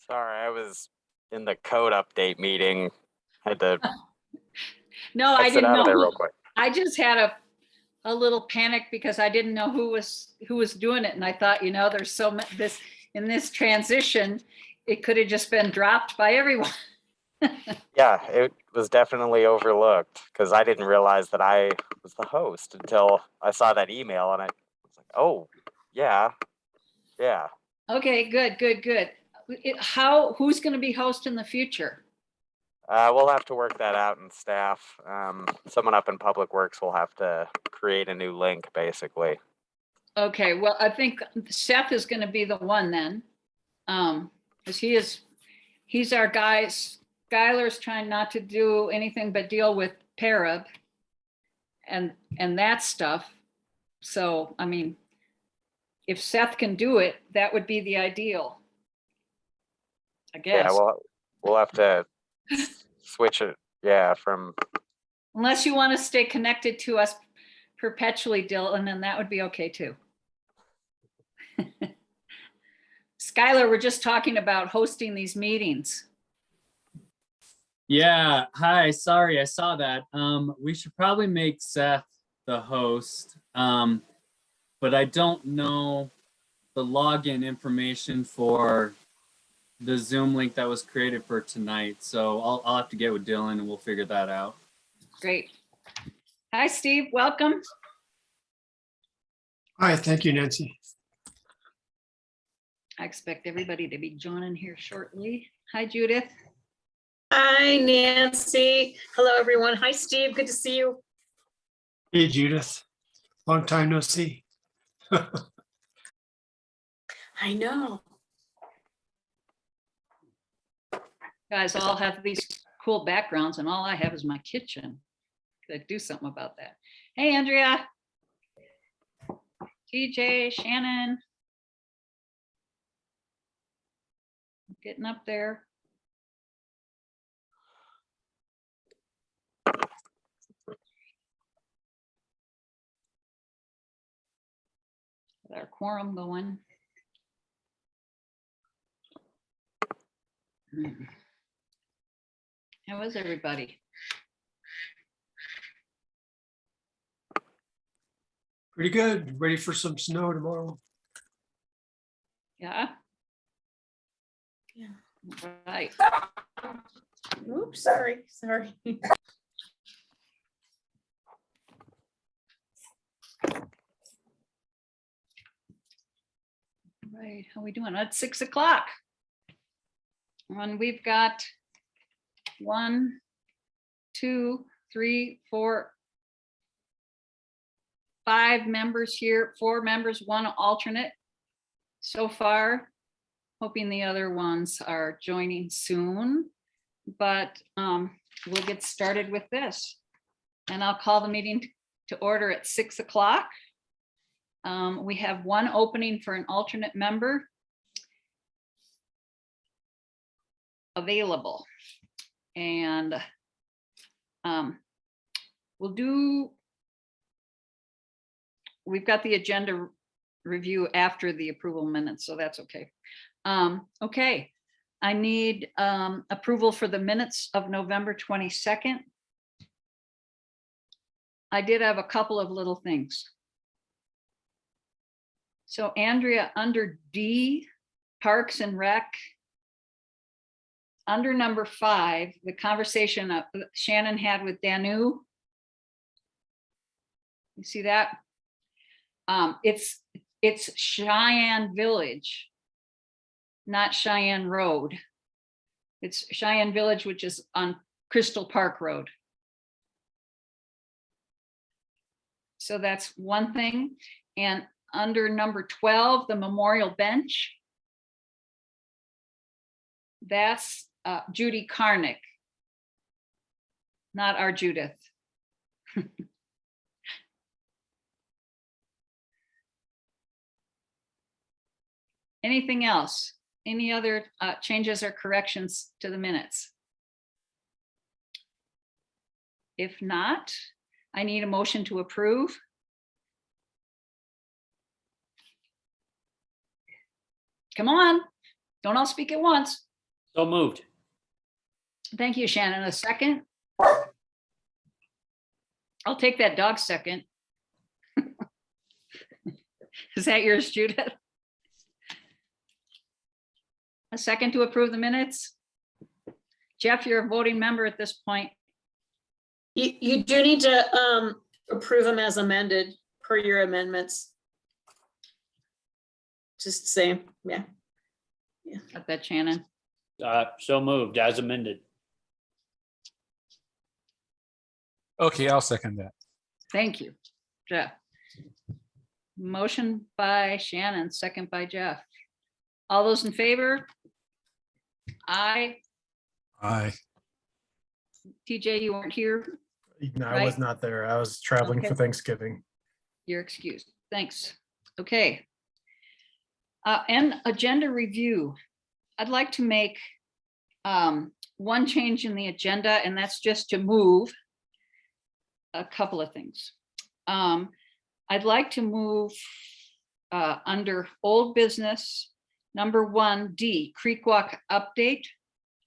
Sorry, I was in the code update meeting. Had to No, I exit didn't out of there know. real quick. I just had a little panic because I didn't know who was doing it. And I thought, there's so much in this transition, it could have just been dropped by everyone. Yeah, it was definitely overlooked because I didn't realize that I was the host until I saw that email and I was like, oh, yeah. Okay, good. Who's going to be host in the future? We'll have to work that out in staff. Someone up in Public Works will have to create a new link, basically. Okay, well, I think Seth is going to be the one then. Because he's our guy. Skylar's trying not to do anything but deal with Parab and that stuff. So, I mean, if Seth can do it, that would be the ideal, I guess. Yeah, we'll have to switch it. Yeah, from Unless you want to stay connected to us perpetually, Dylan, then that would be okay too. Skylar, we're just talking about hosting these meetings. Yeah, hi, sorry, I saw that. We should probably make Seth the host, but I don't know the login information for the Zoom link that was created for tonight. So I'll have to get with Dylan and we'll figure that out. Great. Hi, Steve, welcome. Hi, thank you, Nancy. I expect everybody to be joining here shortly. Hi, Judith. Hi, Nancy. Hello, everyone. Hi, Steve. Good to see you. Hey, Judith. Long time no see. I know. Guys all have these cool backgrounds and all I have is my kitchen. Could do something about that. Hey, Andrea. TJ, Shannon. Getting up there. With our quorum going. How is everybody? Pretty good. Ready for some snow tomorrow. Yeah. Yeah. Right. Oops, sorry. Right. How we doing? It's 6 o'clock. And we've got 1, 2, 3, 4, 5 members here, 4 members, 1 alternate so far. Hoping the other ones are joining soon, but we'll get started with this. And I'll call the meeting to order at 6 o'clock. We have 1 opening for an alternate member available. And we've got the agenda review after the approval minutes, so that's okay. Okay, I need approval for the minutes of November 22nd. I did have a couple of little things. So Andrea, under D, Parks and Rec, under number 5, the conversation Shannon had with Danu. You see that? It's Cheyenne Village, not Cheyenne Road. It's Cheyenne Village, which is on Crystal Park Road. So that's one thing. And under number 12, the memorial bench, that's Judy Karnick, not our Judith. Anything else? Any other changes or corrections to the minutes? If not, I need a motion to approve. Come on, don't all speak at once. So moved. Thank you, Shannon. A second? I'll take that dog second. Is that yours, Judith? A second to approve the minutes? Jeff, you're a voting member at this point. You do need to approve them as amended per your amendments. Just saying, yeah. Got that, Shannon? So moved as amended. Okay, I'll second that. Thank you, Jeff. Motion by Shannon, second by Jeff. All those in favor? Aye. Aye. TJ, you weren't here. No, I was Right. not there. I was traveling Okay. for Thanksgiving. You're excused. Thanks. Okay. And agenda review. I'd like to make one change in the agenda, and that's just to move a couple of things. I'd like to move under old business, number 1D, Creek Walk update.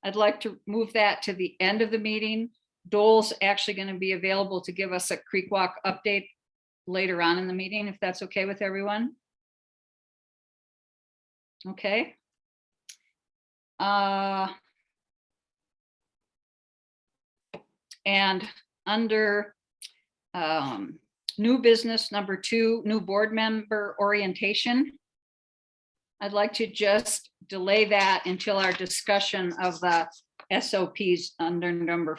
I'd like to move that to the end of the meeting. Dole's actually going to be available to give us a Creek Walk update later on in the meeting, if that's okay with everyone. Okay. And under new business, number 2, new board member orientation. I'd like to just delay that until our discussion of the SOPs under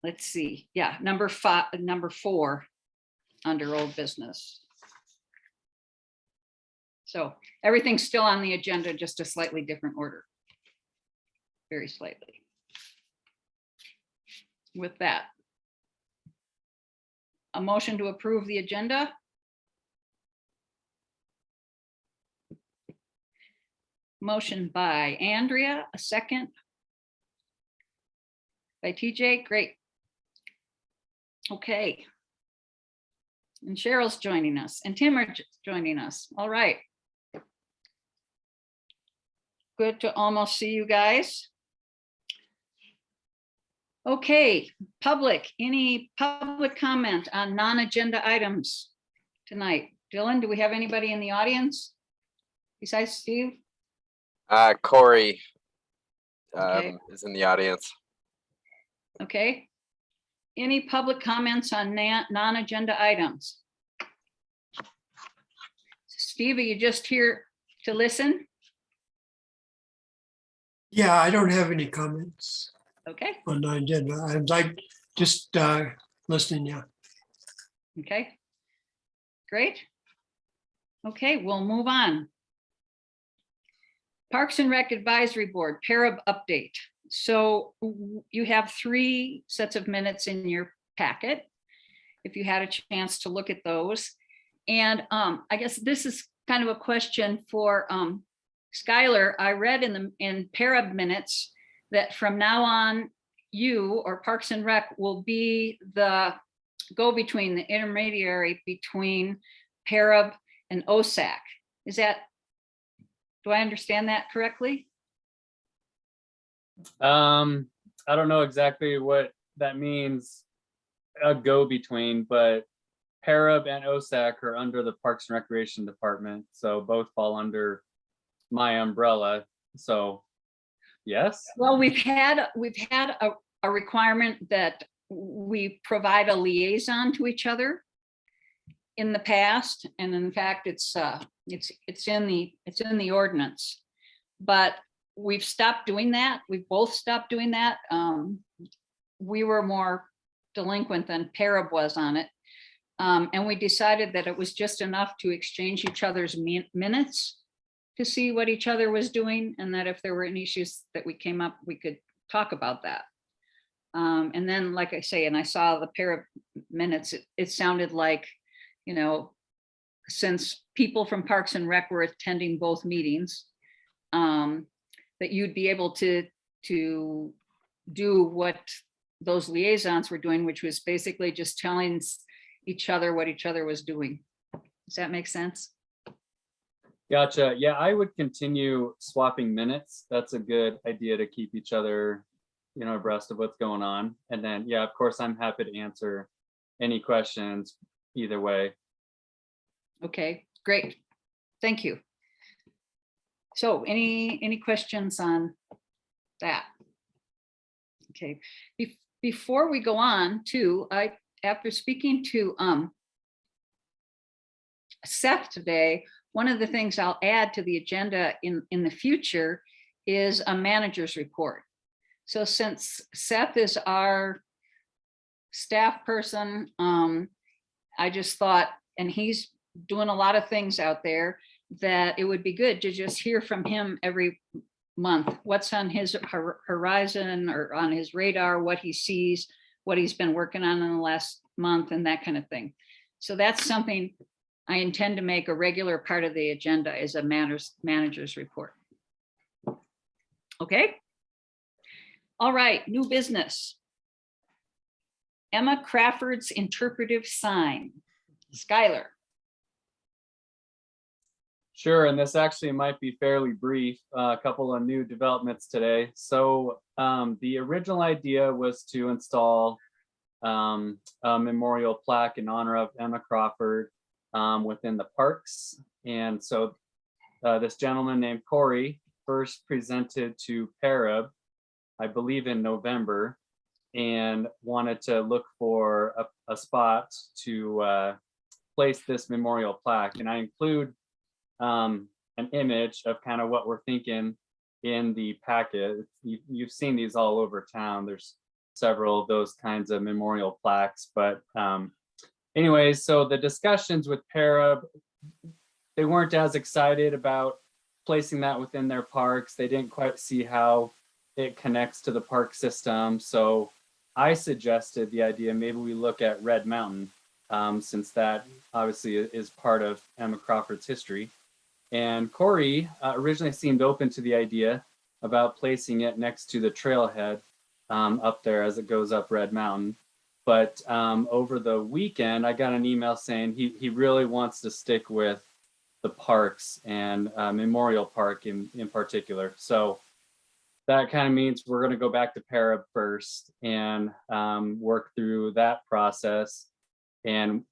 let's see, yeah, number 4 under old business. So everything's still on the agenda, just a slightly different order. Very slightly. With that, a motion to approve the agenda. Motion by Andrea, a second. By TJ, great. Okay. And Cheryl's joining us, and Tim are joining us. All right. Good to almost see you guys. Okay, public, any public comment on non-agenda items tonight? Dylan, do we have anybody in the audience besides Steve? Corey Okay. is in the audience. Okay. Any public comments on non-agenda items? Steve, are you just here to listen? Yeah, I don't have any comments Okay, on the agenda. I'm like just listening. Yeah. okay. Great. Okay, we'll move on. Parks and Rec Advisory Board, Parab update. So you have 3 sets of minutes in your packet, if you had a chance to look at those. And I guess this is kind of a question for Skylar. I read in Parab minutes that from now on, you or Parks and Rec will be the go-between, the intermediary between Parab and OSAC. Is that, do I understand that correctly? I don't know exactly what that means, a go-between, but Parab and OSAC are under the Parks and Recreation Department, so both fall under my umbrella. So, yes. Well, we've had a requirement that we provide a liaison to each other in the past, and in fact, it's in the ordinance. But we've stopped doing that. We've both stopped doing that. We were more delinquent than Parab was on it. And we decided that it was just enough to exchange each other's minutes to see what each other was doing, and that if there were any issues that we came up, we could talk about that. And then, like I say, and I saw the Parab minutes, it sounded like, you know, since people from Parks and Rec were attending both meetings, that you'd be able to do what those liaisons were doing, which was basically just telling each other what each other was doing. Does that make sense? Gotcha. Yeah, I would continue swapping minutes. That's a good idea to keep each other, abreast of what's going on. And then, yeah, of course, I'm happy to answer any questions either way. Okay, great. Thank you. So any questions on that? Okay, before we go on to, after speaking to Seth today, one of the things I'll add to the agenda in the future is a manager's report. So since Seth is our staff person, I just thought, and he's doing a lot of things out there, that it would be good to just hear from him every month, what's on his horizon or on his radar, what he sees, what he's been working on in the last month, and that kind of thing. So that's something I intend to make a regular part of the agenda, is a manager's report. Okay. All right, new business. Emma Crawford's interpretive sign. Skylar. Sure, and this actually might be fairly brief. A couple of new developments today. So the original idea was to install a memorial plaque in honor of Emma Crawford within the parks. And so this gentleman named Corey first presented to Parab, I believe in November, and wanted to look for a spot to place this memorial plaque. And I include an image of kind of what we're thinking in the packet. You've seen these all over town. There's several of those kinds of memorial plaques. But anyways, so the discussions with Parab, they weren't as excited about placing that within their parks. They didn't quite see how it connects to the park system. So I suggested the idea, maybe we look at Red Mountain, since that obviously is part of Emma Crawford's history. And Corey originally seemed open to the idea about placing it next to the trailhead up there as it goes up Red Mountain. But over the weekend, I got an email saying he really wants to stick with the parks and Memorial Park in particular. So that kind of means we're going to go back to Parab first and work through that process. And,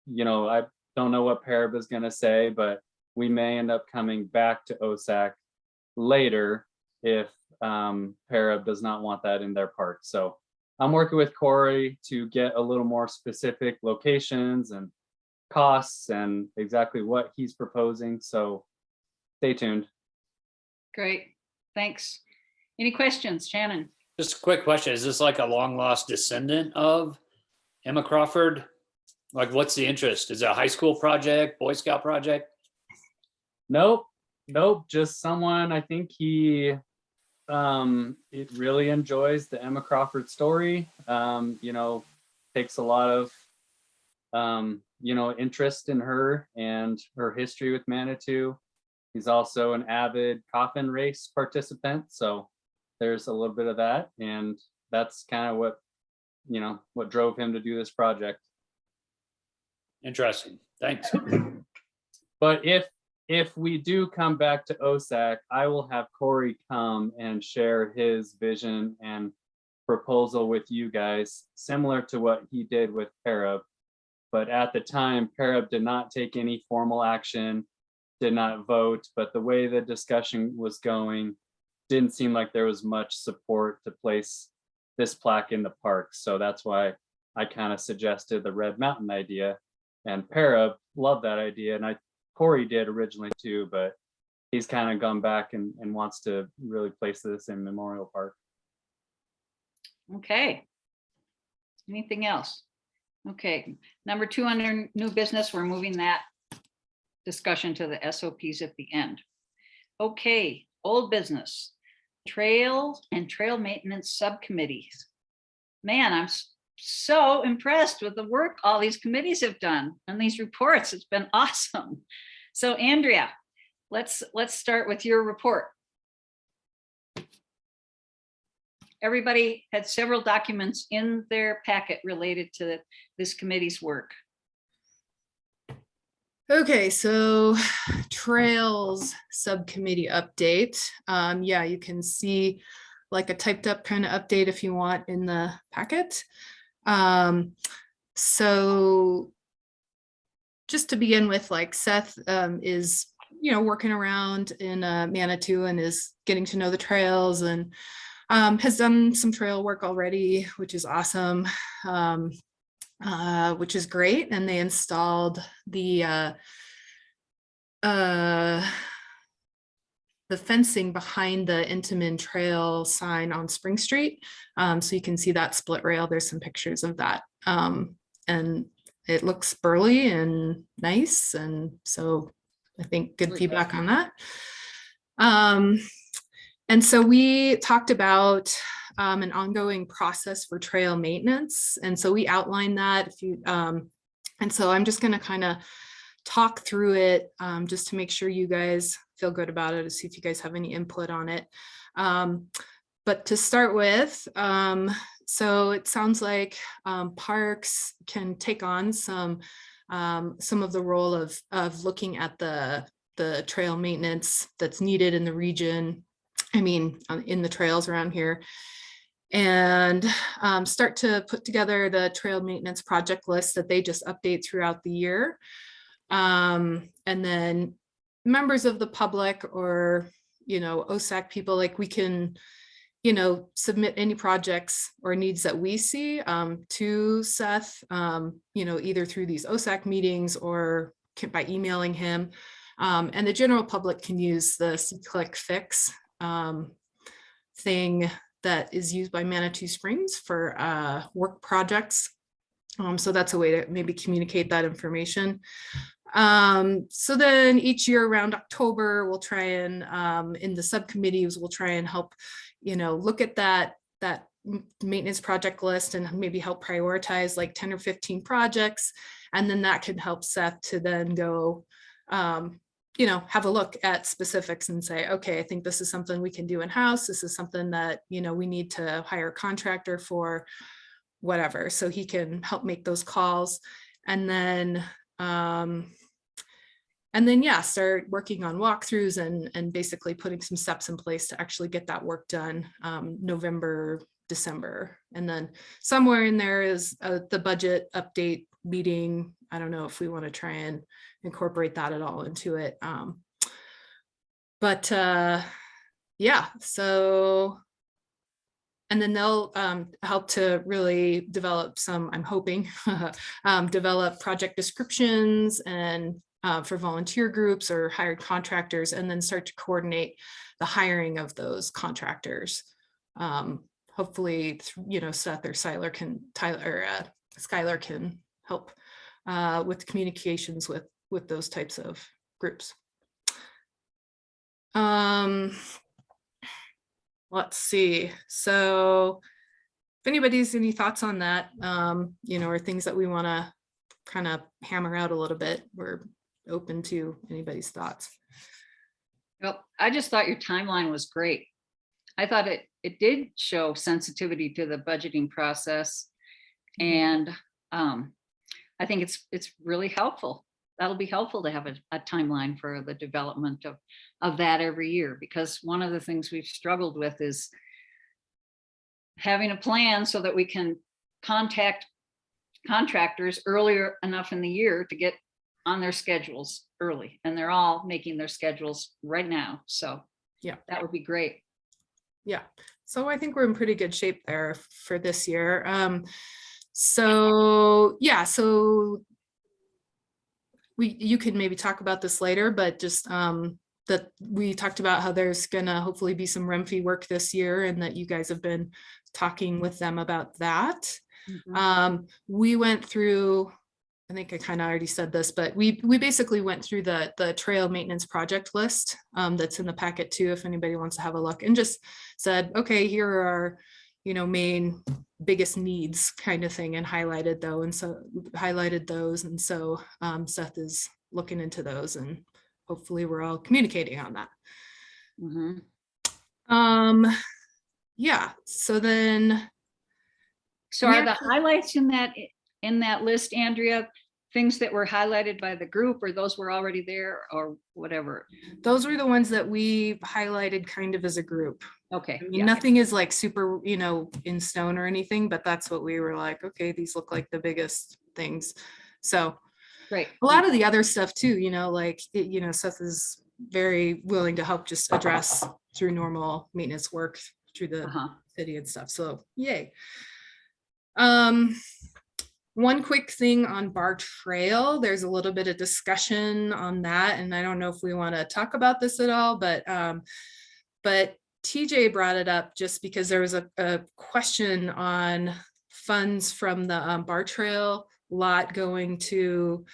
I don't know what Parab is going to say, but we may end up coming back to OSAC later if Parab does not want that in their park. So I'm working with Corey to get a little more specific locations and costs and exactly what he's proposing. So stay tuned. Great, thanks. Any questions, Shannon? Just a quick question. Is this like a long lost descendant of Emma Crawford? Like, what's the interest? Is it a high school project, Boy Scout project? Nope. Just someone, I think it really enjoys the Emma Crawford story. Takes a lot of, interest in her and her history with Manitou. He's also an avid coffin race participant. So there's a little bit of that. And that's kind of what drove him to do this project. Interesting. Thanks. But if we do come back to OSAC, I will have Corey come and share his vision and proposal with you guys, similar to what he did with Parab. But at the time, Parab did not take any formal action, did not vote, but the way the discussion was going, didn't seem like there was much support to place this plaque in the park. So that's why I kind of suggested the Red Mountain idea, and Parab loved that idea. And Corey did originally too, but he's kind of gone back and wants to really place this in Memorial Park. Okay. Anything else? Okay, number 2 under new business, we're moving that discussion to the SOPs at the end. Okay, old business, trail and trail maintenance subcommittees. Man, I'm so impressed with the work all these committees have done and these reports. It's been awesome. So Andrea, let's start with your report. Everybody had several documents in their packet related to this committee's work. Okay, so trails subcommittee update. Yeah, you can see like a typed up kind of update if you want in the packet. So just to begin with, like Seth is, working around in Manitou and is getting to know the trails and has done some trail work already, which is awesome. Which is great. And they installed the fencing behind the Intamin Trail sign on Spring Street. So you can see that split rail. There's some pictures of that. And it looks burly and nice. And so I think good feedback on that. And so we talked about an ongoing process for trail maintenance. And so we outlined that if you, and so I'm just going to kind of talk through it just to make sure you guys feel good about it, to see if you guys have any input on it. But to start with, so it sounds like parks can take on some of the role of looking at the trail maintenance that's needed in the region. I mean, in the trails around here, and start to put together the trail maintenance project list that they just update throughout the year. And then members of the public or, OSAC people, like we can, submit any projects or needs that we see to Seth, either through these OSAC meetings or by emailing him. And the general public can use the click fix thing that is used by Manitou Springs for work projects. So that's a way to maybe communicate that information. So then each year around October, we'll try and in the subcommittees, we'll try and help, look at that maintenance project list and maybe help prioritize like 10 or 15 projects. And then that can help Seth to then go, have a look at specifics and say, okay, I think this is something we can do in-house. This is something that, we need to hire a contractor for, whatever. So he can help make those calls. And then, yeah, start working on walkthroughs and basically putting some steps in place to actually get that work done November, December. And then somewhere in there is the budget update meeting. I don't know if we want to try and incorporate that at all into it. Yeah, so, and then they'll help to really develop some, I'm hoping, develop project descriptions and for volunteer groups or hired contractors, and then start to coordinate the hiring of those contractors. Hopefully, Seth or Skylar can help with communications with those types of groups. Let's see. So if anybody's any thoughts on that, or things that we want to kind of hammer out a little bit, we're open to anybody's thoughts. Well, I just thought your timeline was great. I thought it did show sensitivity to the budgeting process. And I think it's really helpful. That'll be helpful to have a timeline for the development of that every year, because one of the things we've struggled with is having a plan so that we can contact contractors earlier enough in the year to get on their schedules early, and they're all making their schedules right now. So yeah, that would be great. Yeah, so I think we're in pretty good shape there for this year. So yeah, so you could maybe talk about this later, but just that we talked about how there's gonna hopefully be some REMFI work this year, and that you guys have been talking with them about that. We went through, I think I kind of already said this, but we basically went through the trail maintenance project list that's in the packet too, if anybody wants to have a look, and just said, okay, here are our, main biggest needs kind of thing, and highlighted those. And so Seth is looking into those, and hopefully we're all communicating on that. Yeah, so then. So are the highlights in that list, Andrea, things that were highlighted by the group, or those were already there, or whatever? Those were the ones that we highlighted kind of as a group. Okay, I mean, yeah, nothing is like super, in stone or anything, but that's what we were like, okay, these look like the biggest things. So great. a lot of the other stuff too, Seth is very willing to help just address through normal maintenance work through the Uh-huh. city and stuff. So yay. One quick thing on Bar Trail, there's a little bit of discussion on that, and I don't know if we want to talk about this at all, but TJ brought it up just because there was a question on funds from the Bar Trail lot going to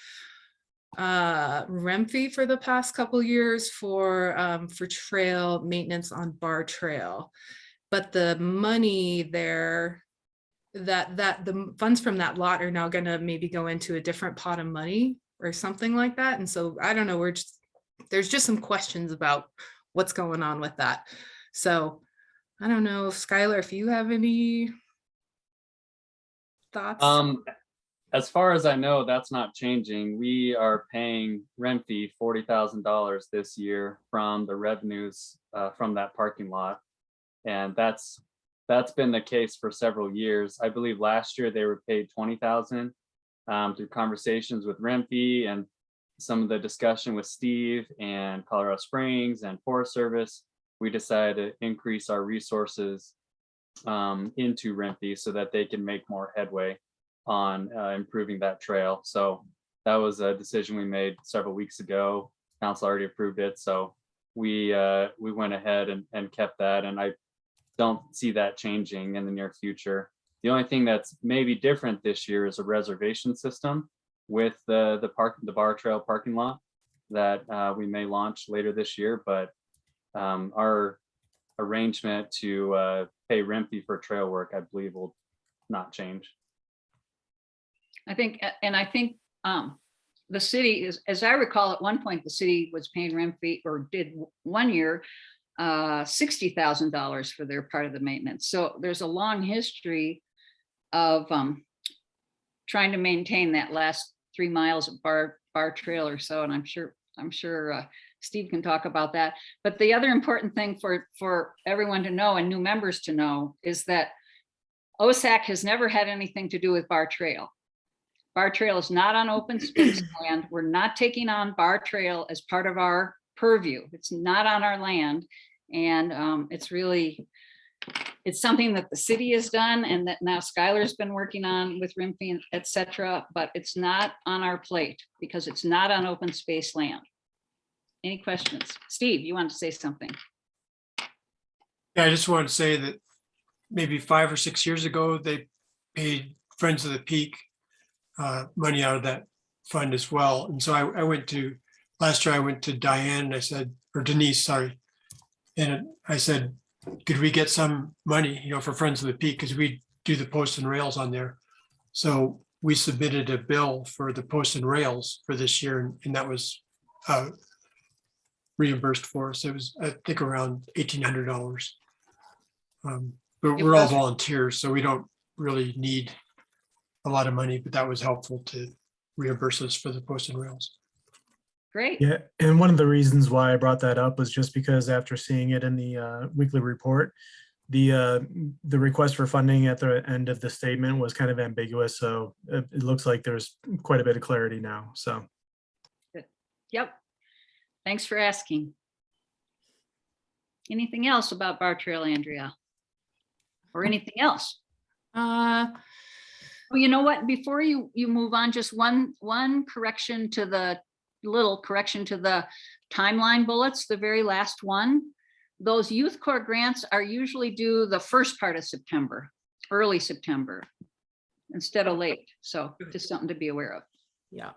Remfe for the past couple years for trail maintenance on Bar Trail. But the money there, that the funds from that lot are now gonna maybe go into a different pot of money or something like that. And so I don't know, there's just some questions about what's going on with that. So I don't know, Skylar, if you have any thoughts? As far as I know, that's not changing. We are paying Renfe $40,000 this year from the revenues from that parking lot. And that's been the case for several years. I believe last year they were paid $20,000 through conversations with Renfe and some of the discussion with Steve and Colorado Springs and Forest Service. We decided to increase our resources into Renfe so that they can make more headway on improving that trail. So that was a decision we made several weeks ago. Council already approved it, so we went ahead and kept that, and I don't see that changing in the near future. The only thing that's maybe different this year is a reservation system with the Bar Trail parking lot that we may launch later this year, but our arrangement to pay Renfe for trail work, I believe, will not change. I think the city is, as I recall, at one point, the city was paying Renfe, or did one year, $60,000 for their part of the maintenance. So there's a long history of trying to maintain that last 3 miles of Bar Trail or so. And I'm sure Steve can talk about that. But the other important thing for everyone to know and new members to know is that OSAC has never had anything to do with Bar Trail. Bar Trail is not on open space land. We're not taking on Bar Trail as part of our purview. It's not on our land. And it's something that the city has done and that now Skylar's been working on with Renfe, et cetera, but it's not on our plate because it's not on open space land. Any questions? Steve, you want to say something? Yeah, I just wanted to say that maybe 5 or 6 years ago, they paid Friends of the Peak money out of that fund as well. And so last year I went to Diane and I said, or Denise, sorry. And I said, could we get some money, for Friends of the Peak? Because we do the posts and rails on there. So we submitted a bill for the posts and rails for this year, and that was reimbursed for us. It was, I think, around $1,800. But we're all volunteers, so we don't really need a lot of money, but that was helpful to reimburse us for the posts and rails. Great. Yeah, and one of the reasons why I brought that up was just because after seeing it in the weekly report, the request for funding at the end of the statement was kind of ambiguous. So it looks like there's quite a bit of clarity now. So. Good. Yep. Thanks for asking. Anything else about Bar Trail, Andrea? Or anything else? Well, you know what? Before you move on, just one correction to the timeline bullets, the very last one. Those youth corps grants are usually due the first part of September, early September, instead of late. So just something to be aware of. Yeah.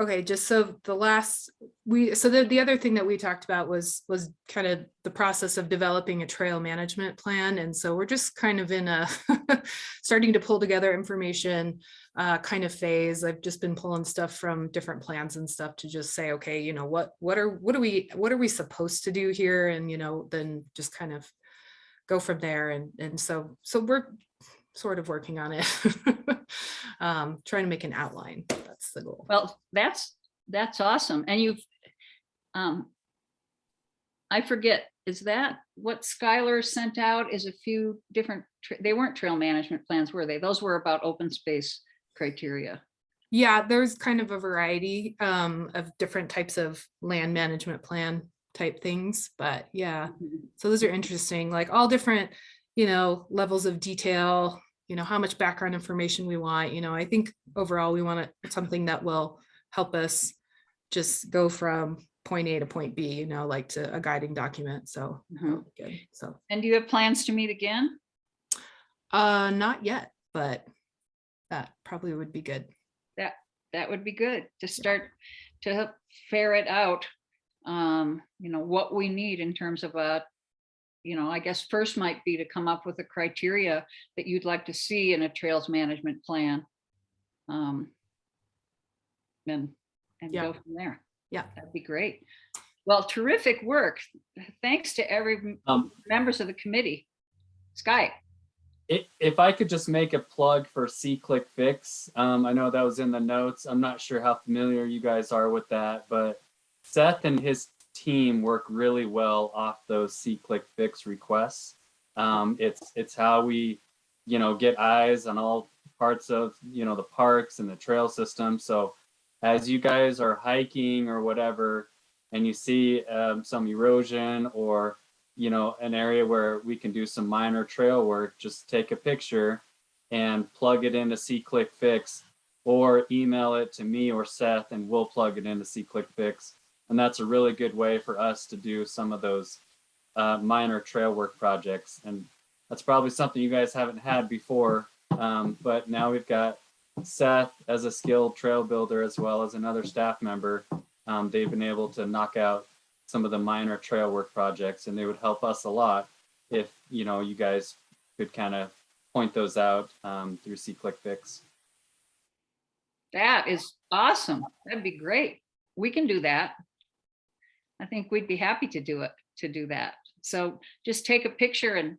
Okay, just so the other thing that we talked about was kind of the process of developing a trail management plan. And so we're just kind of in a starting to pull together information kind of phase. I've just been pulling stuff from different plans and stuff to just say, okay, what are we supposed to do here? And, then just kind of go from there. And so we're sort of working on it. trying to make an outline. That's the goal. Well, that's awesome. And you've, I forget, is that what Skylar sent out is a few different, they weren't trail management plans, were they? Those were about open space criteria. Yeah, there's kind of a variety of different types of land management plan type things, but yeah. So those are interesting, like all different, levels of detail, how much background information we want. I think overall we want something that will help us just go from point A to point B, like to a guiding document. So that'll be good. So, And do you have plans to meet again? not yet, but that probably would be good. That would be good to start to ferret out, what we need in terms of I guess first might be to come up with a criteria that you'd like to see in a trails management plan. And Yeah. go from there. Yeah. That'd be great. Well, terrific work. Thanks to every members of the committee. Sky. If I could just make a plug for C-Click Fix, I know that was in the notes. I'm not sure how familiar you guys are with that, but Seth and his team work really well off those C-Click Fix requests. It's how we, get eyes on all parts of, the parks and the trail system. So as you guys are hiking or whatever, and you see some erosion or an area where we can do some minor trail work, just take a picture and plug it into C-Click Fix, or email it to me or Seth and we'll plug it into C-Click Fix. And that's a really good way for us to do some of those minor trail work projects. And that's probably something you guys haven't had before, but now we've got Seth as a skilled trail builder as well as another staff member. They've been able to knock out some of the minor trail work projects, and they would help us a lot if you guys could kind of point those out through C-Click Fix. That is awesome. That'd be great. We can do that. I think we'd be happy to do that. So just take a picture and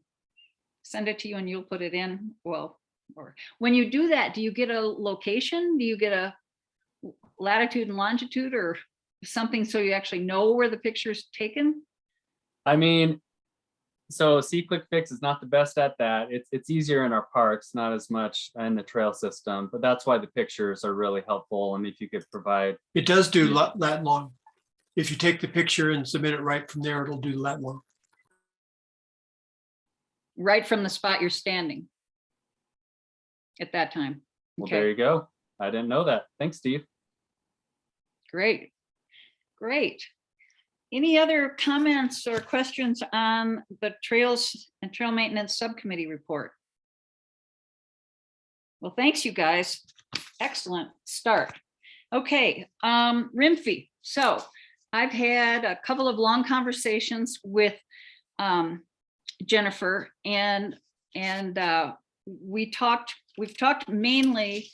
send it to you and you'll put it in. Well, or when you do that, do you get a location? Do you get a latitude and longitude or something so you actually know where the picture's taken? I mean, so C-Click Fix is not the best at that. It's easier in our parks, not as much in the trail system, but that's why the pictures are really helpful. And if you could provide. It does do lat long. If you take the picture and submit it right from there, it'll do lat long. Right from the spot you're standing at that time. Well, Okay. there you go. I didn't know that. Thanks, Steve. Great. Any other comments or questions on the Trails and Trail Maintenance Subcommittee report? Well, thanks, you guys. Excellent start. Okay, Rimfy. So I've had a couple of long conversations with Jennifer, and we've talked mainly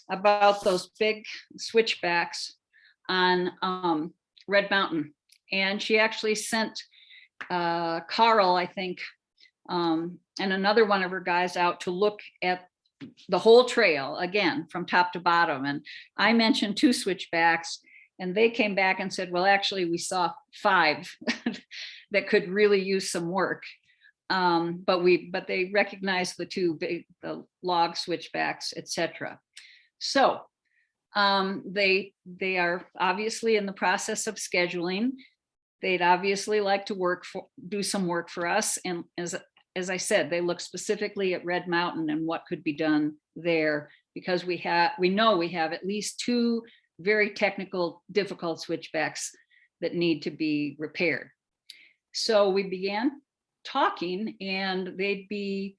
about those big switchbacks on Red Mountain. And she actually sent Carl, I think, and another one of her guys out to look at the whole trail again from top to bottom. And I mentioned 2 switchbacks, and they came back and said, well, actually, we saw 5 that could really use some work. But they recognized the 2 big, the log switchbacks, etc. So they are obviously in the process of scheduling. They'd obviously like to do some work for us. And as I said, they look specifically at Red Mountain and what could be done there, because we know we have at least 2 very technical, difficult switchbacks that need to be repaired. So we began talking, and they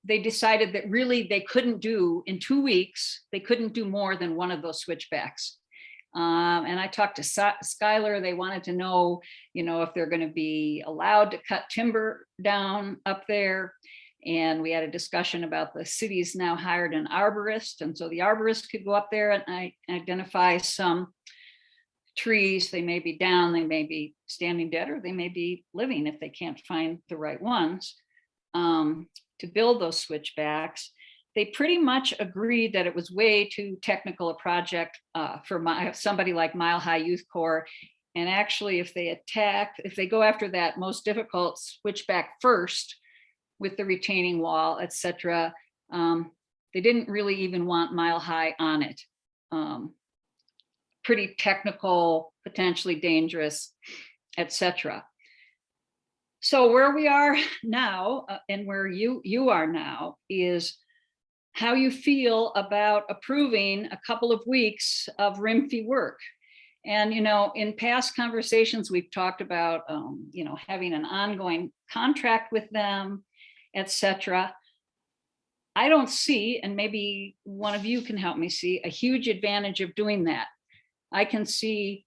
decided that really they couldn't do in 2 weeks, they couldn't do more than one of those switchbacks. And I talked to Skylar. They wanted to know, if they're going to be allowed to cut timber down up there. And we had a discussion about the city's now hired an arborist. And so the arborist could go up there and identify some trees. They may be down, they may be standing dead, or they may be living if they can't find the right ones to build those switchbacks. they pretty much agreed that it was way too technical a project for somebody like Mile High Youth Corps. And actually, if they go after that most difficult switchback first with the retaining wall, etc., they didn't really even want Mile High on it. Pretty technical, potentially dangerous, etc. So where we are now, and where you are now, is how you feel about approving a couple of weeks of RIMFE work. And, in past conversations, we've talked about, having an ongoing contract with them, etc. I don't see, and maybe one of you can help me see, a huge advantage of doing that. I can see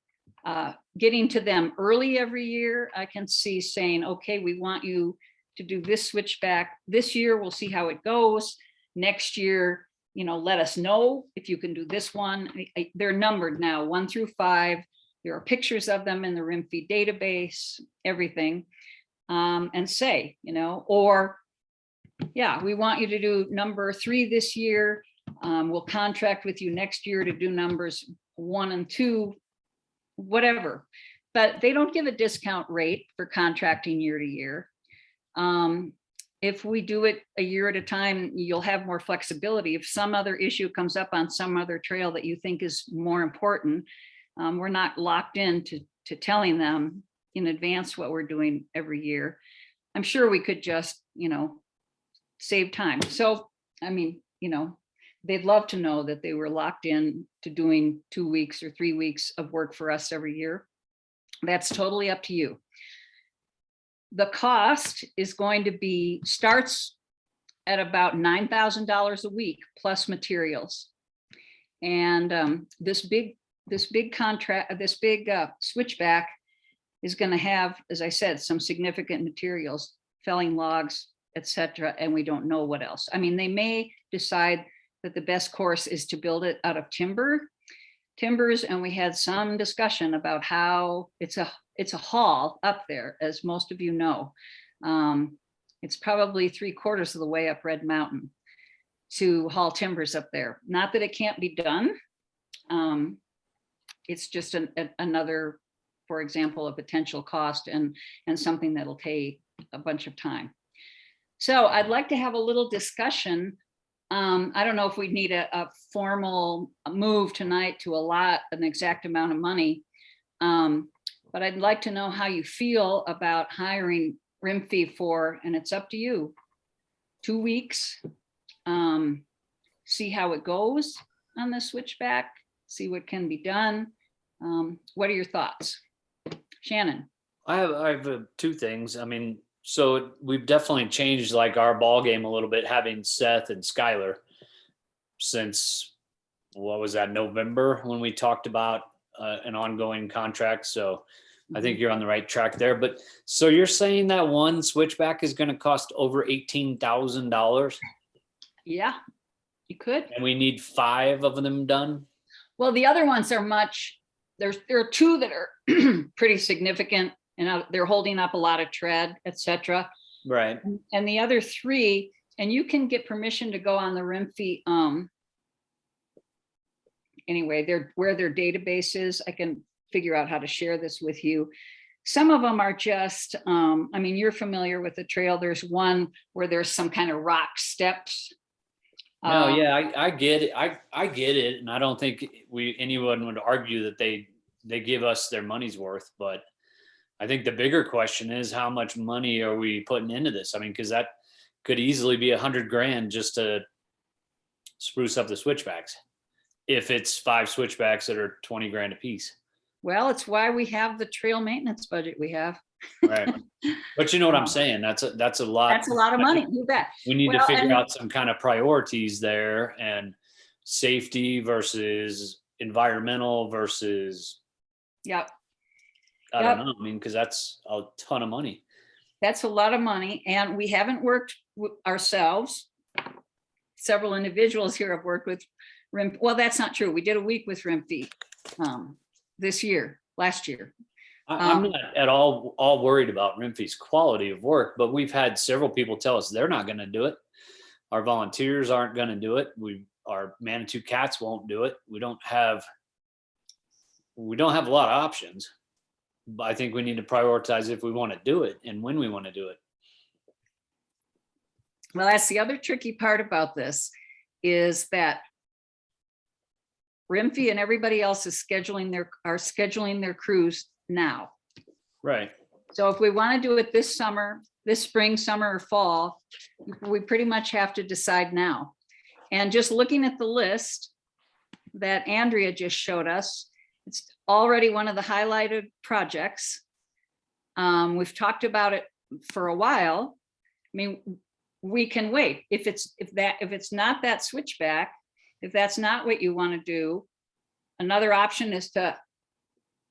getting to them early every year. I can see saying, okay, we want you to do this switchback this year. We'll see how it goes. Next year, let us know if you can do this one. They're numbered now, 1 through 5. There are pictures of them in the RIMFE database, everything. And say, or yeah, we want you to do number 3 this year. We'll contract with you next year to do numbers 1 and 2, whatever. But they don't give a discount rate for contracting year to year. If we do it a year at a time, you'll have more flexibility. If some other issue comes up on some other trail that you think is more important, we're not locked in to telling them in advance what we're doing every year. I'm sure we could just, save time. So, they'd love to know that they were locked in to doing 2 weeks or 3 weeks of work for us every year. That's totally up to you. The cost is going to starts at about $9,000 a week plus materials. And this big switchback is going to have, as I said, some significant materials, felling logs, etc. And we don't know what else. They may decide that the best course is to build it out of timbers. And we had some discussion about how it's a haul up there, as most of you know. It's probably 3/4 of the way up Red Mountain to haul timbers up there. Not that it can't be done. It's just another, for example, a potential cost and something that'll take a bunch of time. So I'd like to have a little discussion. I don't know if we need a formal move tonight to allot an exact amount of money. But I'd like to know how you feel about hiring RIMFE for, and it's up to you, 2 weeks. See how it goes on the switchback, see what can be done. What are your thoughts? Shannon? I have 2 things. So we've definitely changed like our ball game a little bit, having Seth and Skylar since, what was that, November, when we talked about an ongoing contract. So I think you're on the right track there. But so you're saying that one switchback is going to cost over $18,000? Yeah, you could. And we need 5 of them done? Well, the other ones are there are 2 that are pretty significant, and they're holding up a lot of tread, etc. Right. And the other 3, and you can get permission to go on the RIMFE. Anyway, where their database is. I can figure out how to share this with you. Some of them are just, you're familiar with the trail. There's one where there's some kind of rock steps. No, yeah, I get it. I get it. And I don't think anyone would argue that they give us their money's worth. But I think the bigger question is, how much money are we putting into this? Because that could easily be $100,000 just to spruce up the switchbacks, if it's 5 switchbacks that are $20,000 a piece. Well, it's why we have the trail maintenance budget we have. Right. But you know what I'm saying? That's a lot. That's a lot of money. You bet. We need to figure out some kind of priorities there, and safety versus environmental versus. Yep. I don't know. Because that's a ton of money. That's a lot of money. And we haven't worked ourselves. Several individuals here have worked with RIMFE. Well, that's not true. We did a week with RIMFE last year. I'm not at all worried about RIMFE's quality of work, but we've had several people tell us they're not going to do it. Our volunteers aren't going to do it. Our Manitou cats won't do it. We don't have a lot of options, but I think we need to prioritize if we want to do it and when we want to do it. Well, that's the other tricky part about this, is that Rimfy and everybody else is scheduling their cruise now. Right. So if we want to do it this summer, this spring, summer, or fall, we pretty much have to decide now. And just looking at the list that Andrea just showed us, it's already one of the highlighted projects. We've talked about it for a while. I mean, we can wait. If it's not that switchback, if that's not what you want to do, another option is to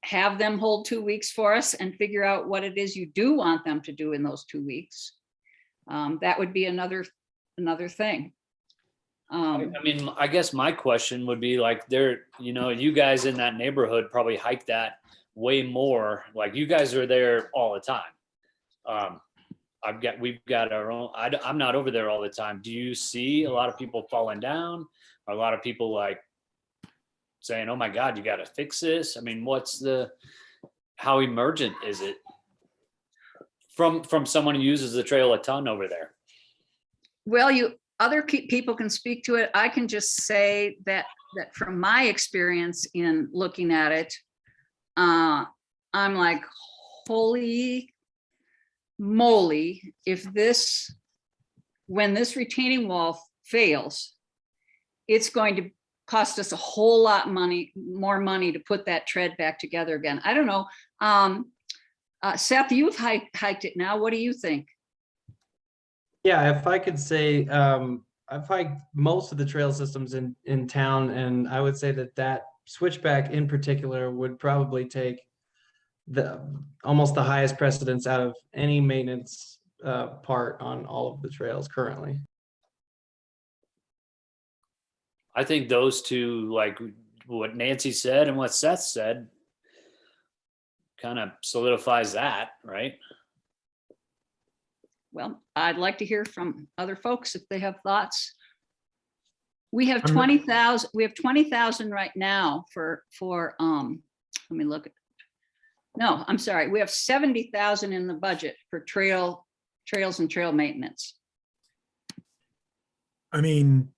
have them hold 2 weeks for us and figure out what it is you do want them to do in those 2 weeks. That would be another thing. I mean, I guess my question would be like, you guys in that neighborhood probably hike that way more. Like, you guys are there all the time. We've got our own, I'm not over there all the time. Do you see a lot of people falling down? A lot of people like saying, oh my God, you got to fix this? I mean, how emergent is it from someone who uses the trail a ton over there? Well, other people can speak to it. I can just say that from my experience in looking at it, I'm like, holy moly, when this retaining wall fails, it's going to cost us a whole lot more money to put that tread back together again. I don't know. Seth, you've hiked it now. What do you think? Yeah, if I could say, I've hiked most of the trail systems in town, and I would say that switchback in particular would probably take almost the highest precedence out of any maintenance part on all of the trails currently. I think those two, like what Nancy said and what Seth said, kind of solidifies that, right? Well, I'd like to hear from other folks if they have thoughts. We have I'm- 20,000. We have 20,000 right now for let me look at. No, I'm sorry. We have 70,000 in the budget for trails and trail maintenance. I mean,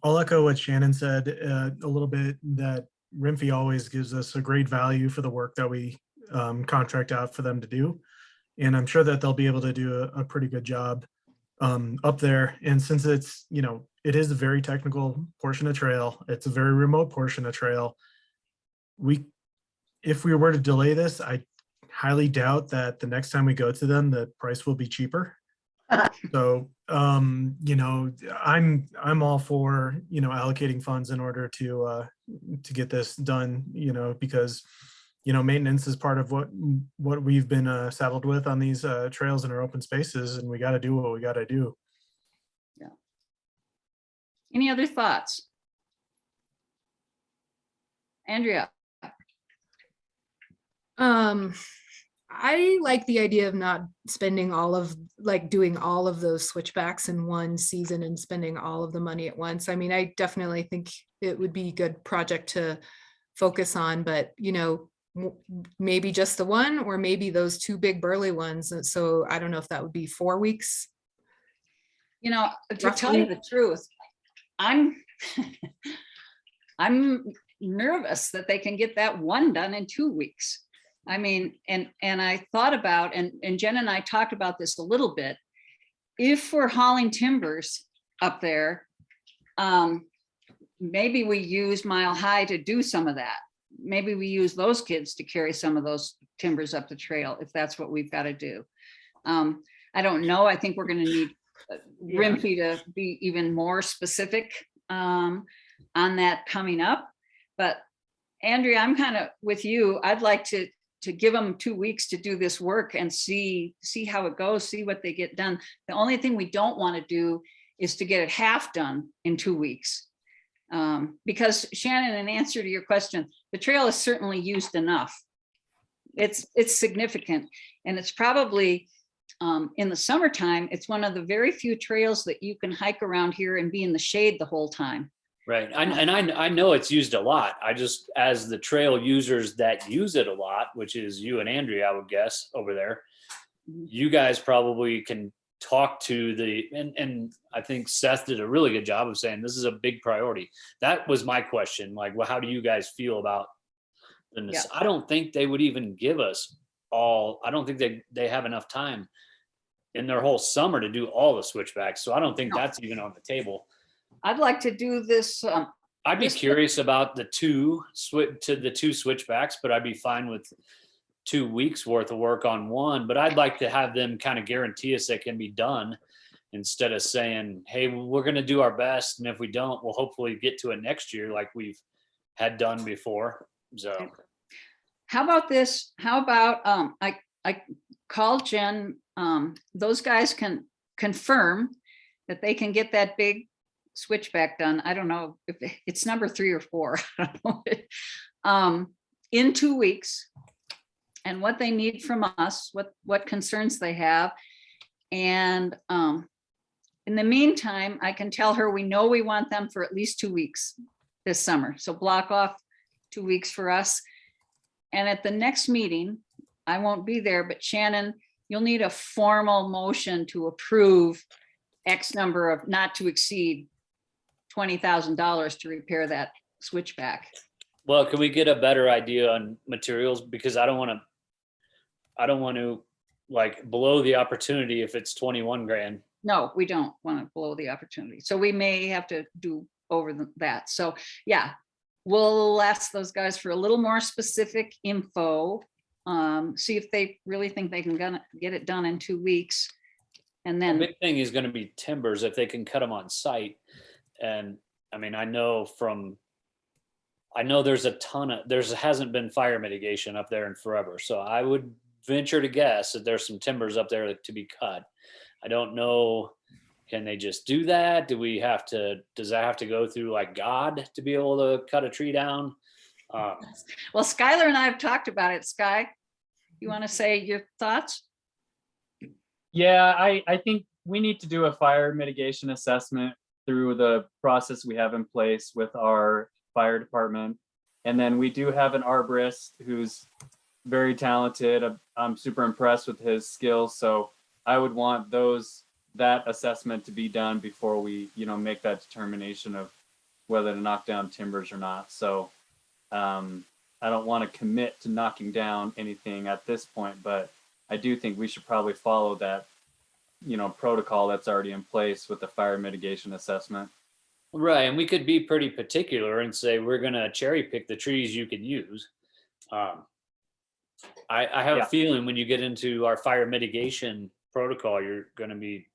I'll echo what Shannon said a little bit, that Rimfy always gives us a great value for the work that we contract out for them to do. And I'm sure that they'll be able to do a pretty good job up there. And since it's, it is a very technical portion of trail, it's a very remote portion of trail. If we were to delay this, I highly doubt that the next time we go to them, the price will be cheaper. So, I'm all for, allocating funds in order to get this done, because, maintenance is part of what we've been saddled with on these trails in our open spaces, and we got to do what we got to do. Yeah. Any other thoughts? Andrea? I like the idea of not spending doing all of those switchbacks in one season and spending all of the money at once. I mean, I definitely think it would be a good project to focus on, but maybe just the one, or maybe those two big burly ones. And so I don't know if that would be 4 weeks. To tell you the truth, I'm nervous that they can get that one done in 2 weeks. I mean, and I thought about, and Jen and I talked about this a little bit. If we're hauling timbers up there, maybe we use Mile High to do some of that. Maybe we use those kids to carry some of those timbers up the trail, if that's what we've got to do. I don't know. I think we're going to need Rimfy to be even more specific on that coming up. But Andrea, I'm kind of with you. I'd like to give them 2 weeks to do this work and see how it goes, see what they get done. The only thing we don't want to do is to get it half done in 2 weeks. Because Shannon, in answer to your question, the trail is certainly used enough. It's significant, and it's probably in the summertime, it's one of the very few trails that you can hike around here and be in the shade the whole time. Right. I know it's used a lot. I just, as the trail users that use it a lot, which is you and Andrea, I would guess over there, you guys probably can talk to and I think Seth did a really good job of saying this is a big priority. That was my question. Like, well, how do you guys feel about this? I don't think they would even give us I don't think they have enough time in their whole summer to do all the switchbacks. So I don't think that's even on the table. I'd like to do this. I'd be curious about the two switchbacks, but I'd be fine with 2 weeks worth of work on one. But I'd like to have them kind of guarantee us it can be done instead of saying, hey, we're going to do our best. And if we don't, we'll hopefully get to it next year like we've had done before. So how about this? How about I called Jen. Those guys can confirm that they can get that big switchback done. I don't know if it's number 3 or 4. I don't know. In 2 weeks, and what they need from us, what concerns they have. And in the meantime, I can tell her we know we want them for at least 2 weeks this summer. So block off 2 weeks for us. And at the next meeting, I won't be there, but Shannon, you'll need a formal motion to approve X number of not to exceed $20,000 to repair that switchback. Well, can we get a better idea on materials? Because I don't want to like blow the opportunity if it's 21 grand. No, we don't want to blow the opportunity. So we may have to do over that. So yeah, we'll ask those guys for a little more specific info. See if they really think they can get it done in 2 weeks. And then the big thing is going to be timbers if they can cut them on site. And I mean, I know there's hasn't been fire mitigation up there in forever. So I would venture to guess that there's some timbers up there to be cut. I don't know. Can they just do that? Does that have to go through like God to be able to cut a tree down? well, Skylar and I have talked about it. Sky, you want to say your thoughts? Yeah, I think we need to do a fire mitigation assessment through the process we have in place with our fire department. And then we do have an arborist who's very talented. I'm super impressed with his skills. So I would want that assessment to be done before we, make that determination of whether to knock down timbers or not. So I don't want to commit to knocking down anything at this point, but I do think we should probably follow that, protocol that's already in place with the fire mitigation assessment. Right. And we could be pretty particular and say, we're going to cherry pick the trees you can use. I have a feeling when you get into our fire mitigation protocol, you're going to be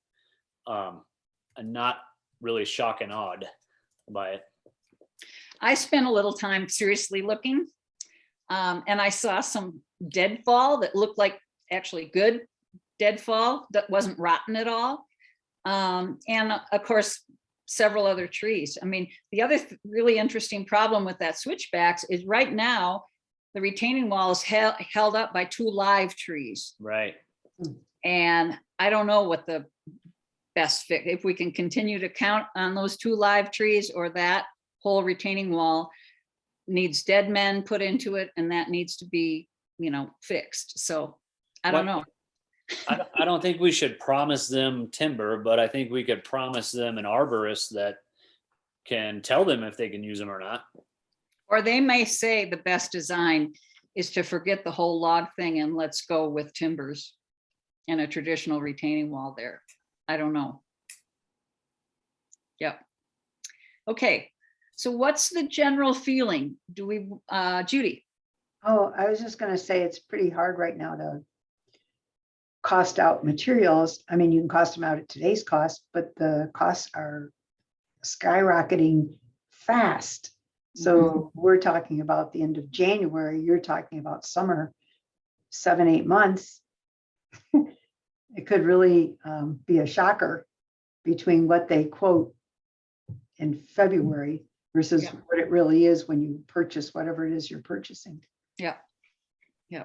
not really shock and awed by it. I spent a little time seriously looking, and I saw some deadfall that looked like actually good deadfall that wasn't rotten at all. And of course, several other trees. I mean, the other really interesting problem with that switchbacks is right now, the retaining wall is held up by 2 live trees. Right. And I don't know what the best fit, if we can continue to count on those 2 live trees, or that whole retaining wall needs dead men put into it, and that needs to be, fixed. So I don't know. I don't think we should promise them timber, but I think we could promise them an arborist that can tell them if they can use them or not. Or they may say the best design is to forget the whole log thing and let's go with timbers and a traditional retaining wall there. I don't know. Yep. Okay. So what's the general feeling? Do we, Judy? Oh, I was just going to say it's pretty hard right now to cost out materials. I mean, you can cost them out at today's cost, but the costs are skyrocketing fast. So we're talking about the end of January, you're talking about summer, 7-8 months. It could really be a shocker between what they quote in February versus what it really is when you purchase whatever it is you're purchasing. Yeah. Yeah.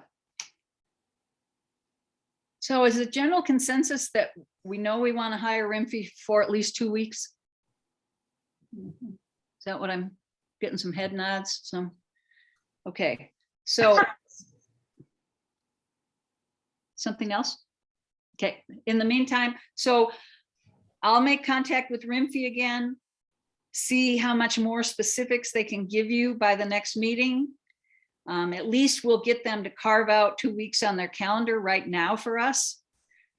So is the general consensus that we know we want to hire Rimfy for at least 2 weeks? Is that what I'm getting, some head nods? Some, okay, so something else? Okay, in the meantime, so I'll make contact with Rimfy again, see how much more specifics they can give you by the next meeting. At least we'll get them to carve out 2 weeks on their calendar right now for us.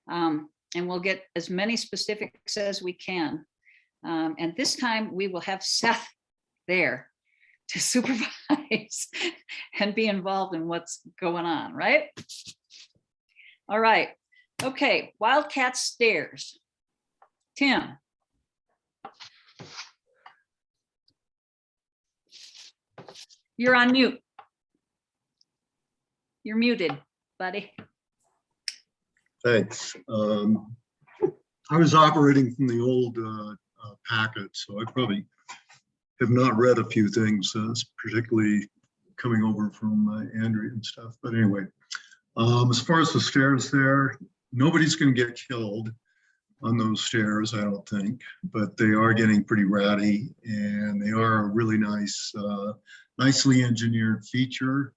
And we'll get as many specifics as we can. And this time we will have Seth there to supervise and be involved in what's going on, right? All right, okay, Wildcat Stairs. Tim. You're on mute. You're muted, buddy. Thanks. I was operating from the old packet, so I probably have not read a few things, particularly coming over from Andrea and stuff. But anyway, as far as the stairs there, nobody's going to get killed on those stairs, I don't think, but they are getting pretty ratty, and they are a really nice, nicely engineered feature.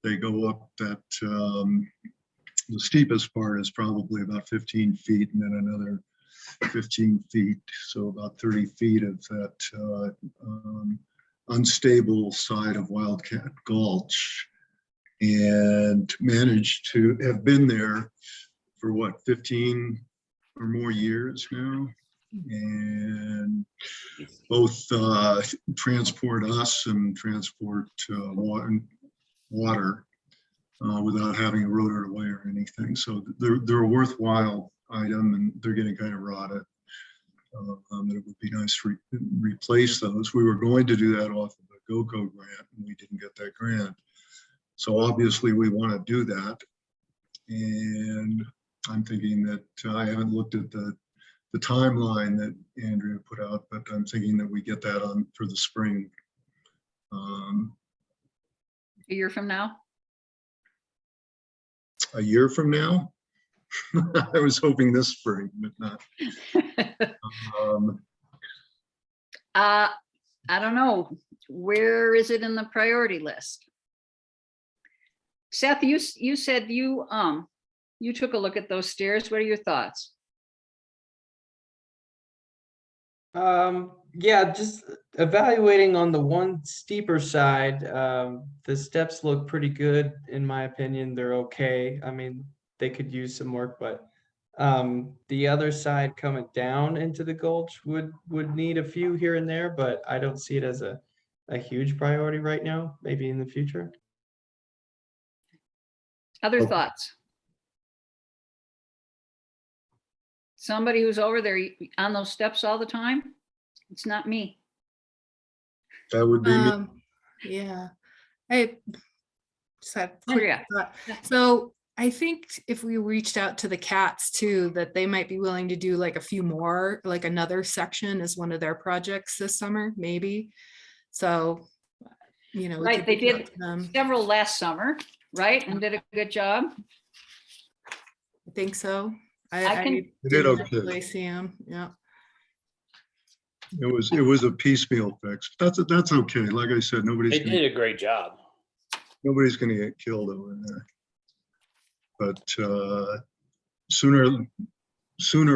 They go up that, the steepest part is probably about 15 feet and then another 15 feet. So about 30 feet of that unstable side of Wildcat Gulch, and managed to have been there for what, 15 or more years now. And both transport us and transport water without having a rotor away or anything. So they're a worthwhile item, and they're getting kind of rotted. It would be nice to replace those. We were going to do that off of the GOCO grant, and we didn't get that grant. So obviously we want to do that. And I'm thinking that I haven't looked at the timeline that Andrea put out, but I'm thinking that we get that on for the spring. A year from now? A year from now? I was hoping this spring, but not. I don't know. Where is it in the priority list? Seth, you said you took a look at those stairs. What are your thoughts? Yeah, just evaluating on the one steeper side, the steps look pretty good, in my opinion. They're okay. I mean, they could use some work, but the other side coming down into the gulch would need a few here and there, but I don't see it as a huge priority right now, maybe in the future. Other thoughts? Somebody who's over there on those steps all the time? It's not me. That would be me. Yeah, I just had a quick Andrea. thought. So I think if we reached out to the cats too, that they might be willing to do like a few more, like another section as one of their projects this summer, maybe. So, you know, we Right, could they reach out did to them. several last summer, right? And did a good job. I think so. I can- They did didn't okay. actually see them. Yeah. It was a piecemeal fix. That's okay. Like I said, They nobody's did a great job. going to get killed over there. But sooner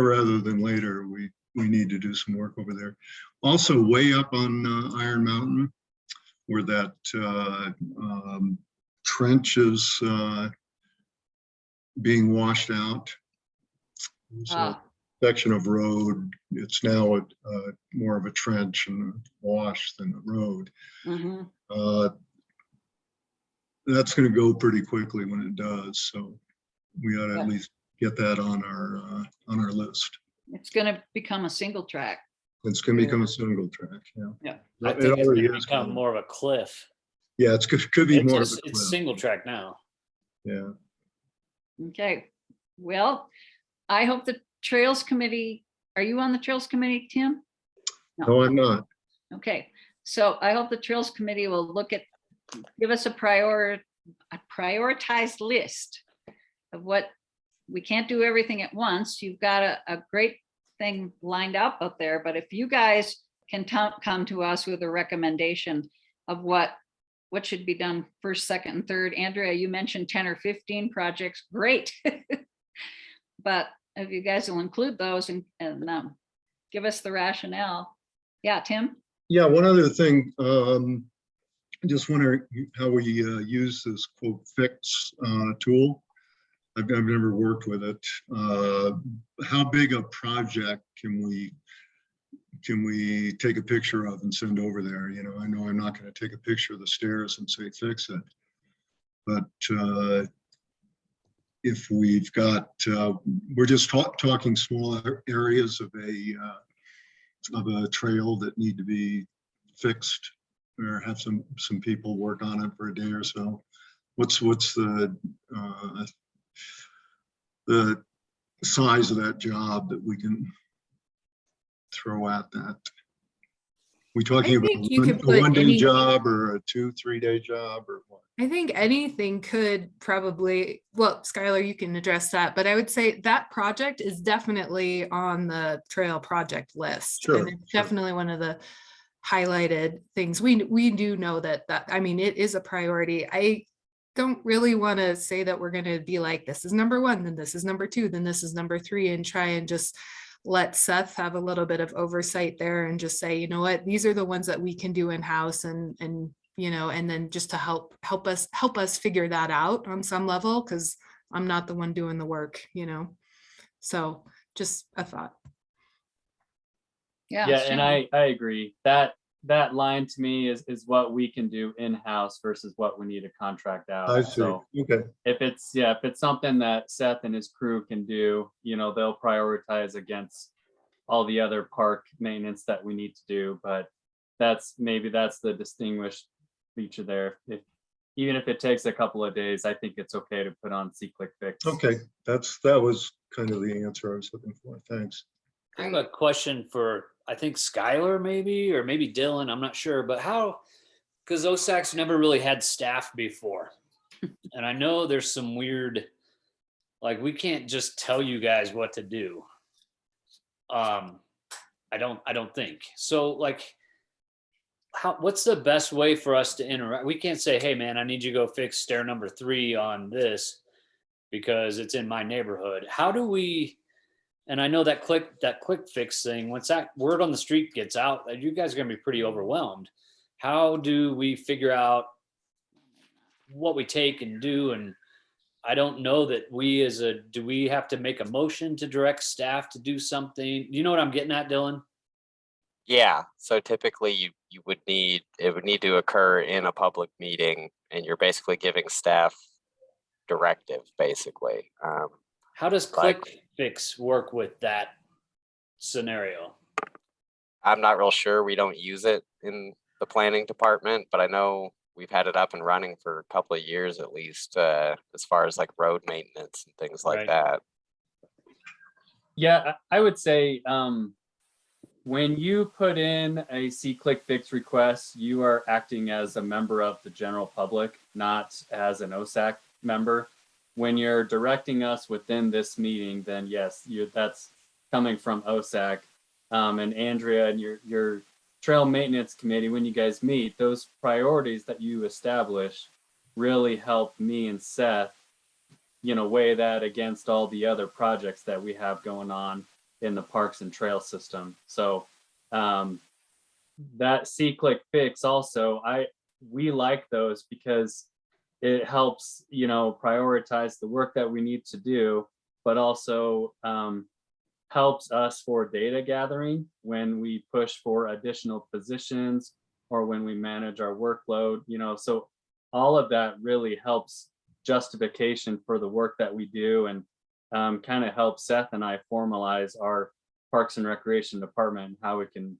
rather than later, we need to do some work over there. Also, way up on Iron Mountain, where that trench is being washed out. There's a section of road. It's now more of a trench and a wash than a road. Mhm. That's going to go pretty quickly when it does. So we ought to at least get that on our list. It's gonna become a single track. It's going to become a single track. Yeah. Yeah. I It think it's already gonna is become kinda. more of a cliff. Yeah, could be more of a It's cliff. single track now. Yeah. Okay, well, I hope the Trails Committee, are you on the Trails Committee, Tim? No, I'm not. Okay, so I hope the Trails Committee will give us a prioritized list of what we can't do everything at once. You've got a great thing lined up there, but if you guys can come to us with a recommendation of what should be done first, second, and third. Andrea, you mentioned 10 or 15 projects, great. But if you guys will include those and give us the rationale. Yeah, Tim? Yeah, one other thing, just wondering how we use this quote fix tool. I've never worked with it. How big a project can we take a picture of and send over there? You know I'm not going to take a picture of the stairs and say fix it, but if we've got, we're just talking small areas of a trail that need to be fixed, or have some people work on it for a day or so. What's the size of that job that we can throw at that? We talking about a one-day job or a 2-3 day job or what? I think anything could probably, well, Skylar, you can address that, but I would say that project is definitely on the trail project list. Sure, and it's definitely one of the highlighted things. We do know that I mean, it is a priority. I don't really want to say that we're going to be like, this is number 1, then this is number 2, then this is number 3, and try and just let Seth have a little bit of oversight there and just say, you know what, these are the ones that we can do in-house, and you know, and then just to help us figure that out on some level, because I'm not the one doing the work, you know. So just a thought. Yeah, and I agree that line to me is what we can do in-house versus what we need to contract out. I see. So okay. if it's something that Seth and his crew can do, you know, they'll prioritize against all the other park maintenance that we need to do. But that's the distinguished feature there. Even if it takes a couple of days, I think it's okay to put on C-Click Fix. Okay, that was kind of the answer I was looking for. Thanks. I have a question for, I think Skylar maybe, or maybe Dylan, I'm not sure, but how, because OSAC's never really had staff before. And I know there's some weird, like, we can't just tell you guys what to do. I don't think. So like, what's the best way for us to interact? We can't say, hey man, I need you to go fix stair number 3 on this because it's in my neighborhood. How do we, and I know that quick fix thing, once that word on the street gets out, you guys are gonna be pretty overwhelmed. How do we figure out what we take and do? And I don't know that do we have to make a motion to direct staff to do something? You know what I'm getting at, Dylan? Yeah, so typically it would need to occur in a public meeting, and you're basically giving staff directive, basically. How does Click Fix work with that scenario? I'm not real sure. We don't use it in the planning department, but I know we've had it up and running for a couple of years at least, as far as like road maintenance and things like that. Yeah, I would say when you put in a C-Click Fix request, you are acting as a member of the general public, not as an OSAC member. When you're directing us within this meeting, then yes, that's coming from OSAC. And Andrea and your trail maintenance committee, when you guys meet, those priorities that you establish really help me and Seth, you know, weigh that against all the other projects that we have going on in the parks and trail system. So that C-Click Fix also, we like those because it helps, you know, prioritize the work that we need to do, but also helps us for data gathering when we push for additional positions or when we manage our workload, you know. So all of that really helps justification for the work that we do, and kind of helps Seth and I formalize our Parks and Recreation department and how we can,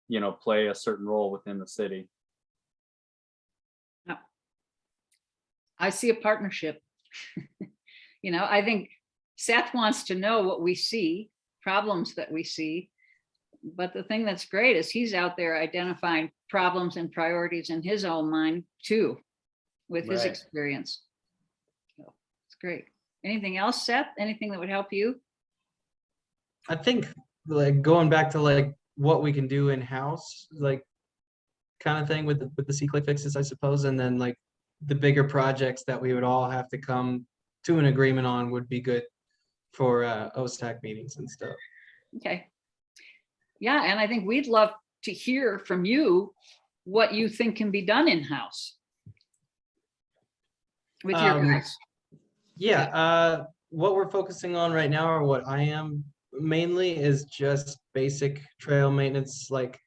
you know, play a certain role within the city. I see a partnership. You know, I think Seth wants to know what we see, problems that we see. But the thing that's great is he's out there identifying problems and priorities in his own mind too, with his experience. So it's great. Anything else, Seth? Anything that would help you? I think like going back to like what we can do in-house, like kind of thing with the C-click fixes, I suppose, and then like the bigger projects that we would all have to come to an agreement on would be good for OSAC meetings and stuff. Okay. Yeah, and I think we'd love to hear from you what you think can be done in-house with your guys. Yeah, what we're focusing on right now, or what I am mainly, is just basic trail maintenance, like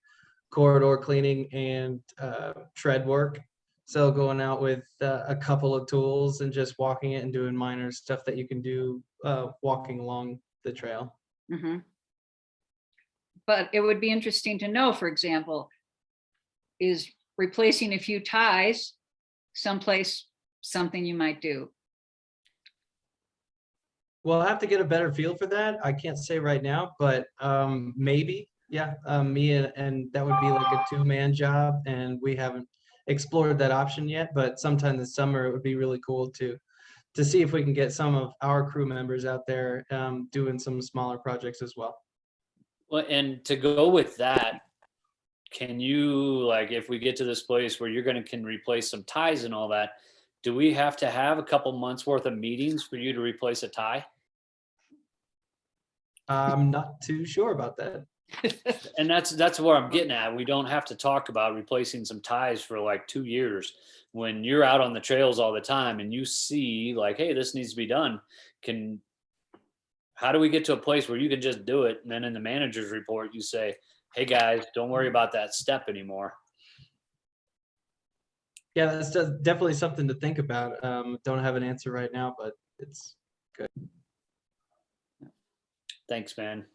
corridor cleaning and tread work. So going out with a couple of tools and just walking it and doing minor stuff that you can do walking along the trail. Mhm. But it would be interesting to know, for example, is replacing a few ties someplace something you might do? Well, I have to get a better feel for that. I can't say right now, but maybe, yeah, me and that would be like a two-man job, and we haven't explored that option yet, but sometime this summer it would be really cool to see if we can get some of our crew members out there doing some smaller projects as well. Well, and to go with that, can you, like, if we get to this place where you're can replace some ties and all that, do we have to have a couple months worth of meetings for you to replace a tie? I'm not too sure about that. And that's where I'm getting at. We don't have to talk about replacing some ties for like 2 years. When you're out on the trails all the time and you see like, hey, this needs to be done. How do we get to a place where you can just do it? And then in the manager's report, you say, hey guys, don't worry about that step anymore. Yeah, that's definitely something to think about. Don't have an answer right now, but it's good. Thanks, man.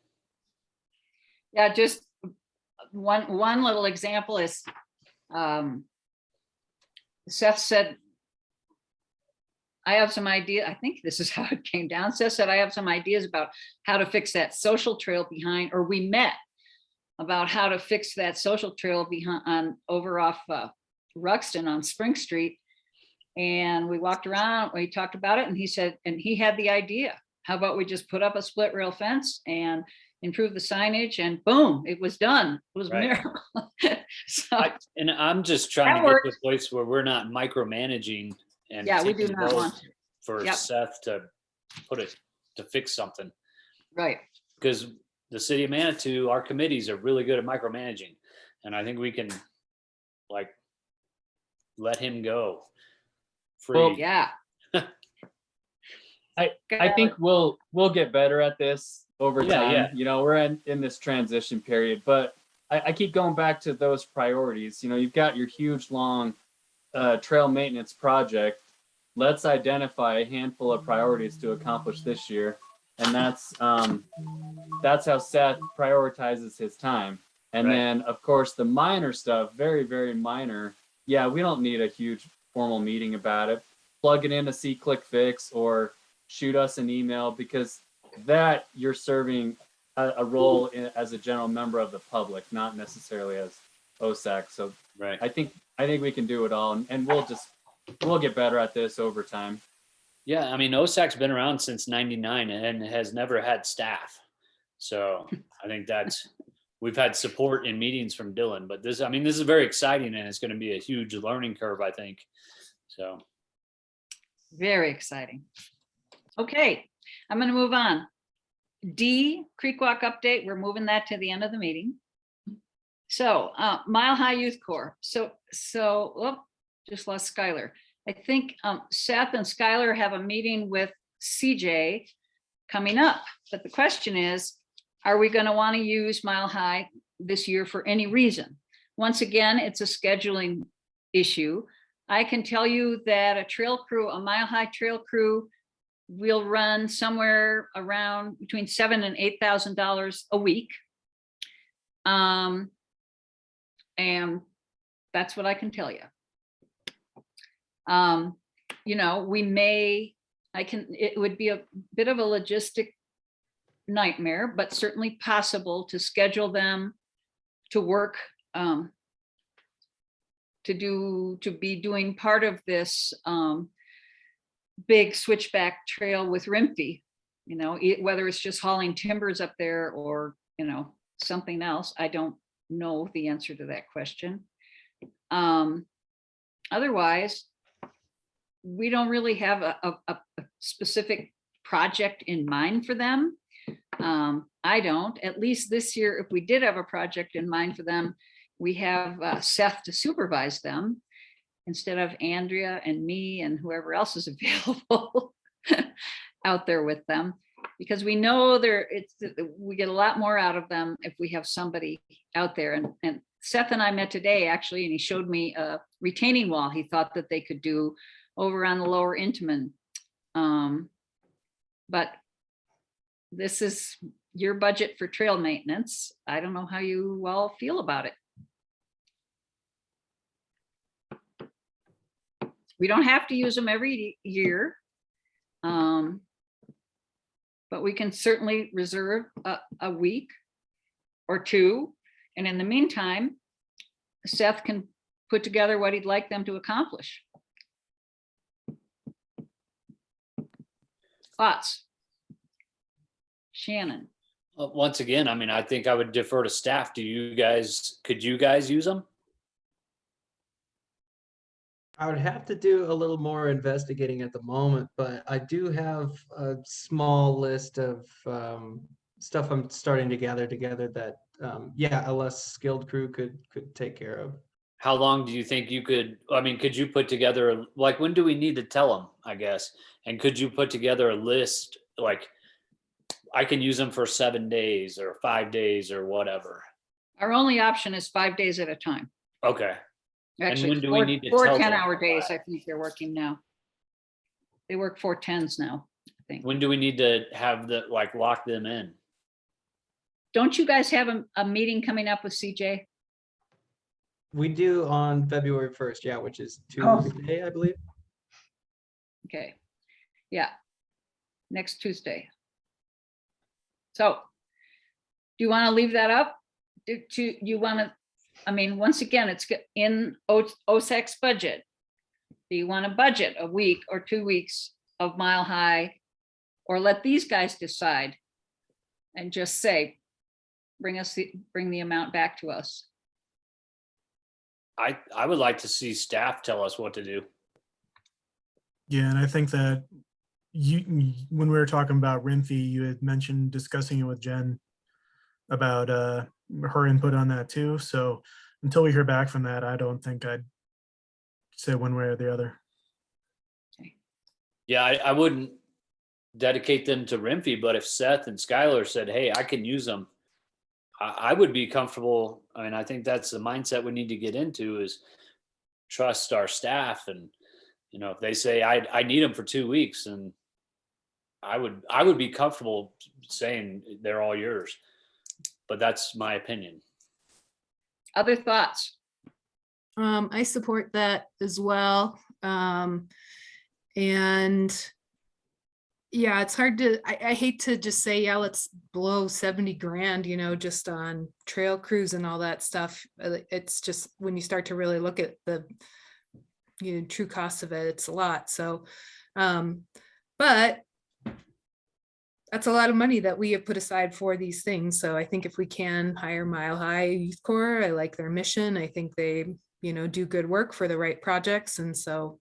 Yeah, just one little example is Seth said, I have some idea. I think this is how it came down. Seth said, I have some ideas about how to fix that social trail behind, or we met about how to fix that social trail behind over off Ruxton on Spring Street. And we walked around, we talked about it, and he said, and he had the idea. How about we just put up a split rail fence and improve the signage, and boom, it was done. It was a miracle. So, and I'm just trying to get to a place where we're not micromanaging and yeah, we do taking not votes want for Seth to fix something. Right. Because the city of Manitou, our committees are really good at micromanaging. And I think we can like let him go free. Well, yeah. I think we'll get better at this over time. Yeah. You know, we're in this transition period, but I keep going back to those priorities. You know, you've got your huge, long trail maintenance project. Let's identify a handful of priorities to accomplish this year. And that's how Seth prioritizes his time. And then, of course, the minor stuff, very, very minor. Yeah, we don't need a huge formal meeting about it. Plug it in a C-click fix or shoot us an email, because that you're serving a role as a general member of the public, not necessarily as OSAC. So I think we can do it all, and we'll get better at this over time. Yeah, I mean, OSAC's been around since '99 and has never had staff. So I think we've had support in meetings from Dylan, but this is very exciting, and it's going to be a huge learning curve, I think. So. Very exciting. Okay, I'm going to move on. D, Creek Walk update. We're moving that to the end of the meeting. So Mile High Youth Corps. So just lost Skylar. I think Seth and Skylar have a meeting with CJ coming up. But the question is, are we going to want to use Mile High this year for any reason? Once again, it's a scheduling issue. I can tell you that a Mile High trail crew will run somewhere around between $7,000 and $8,000 a week. And that's what I can tell you. You know, it would be a bit of a logistic nightmare, but certainly possible to schedule them to work, to be doing part of this big switchback trail with Rimfee, you know, whether it's just hauling timbers up there or, you know, something else. I don't know the answer to that question. Otherwise, we don't really have a specific project in mind for them. I don't, at least this year, if we did have a project in mind for them, we have Seth to supervise them instead of Andrea and me and whoever else is available out there with them, because we know we get a lot more out of them if we have somebody out there. And Seth and I met today actually, and he showed me a retaining wall he thought that they could do over on the lower Intamin. But this is your budget for trail maintenance. I don't know how you all feel about it. We don't have to use them every year. But we can certainly reserve a week or two. And in the meantime, Seth can put together what he'd like them to accomplish. Thoughts? Shannon. Once again, I mean, I think I would defer to staff. Could you guys use them? I would have to do a little more investigating at the moment, but I do have a small list of stuff I'm starting to gather together that, yeah, a less skilled crew could take care of. How long do you think you could, I mean, could you put together, like, when do we need to tell them, I guess? And could you put together a list, like, I can use them for 7 days or 5 days or whatever? Our only option is 5 days at a time. Okay. Actually, when do we need to four tell them 10-hour days, that? I think they're working now. They work 4 10s now, I think. When do we need to have lock them in? Don't you guys have a meeting coming up with CJ? We do on February 1st, yeah, which is Oh. Tuesday, I believe. Okay, yeah, next Tuesday. So, do you want to leave that up? Do you want to, I mean, once again, it's in OSAC's budget. Do you want to budget a week or 2 weeks of Mile High? Or let these guys decide and just say, bring the amount back to us? I would like to see staff tell us what to do. Yeah, and I think that when we were talking about Rimfee, you had mentioned discussing it with Jen about her input on that too. So until we hear back from that, I don't think I'd say one way or the other. Yeah, I wouldn't dedicate them to Rimfee, but if Seth and Skylar said, hey, I can use them, I would be comfortable. I mean, I think that's the mindset we need to get into, is trust our staff. And, you know, if they say I need them for 2 weeks, and I would be comfortable saying they're all yours. But that's my opinion. Other thoughts? I support that as well. And yeah, it's hard to, I hate to just say, yeah, let's blow 70 grand, you know, just on trail crews and all that stuff. It's just, when you start to really look at the, you know, true cost of it, it's a lot. So, but that's a lot of money that we have put aside for these things. So I think if we can hire Mile High Youth Corps, I like their mission. I think they, you know, do good work for the right projects. And so,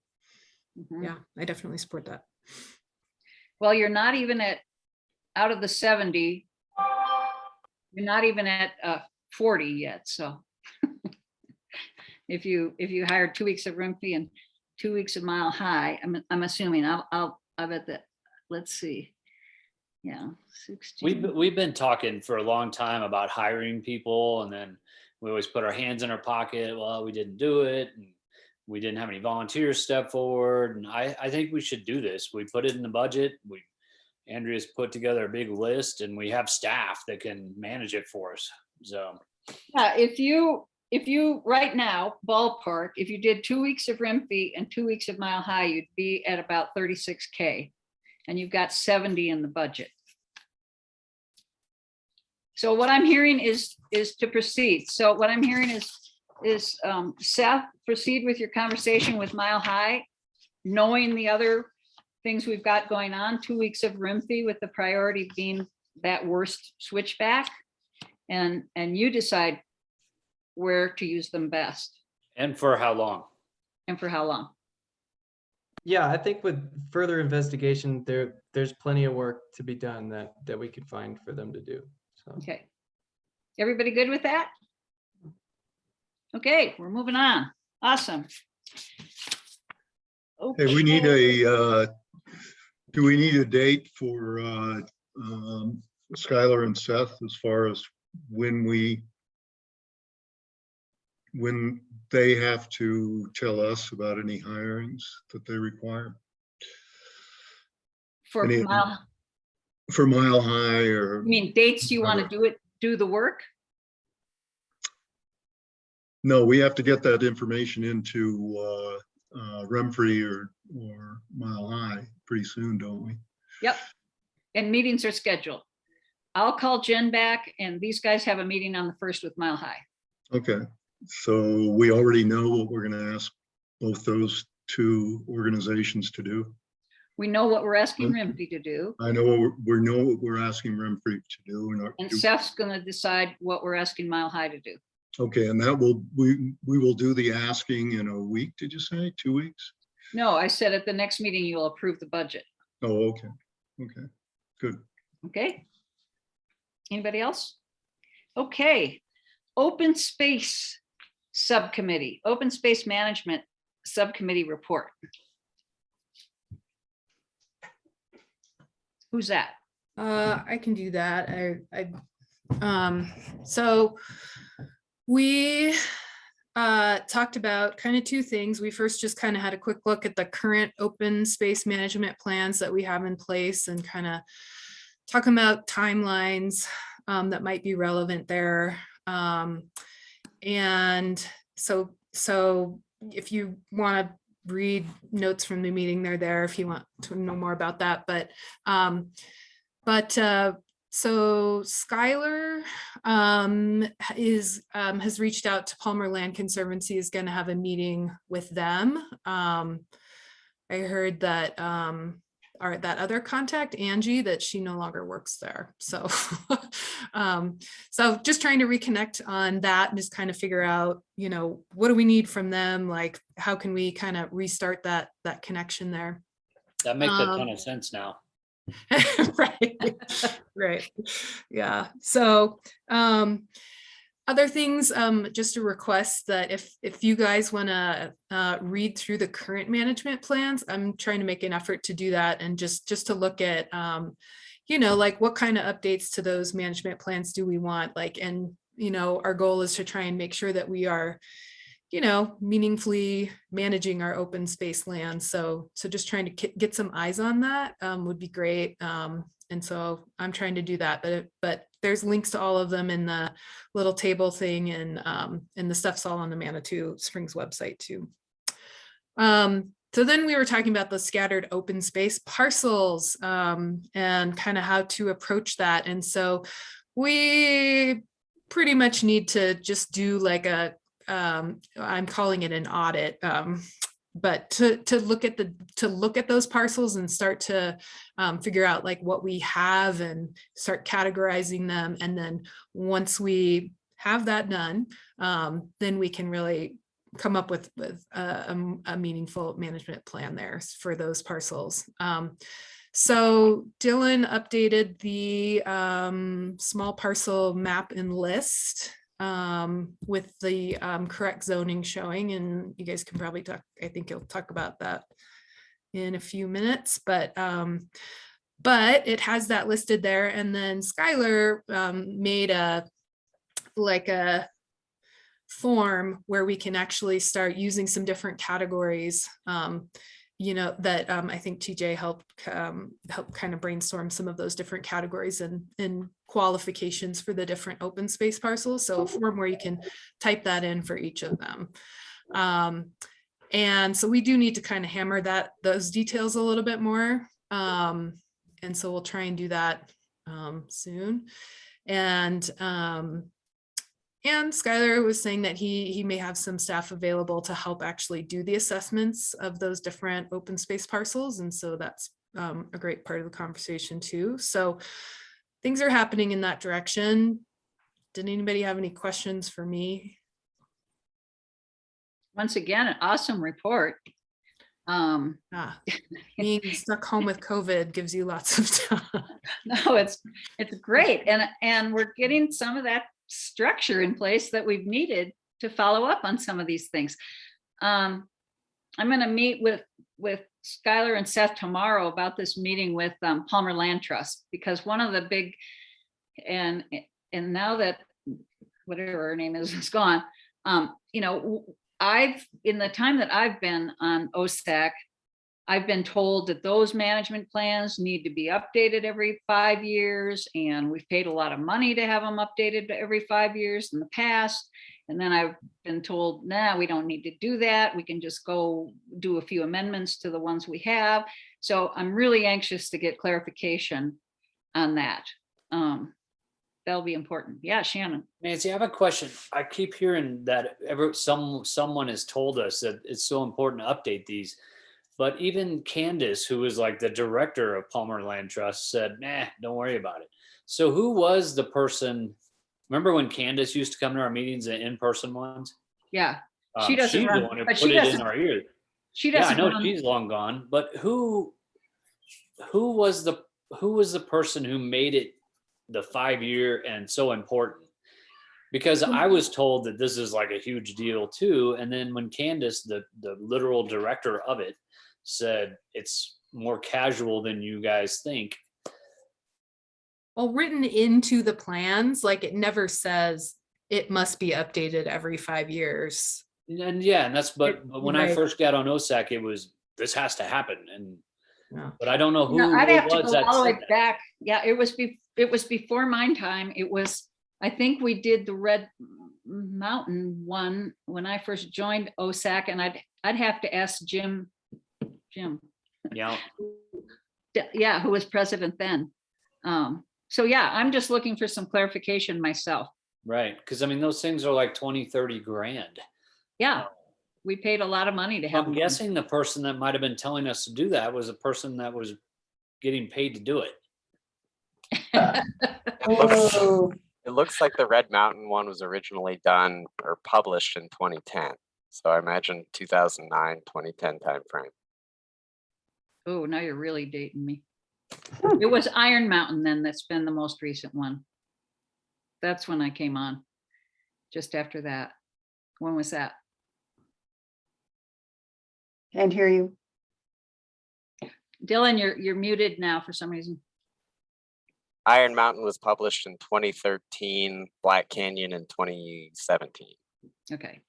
yeah, I definitely support that. Well, you're not even out of the 70, you're not even at 40 yet. So if you hire 2 weeks of Rimfee and 2 weeks of Mile High, I'm assuming I'll bet that, let's see. Yeah, 16. We've been talking for a long time about hiring people, and then we always put our hands in our pocket. Well, we didn't do it, and we didn't have any volunteers step forward. And I think we should do this. We put it in the budget. Andrea's put together a big list, and we have staff that can manage it for us. So yeah, if you right now, ballpark, if you did 2 weeks of Rimfee and 2 weeks of Mile High, you'd be at about 36K, and you've got 70 in the budget. So what I'm hearing is to proceed. So what I'm hearing is Seth, proceed with your conversation with Mile High, knowing the other things we've got going on, 2 weeks of Rimfee with the priority being that worst switchback. And you decide where to use them best And for how long? and for how long. Yeah, I think with further investigation, there's plenty of work to be done that we could find for them to do. So Okay. Everybody good with that? Okay, we're moving on. Awesome. Hey, we need Okay. do we need a date for Skylar and Seth as far as when they have to tell us about any hirings that they require? For Any- Mile, For Mile High or? I mean, dates you want to do the work? No, we have to get that information into Remfrey or Mile High pretty soon, don't we? Yep. And meetings are scheduled. I'll call Jen back and these guys have a meeting on the 1st with Mile High. Okay, so we already know what we're gonna ask both those two organizations to do. We know what we're asking Rimfee to do. I know we know what we're asking Remfrey to do. And Seth's gonna decide what we're asking Mile High to do. Okay, and that we will do the asking in a week, did you say, 2 weeks? No, I said at the next meeting, you'll approve the budget. Oh, okay, okay, good. Okay. Anybody else? Okay. Open Space Subcommittee, Open Space Management Subcommittee report. Who's that? I can do that. So we talked about kind of two things. We first just kind of had a quick look at the current open space management plans that we have in place and kind of talking about timelines that might be relevant there. And so if you want to read notes from the meeting, they're there if you want to know more about that. So Skylar has reached out to Palmer Land Conservancy, is going to have a meeting with them. I heard that that other contact, Angie, that she no longer works there. So so just trying to reconnect on that and just kind of figure out, what do we need from them? Like, how can we kind of restart that connection there? That makes a ton of sense now. Right. Yeah. So other things, just a request that if you guys want to read through the current management plans, I'm trying to make an effort to do that and just to look at like what kind of updates to those management plans do we want, like, and our goal is to try and make sure that we are meaningfully managing our open space land. So just trying to get some eyes on that would be great. And so I'm trying to do that, but there's links to all of them in the little table thing, and the stuff's all on the Manitou Springs website too. So then we were talking about the scattered open space parcels and kind of how to approach that. And so we pretty much need to just do like I'm calling it an audit, but to look at those parcels and start to figure out like what we have and start categorizing them. And then once we have that done, then we can really come up with a meaningful management plan there for those parcels. So Dylan updated the small parcel map and list with the correct zoning showing, and you guys can probably talk, I think he'll talk about that in a few minutes, but it has that listed there. And then Skylar made a form where we can actually start using some different categories that I think TJ helped kind of brainstorm some of those different categories and qualifications for the different open space parcels. So a form where you can type that in for each of them. And so we do need to kind of hammer those details a little bit more. And so we'll try and do that soon. And Skylar was saying that he may have some staff available to help actually do the assessments of those different open space parcels. And so that's a great part of the conversation too. So things are happening in that direction. Did anybody have any questions for me? Once again, an awesome report. Being stuck home with COVID gives you lots of time. No, it's great. And we're getting some of that structure in place that we've needed to follow up on some of these things. I'm going to meet with Skylar and Seth tomorrow about this meeting with Palmer Land Trust, because one of the big, and now that whatever her name is gone, you know, in the time that I've been on OSAC, I've been told that those management plans need to be updated every 5 years, and we've paid a lot of money to have them updated every 5 years in the past. And then I've been told, nah, we don't need to do that. We can just go do a few amendments to the ones we have. So I'm really anxious to get clarification on that. That'll be important. Yeah, Shannon. Nancy, I have a question. I keep hearing that someone has told us that it's so important to update these, but even Candace, who is like the director of Palmer Land Trust, said, nah, don't worry about it. So who was the person? Remember when Candace used to come to our meetings, the in-person ones? Yeah, she doesn't She's run, the one who but put she it doesn't. in our ear. She Yeah, I doesn't. know run. she's long gone, but who was the person who made it the 5-year and so important? Because I was told that this is like a huge deal too. And then when Candace, the literal director of it, said it's more casual than you guys think. Well, written into the plans, like it never says it must be updated every 5 years. And yeah, and that's, but when I Right. first got on OSAC, it was, this has to happen. And, Yeah. but I don't know who I'd it have to was go that all the said way that. back. Yeah, it was before mine time. It was, I think we did the Red Mountain one when I first joined OSAC, and I'd have to ask Jim. Yeah. Yeah, who was president then. So yeah, I'm just looking for some clarification myself. Right. Because I mean, those things are like 20, 30 grand. Yeah, we paid a lot of money to have I'm them. guessing the person that might have been telling us to do that was a person that was getting paid to do it. It looks like the Red Mountain one was originally done or published in 2010. So I imagine 2009, 2010 timeframe. Oh, now you're really dating me. It was Iron Mountain then that's been the most recent one. That's when I came on, just after that. When was that? Can't hear you. Dylan, you're muted now for some reason. Iron Mountain was published in 2013, Black Canyon in 2017. Okay.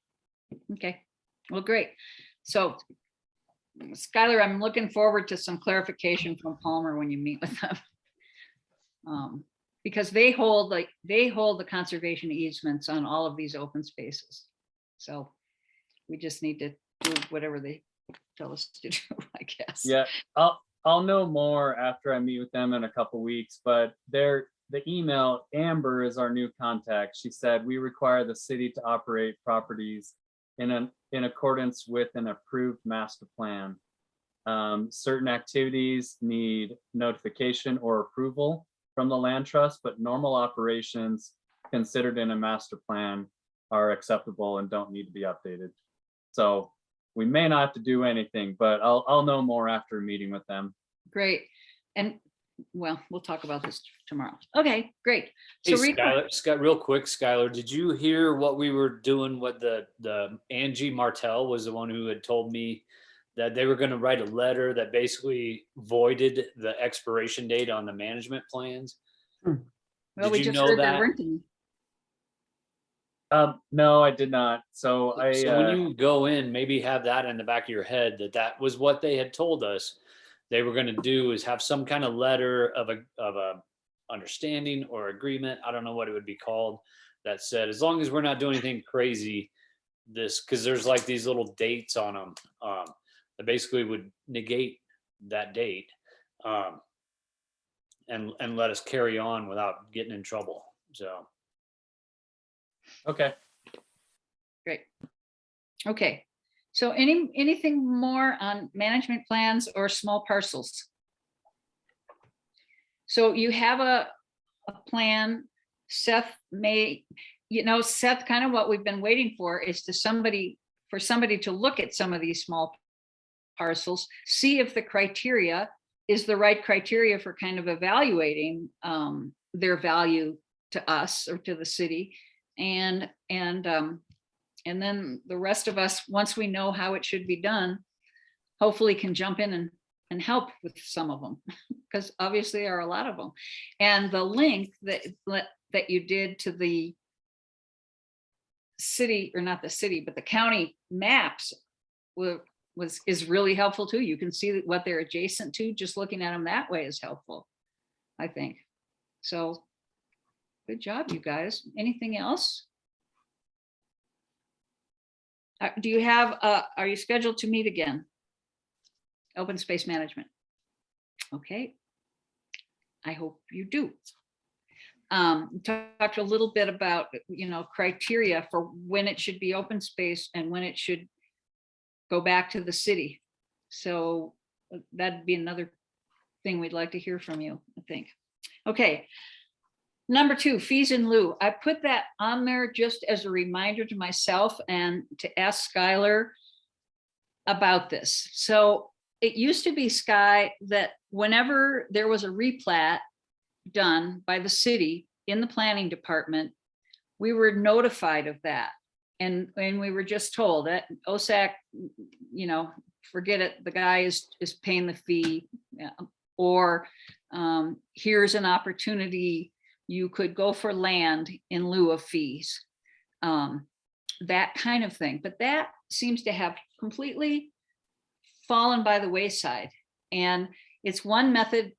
Okay. Well, great. So Skylar, I'm looking forward to some clarification from Palmer when you meet with them. Because they hold the conservation easements on all of these open spaces. So we just need to do whatever they tell us to do, I guess. Yeah, I'll know more after I meet with them in a couple weeks, but the email, Amber is our new contact. She said, we require the city to operate properties in accordance with an approved master plan. Certain activities need notification or approval from the land trust, but normal operations considered in a master plan are acceptable and don't need to be updated. So we may not have to do anything, but I'll know more after meeting with them. Great. And well, we'll talk about this tomorrow. Okay, great. Hey, So Skylar, Scott, real quick, Skylar, did you hear what we were doing? What the Angie Martell was the one who had told me that they were going to write a letter that basically voided the expiration date on the management plans. well, Did we you just know heard that? they're renting. No, I did not. So when you go in, maybe have that in the back of your head that was what they had told us they were going to do, is have some kind of letter of a understanding or agreement. I don't know what it would be called, that said, as long as we're not doing anything crazy, because there's like these little dates on them that basically would negate that date and let us carry on without getting in trouble. So. Okay. Great. Okay. So anything more on management plans or small parcels? So you have a plan. Seth may, Seth, kind of what we've been waiting for is for somebody to look at some of these small parcels, see if the criteria is the right criteria for kind of evaluating their value to us or to the city. And then the rest of us, once we know how it should be done, hopefully can jump in and help with some of them, because obviously there are a lot of them. And the link that you did to the city, or not the city, but the county maps is really helpful too. You can see what they're adjacent to. Just looking at them that way is helpful, I think. So good job, you guys. Anything else? Do you have, are you scheduled to meet again? Open space management. Okay. I hope you do. Talked a little bit about, criteria for when it should be open space and when it should go back to the city. So that'd be another thing we'd like to hear from you, I think. Okay. Number 2, fees in lieu. I put that on there just as a reminder to myself and to ask Skylar about this. So it used to be, Sky, that whenever there was a replat done by the city in the planning department, we were notified of that. And we were just told that OSAC, forget it, the guy is paying the fee, or here's an opportunity, you could go for land in lieu of fees, that kind of thing. But that seems to have completely fallen by the wayside. And it's one method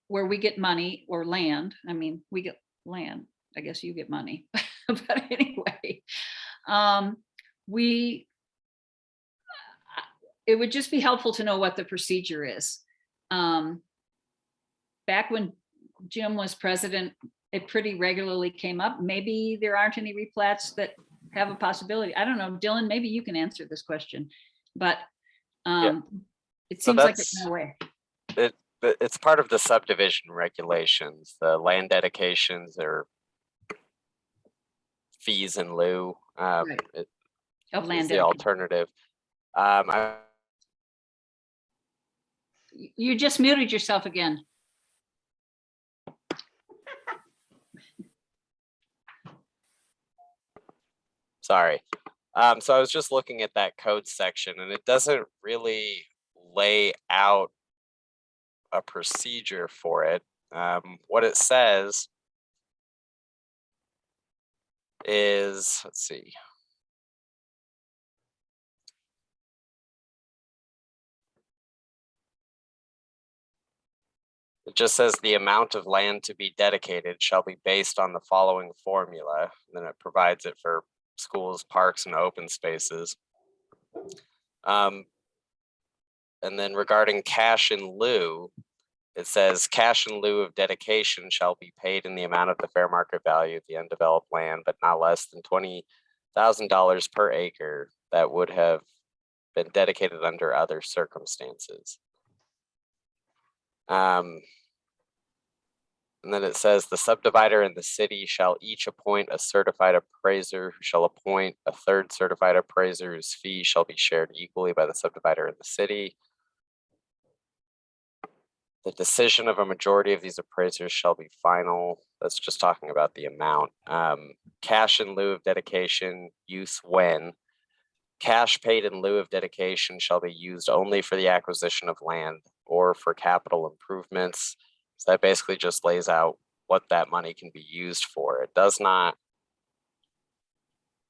where we get money or land. I mean, we get land, I guess you get money, but anyway, it would just be helpful to know what the procedure is. Back when Jim was president, it pretty regularly came up. Maybe there aren't any replats that have a possibility. I don't know, Dylan, maybe you can answer this question, but it seems like it's no way. It's part of the subdivision regulations, the land dedications or fees in lieu. Right. Of land the alternative. You just muted yourself again. Sorry. So I was just looking at that code section, and it doesn't really lay out a procedure for it. What it says is, let's see. It just says the amount of land to be dedicated shall be based on the following formula. And then it provides it for schools, parks, and open spaces. And then regarding cash in lieu, it says cash in lieu of dedication shall be paid in the amount of the fair market value of the undeveloped land, but not less than $20,000 per acre that would have been dedicated under other circumstances. And then it says the subdivider and the city shall each appoint a certified appraiser who shall appoint a third certified appraiser whose fee shall be shared equally by the subdivider and the city. The decision of a majority of these appraisers shall be final. That's just talking about the amount. Cash in lieu of dedication, use when. Cash paid in lieu of dedication shall be used only for the acquisition of land or for capital improvements. So that basically just lays out what that money can be used for. It does not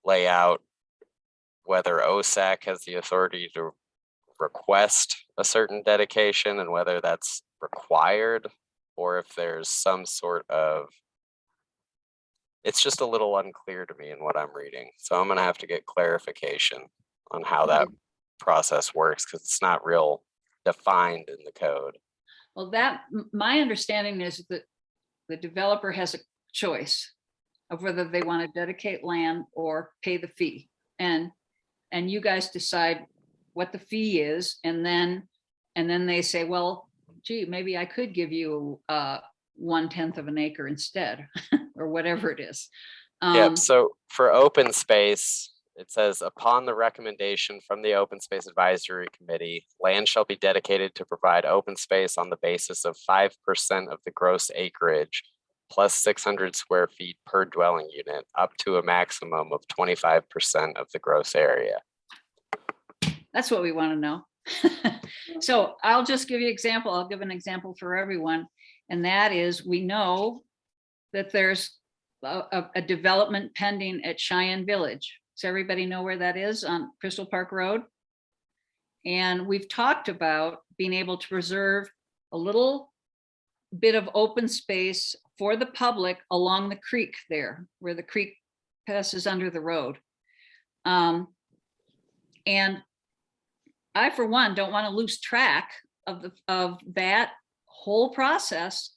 lay out whether OSAC has the authority to request a certain dedication and whether that's required, or if there's some sort of, it's just a little unclear to me in what I'm reading. So I'm gonna have to get clarification on how that process works, because it's not real defined in the code. Well, my understanding is that the developer has a choice of whether they want to dedicate land or pay the fee. And you guys decide what the fee is, and then they say, well, gee, maybe I could give you 1/10 of an acre instead, or whatever it is. Yep, so for open space, it says upon the recommendation from the Open Space Advisory Committee, land shall be dedicated to provide open space on the basis of 5% of the gross acreage plus 600 square feet per dwelling unit, up to a maximum of 25% of the gross area. That's what we want to know. So I'll just give you an example. I'll give an example for everyone. And that is, we know that there's a development pending at Cheyenne Village. Does everybody know where that is on Crystal Park Road? And we've talked about being able to preserve a little bit of open space for the public along the creek there, where the creek passes under the road. And I, for one, don't want to lose track of that whole process.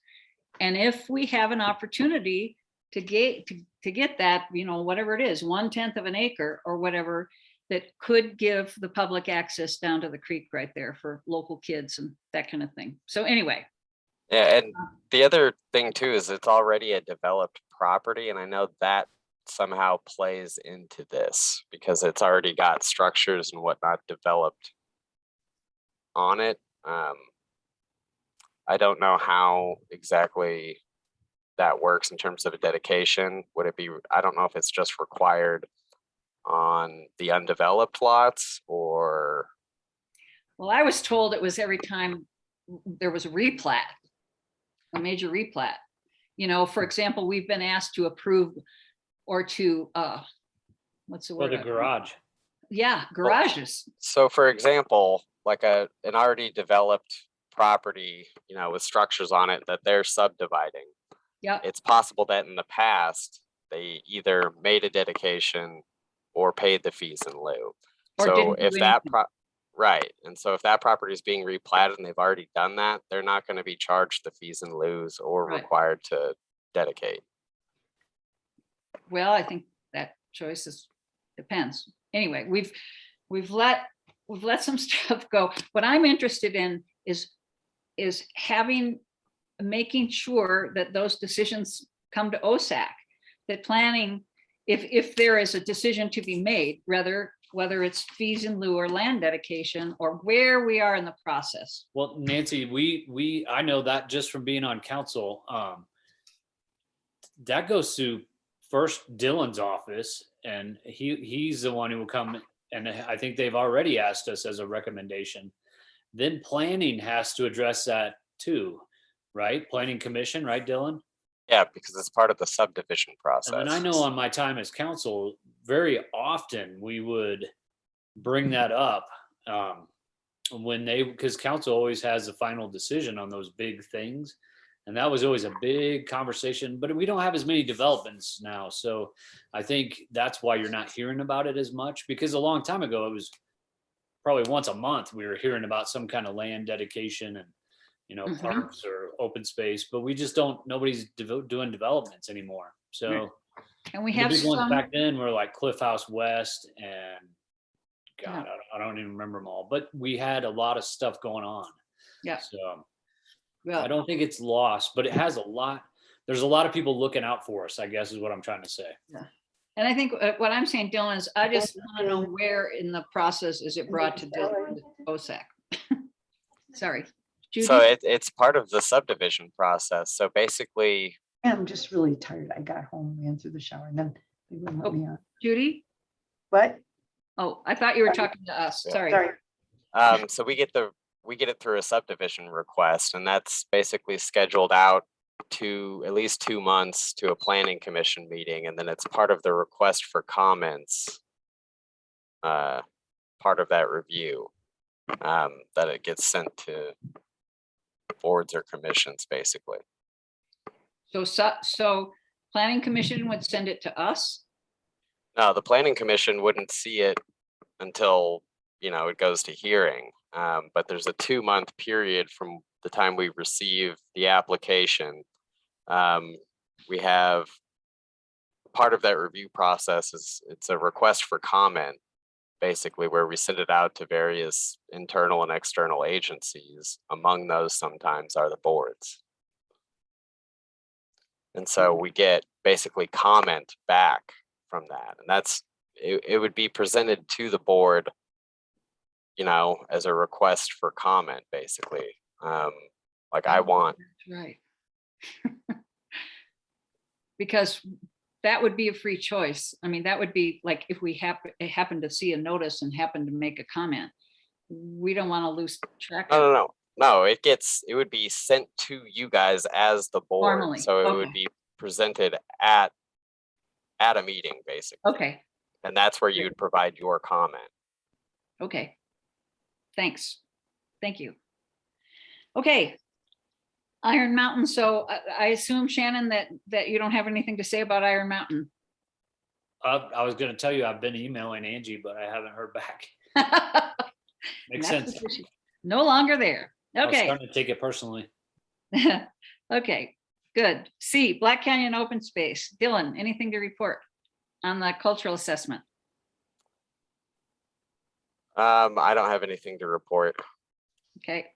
And if we have an opportunity to get that, you know, whatever it is, 1/10 of an acre or whatever, that could give the public access down to the creek right there for local kids and that kind of thing. So anyway. Yeah, and the other thing too is it's already a developed property, and I know that somehow plays into this because it's already got structures and whatnot developed on it. I don't know how exactly that works in terms of a dedication. Would it be, I don't know if it's just required on the undeveloped lots or. Well, I was told it was every time there was a replat, a major replat. You know, for example, we've been asked to approve or to, what's the word? For the garage. Yeah, garages. So for example, like an already developed property, you know, with structures on it that they're subdividing. Yeah. It's possible that in the past, they either made a dedication or paid the fees in lieu. Or So didn't do if that, anything. right, and so if that property is being replatted and they've already done that, they're not going to be charged the fees in lieu or Right. required to dedicate. Well, I think that choice depends. Anyway, we've let some stuff go. What I'm interested in is making sure that those decisions come to OSAC, that planning, if there is a decision to be made, whether it's fees in lieu or land dedication or where we are in the process. Well, Nancy, I know that just from being on council, that goes to first Dylan's office, and he's the one who will come, and I think they've already asked us as a recommendation. Then planning has to address that too, right? Planning commission, right, Dylan? Yeah, because it's part of the subdivision process. And then I know on my time as council, very often we would bring that up because council always has the final decision on those big things. And that was always a big conversation, but we don't have as many developments now. So I think that's why you're not hearing about it as much, because a long time ago, it was probably once a month we were hearing about some kind of land dedication and, you know, parks or open space, but we just nobody's doing developments anymore. So and we the have big ones some back then were like Cliff House West and God, I don't even remember them all, but we had a lot of stuff going on. Yeah. So well, I don't think it's lost, but it has there's a lot of people looking out for us, I guess is what I'm trying to say. yeah. And I think what I'm saying, Dylan, is I just want to know where in the process is it brought to OSAC? Sorry. Judy? So it's part of the subdivision process. So basically, I'm just really tired. I got home, ran through the shower, and then they wouldn't let me on. Judy? What? Oh, I thought you were talking to us. Yeah. Sorry. so we get it through a subdivision request, and that's basically scheduled out to at least 2 months to a planning commission meeting, and then it's part of the request for comments, part of that review, that it gets sent to boards or commissions, basically. So planning commission would send it to us? No, the planning commission wouldn't see it until, you know, it goes to hearing. But there's a 2-month period from the time we receive the application. We have part of that review process it's a request for comment, basically, where we send it out to various internal and external agencies. Among those sometimes are the boards. And so we get basically comment back from that. And that's, it would be presented to the board, you know, as a request for comment, basically. Like I want, That's right. Because that would be a free choice. I mean, that would be like if we happen to see a notice and happen to make a comment. We don't want to lose track of no, it would be sent to you guys as the board. Formally, So it would okay. be presented at a meeting, basically. Okay, And that's where you would provide your comment. okay. Thanks. Thank you. Okay. Iron Mountain. So I assume, Shannon, that you don't have anything to say about Iron Mountain. I was going to tell you I've been emailing Angie, but I haven't heard back. Makes That's sense. no longer there. I was Okay. starting to take it personally. Okay, good. C, Black Canyon Open Space. Dylan, anything to report on the cultural assessment? I don't have anything to report. Okay.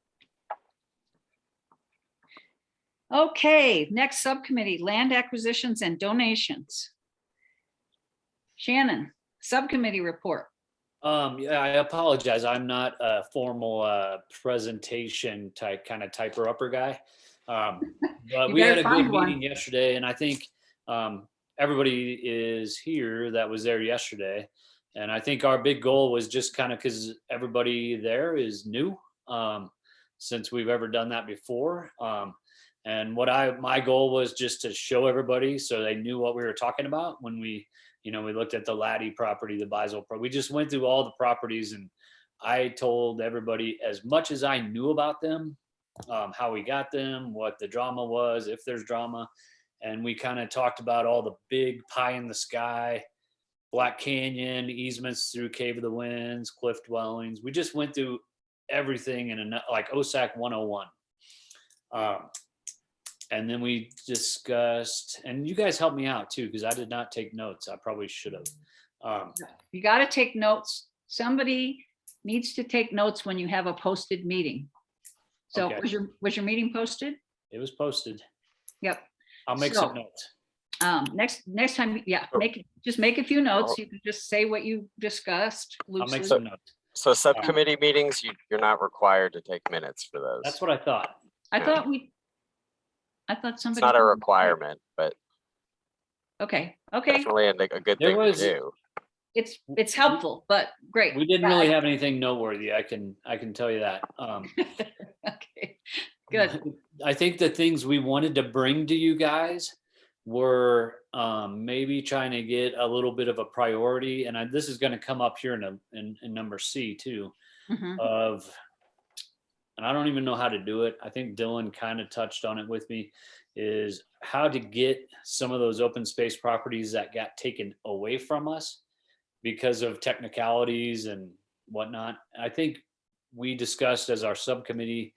Okay, next subcommittee, land acquisitions and donations. Shannon, subcommittee report. Yeah, I apologize. I'm not a formal presentation typer upper guy. But You we had better a good find one. meeting yesterday, and I think everybody is here that was there yesterday. And I think our big goal was just kind of because everybody there is new, since we've ever done that before. And my goal was just to show everybody so they knew what we were talking about when we looked at the Laddie property, the Beisel property. We just went through all the properties, and I told everybody as much as I knew about them, how we got them, what the drama was, if there's drama. And we kind of talked about all the big pie in the sky, Black Canyon, easements through Cave of the Winds, cliff dwellings. We just went through everything in like OSAC 101. And then we discussed, and you guys helped me out too, because I did not take notes. I probably should have. You got to take notes. Somebody needs to take notes when you have a posted meeting. So Okay. was your meeting posted? It was posted. Yep. I'll make So, some notes. Next time, yeah, just make a few notes. You can just say what you discussed I'll make loosely. some notes. So subcommittee meetings, you're not required to take minutes for those. That's what I thought. I thought It's somebody. not a requirement, but Okay, definitely a good There thing was- to do. it's helpful, but great. We didn't really have anything noteworthy. I can tell you that. Okay, good. I think the things we wanted to bring to you guys were maybe trying to get a little bit of a priority, and this is going to come up here in number C too. Mhm. And I don't even know how to do it. I think Dylan kind of touched on it with me, is how to get some of those open space properties that got taken away from us because of technicalities and whatnot. I think we discussed as our subcommittee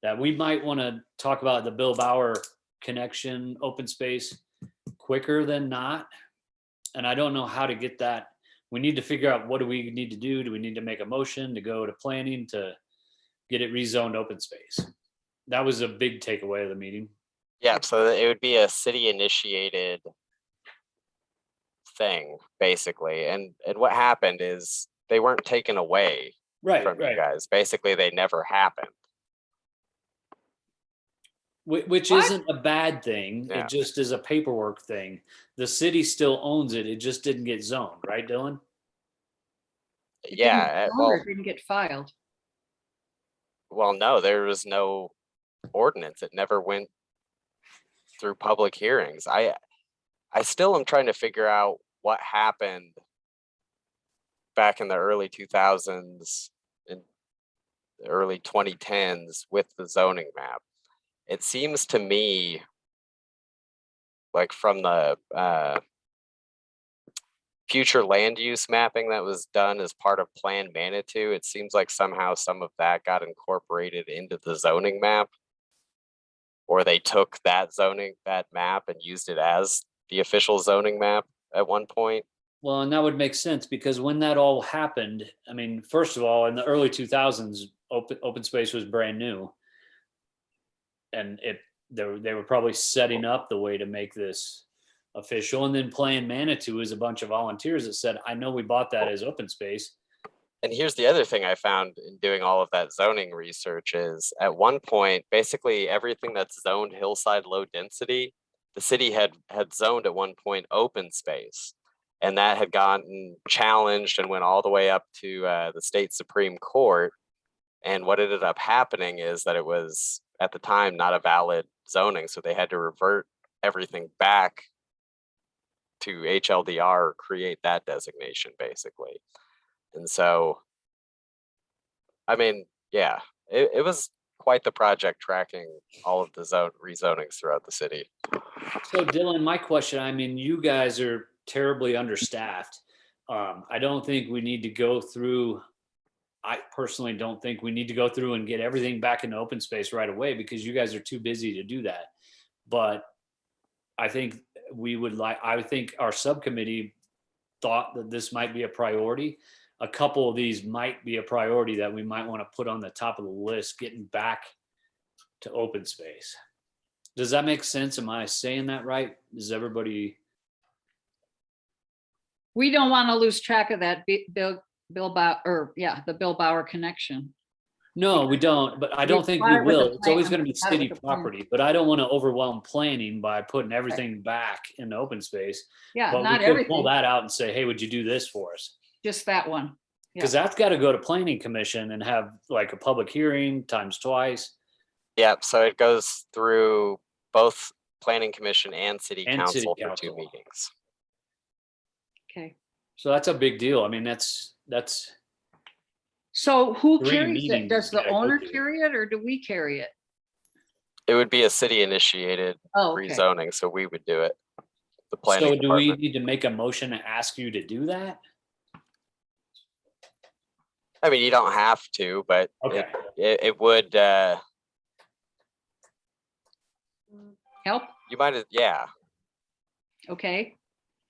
that we might want to talk about the Bill Bauer connection open space quicker than not. And I don't know how to get that. We need to figure out, what do we need to do? Do we need to make a motion to go to planning to get it rezoned open space? That was a big takeaway of the meeting. Yeah, so it would be a city initiated thing, basically. And what happened is they weren't taken away from you guys. Basically, they never happened. Which What? isn't a bad thing. Yeah. It just is a paperwork thing. The city still owns it. It just didn't get zoned, right, Dylan? It Yeah, didn't get filed. well, no, there was no ordinance. It never went through public hearings. I still am trying to figure out what happened back in the early 2000s and the early 2010s with the zoning map. It seems to me like from the future land use mapping that was done as part of Plan Manitou, it seems like somehow some of that got incorporated into the zoning map, or they took that map and used it as the official zoning map at one point. Well, and that would make sense, because when that all happened, I mean, first of all, in the early 2000s, open space was brand new. And they were probably setting up the way to make this official, and then Plan Manitou is a bunch of volunteers that said, I know we bought that as open space. And here's the other thing I found in doing all of that zoning research is at one point, basically everything that's zoned hillside low density, the city had zoned at one point open space. And that had gotten challenged and went all the way up to the state Supreme Court. And what ended up happening is that it was at the time not a valid zoning. So they had to revert everything back to HLDR or create that designation basically. And so, I mean, yeah, it was quite the project tracking all of the rezonings throughout the city. So Dylan, my question, I mean, you guys are terribly understaffed. I don't think we need to go through, I personally don't think we need to go through and get everything back into open space right away because you guys are too busy to do that. But I think I think our subcommittee thought that this might be a priority. A couple of these might be a priority that we might want to put on the top of the list, getting back to open space. Does that make sense? Am I saying that right? Does everybody? We don't want to lose track of that Bill Bauer, the Bill Bauer connection. No, we don't, but I don't think we will. It's always going to be city property, but I don't want to overwhelm planning by putting everything back in open space. Yeah, But not we could pull everything, that out and say, hey, would you do this for us? just that one. Because that's got to go to planning commission and have like a public hearing times twice. Yep, so it goes through both planning commission and city And city council for 2 council. meetings. Okay. So that's a big deal. I mean, that's So who 3 carries it? meetings Does you the gotta go owner to. carry it or do we carry it? It would be a city initiated Oh, okay. rezoning, so we would do it. The planning so do we department. need to make a motion to ask you to do that? I mean, you don't have to, but Okay. it would, Help? you might, yeah. Okay.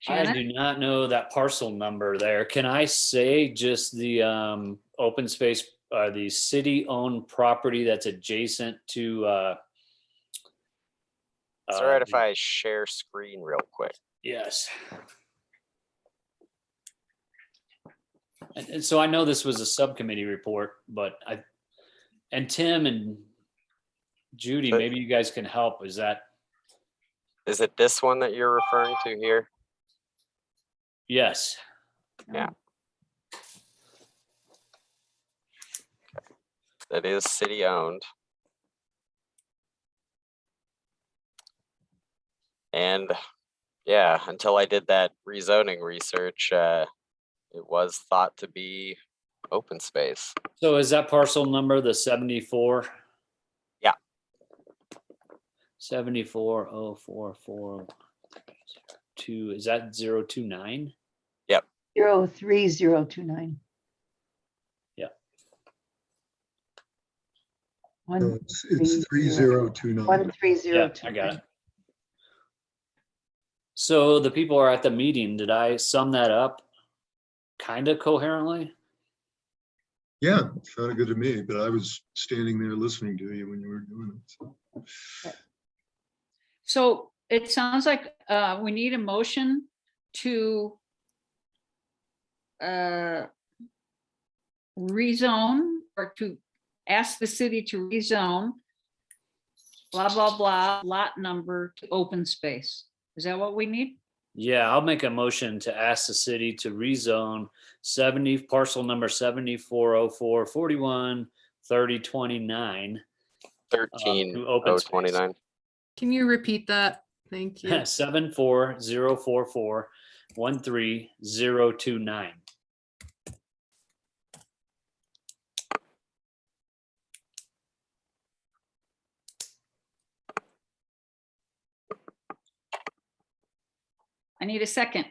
I Shannon? do not know that parcel number there. Can I say just the open space, the city-owned property that's adjacent to? It's all right if I share screen real quick. Yes. And so I know this was a subcommittee report, but and Tim and Judy, But- maybe you guys can help. Is it this one that you're referring to here? yes. Yeah. That is city owned. And yeah, until I did that rezoning research, it was thought to be open space. So is that parcel number the 74? Yeah. 740442. Is that 029? 03029. Yeah. No, it's 3029. 13029. Yeah, I got it. So the people are at the meeting. Did I sum that up kind of coherently? Yeah, sounded good to me, but I was standing there listening to you when you were doing it. So. So it sounds like we need a motion to rezone or to ask the city to rezone blah, blah, blah, lot number to open space. Is that what we need? Yeah, I'll make a motion to ask the city to rezone parcel number 7404413029 13029. Can you repeat that? Thank you. 7404413029. I need a second.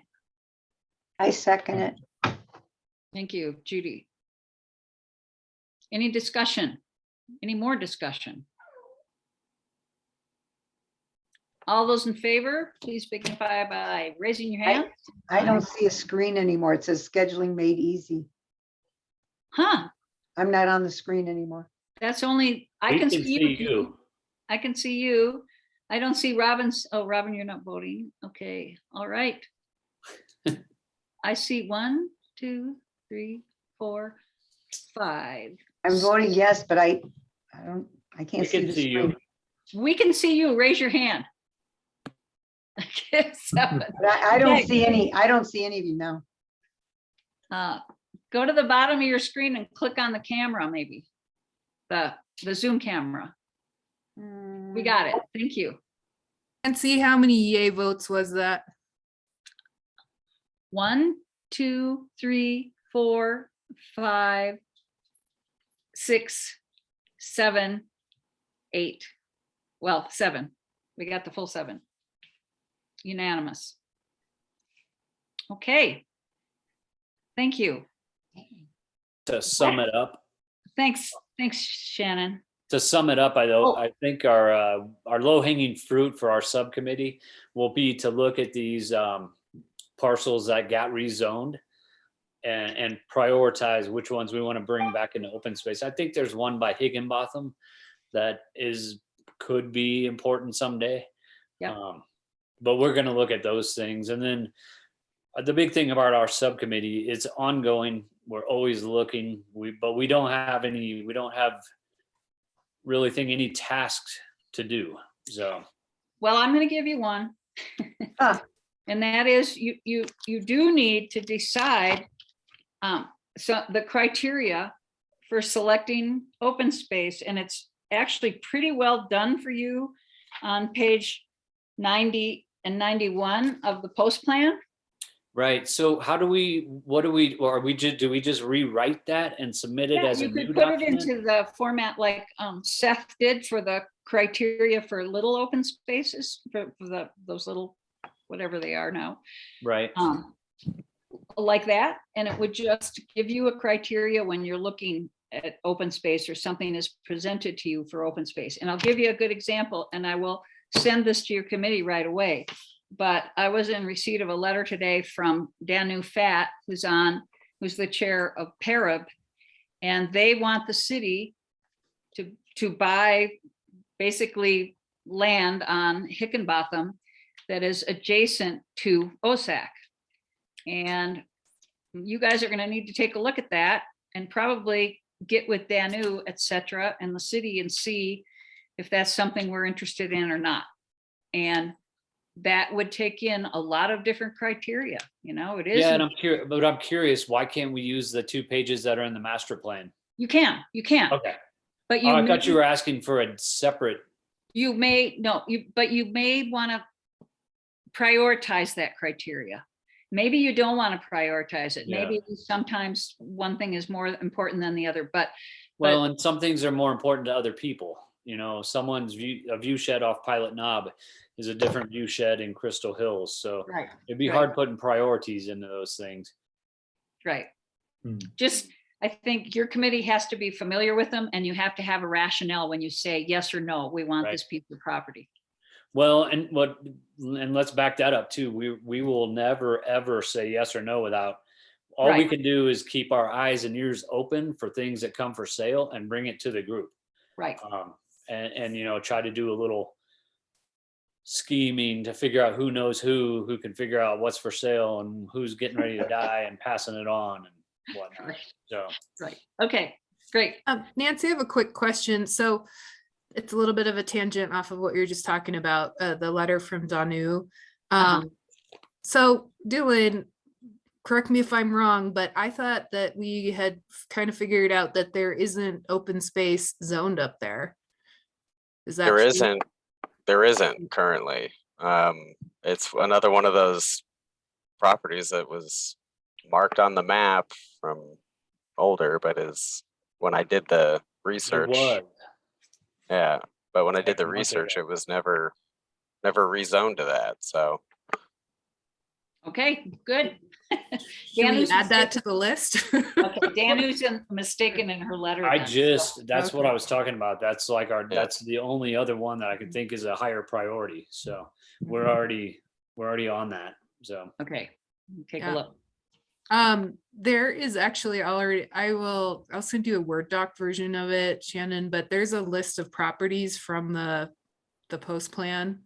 I second it. Thank you, Judy. Any discussion? Any more discussion? All those in favor, please signify by raising your hand. I don't see a screen anymore. It says scheduling made easy. Huh, I'm not on the screen anymore. that's only, I We can see you. you. I can see you. I don't see Robin's. Oh, Robin, you're not voting. Okay, all right. I see 1, 2, 3, 4, 5. I'm voting yes, but I We can't see can the see you. screen. We can see you. Raise your hand. Okay, 7. But I don't Okay. see any, I don't see any of you now. Go to the bottom of your screen and click on the camera, maybe. The Zoom camera. We got it. Thank you. And see how many yay votes was that? 1, 2, 3, 4, 5, 6, 7, 8. Well, 7. We got the full 7. Unanimous. Okay. Thank you. To sum it up, Thanks, Shannon. I think our low hanging fruit for our subcommittee will be to look at these parcels that got rezoned and prioritize which ones we want to bring back into open space. I think there's one by Higginbotham that could be important someday. Yep. But we're going to look at those things. And then the big thing about our subcommittee, it's ongoing. We're always looking, but we don't have any tasks to do. So, Well, I'm going to give you one. And that is you do need to decide so the criteria for selecting open space, and it's actually pretty well done for you on page 90 and 91 of the post plan. right. So do we just rewrite that and submit it Yeah, as a you new could put it document? into the format like Seth did for the criteria for little open spaces for those little, whatever they are now. Right. Like that, and it would just give you a criteria when you're looking at open space or something is presented to you for open space. And I'll give you a good example, and I will send this to your committee right away. But I was in receipt of a letter today from Danu Fat, who's the chair of Parib, and they want the city to buy basically land on Higginbotham that is adjacent to OSAC. And you guys are going to need to take a look at that and probably get with Danu, et cetera, and the city and see if that's something we're interested in or not. And that would take in a lot of different criteria. It is. Yeah, and I'm curious, why can't we use the 2 pages that are in the master plan? You can. Okay. But I thought you were asking for a separate. but you may want to prioritize that criteria. Maybe you don't want to prioritize it. Yeah. Maybe sometimes one thing is more important than the other, but And some things are more important to other people. Someone's a view shed off Pilot Knob is a different view shed in Crystal Hills. So right. it'd be hard putting priorities into those things. Right. Just, I think your committee has to be familiar with them, and you have to have a rationale when you say yes or no, we want this piece of property. Well, and let's back that up too. We will never ever say yes or no without. All we can do is keep our eyes and ears open for things that come for sale and bring it to the group. Right. And try to do a little scheming to figure out who knows who can figure out what's for sale and who's getting ready to die and passing it on and whatnot. Right. So right. Okay. Great. Nancy, I have a quick question. So it's a little bit of a tangent off of what you're just talking about, the letter from Danu. So Dylan, correct me if I'm wrong, but I thought that we had kind of figured out that there isn't open space zoned up there. Is that true? There isn't currently. It's another one of those properties that was marked on the map from older, but when I did the research. Yeah, but when I did the research, it was never rezoned to that. So. Okay, good. Can we add that to the list? Okay, Danu's mistaken in her letter. That's what I was talking about. That's like that's the only other one that I could think is a higher priority. So we're already on that. So. Okay, take a look. There is actually already, I'll send you a Word doc version of it, Shannon, but there's a list of properties from the the post plan.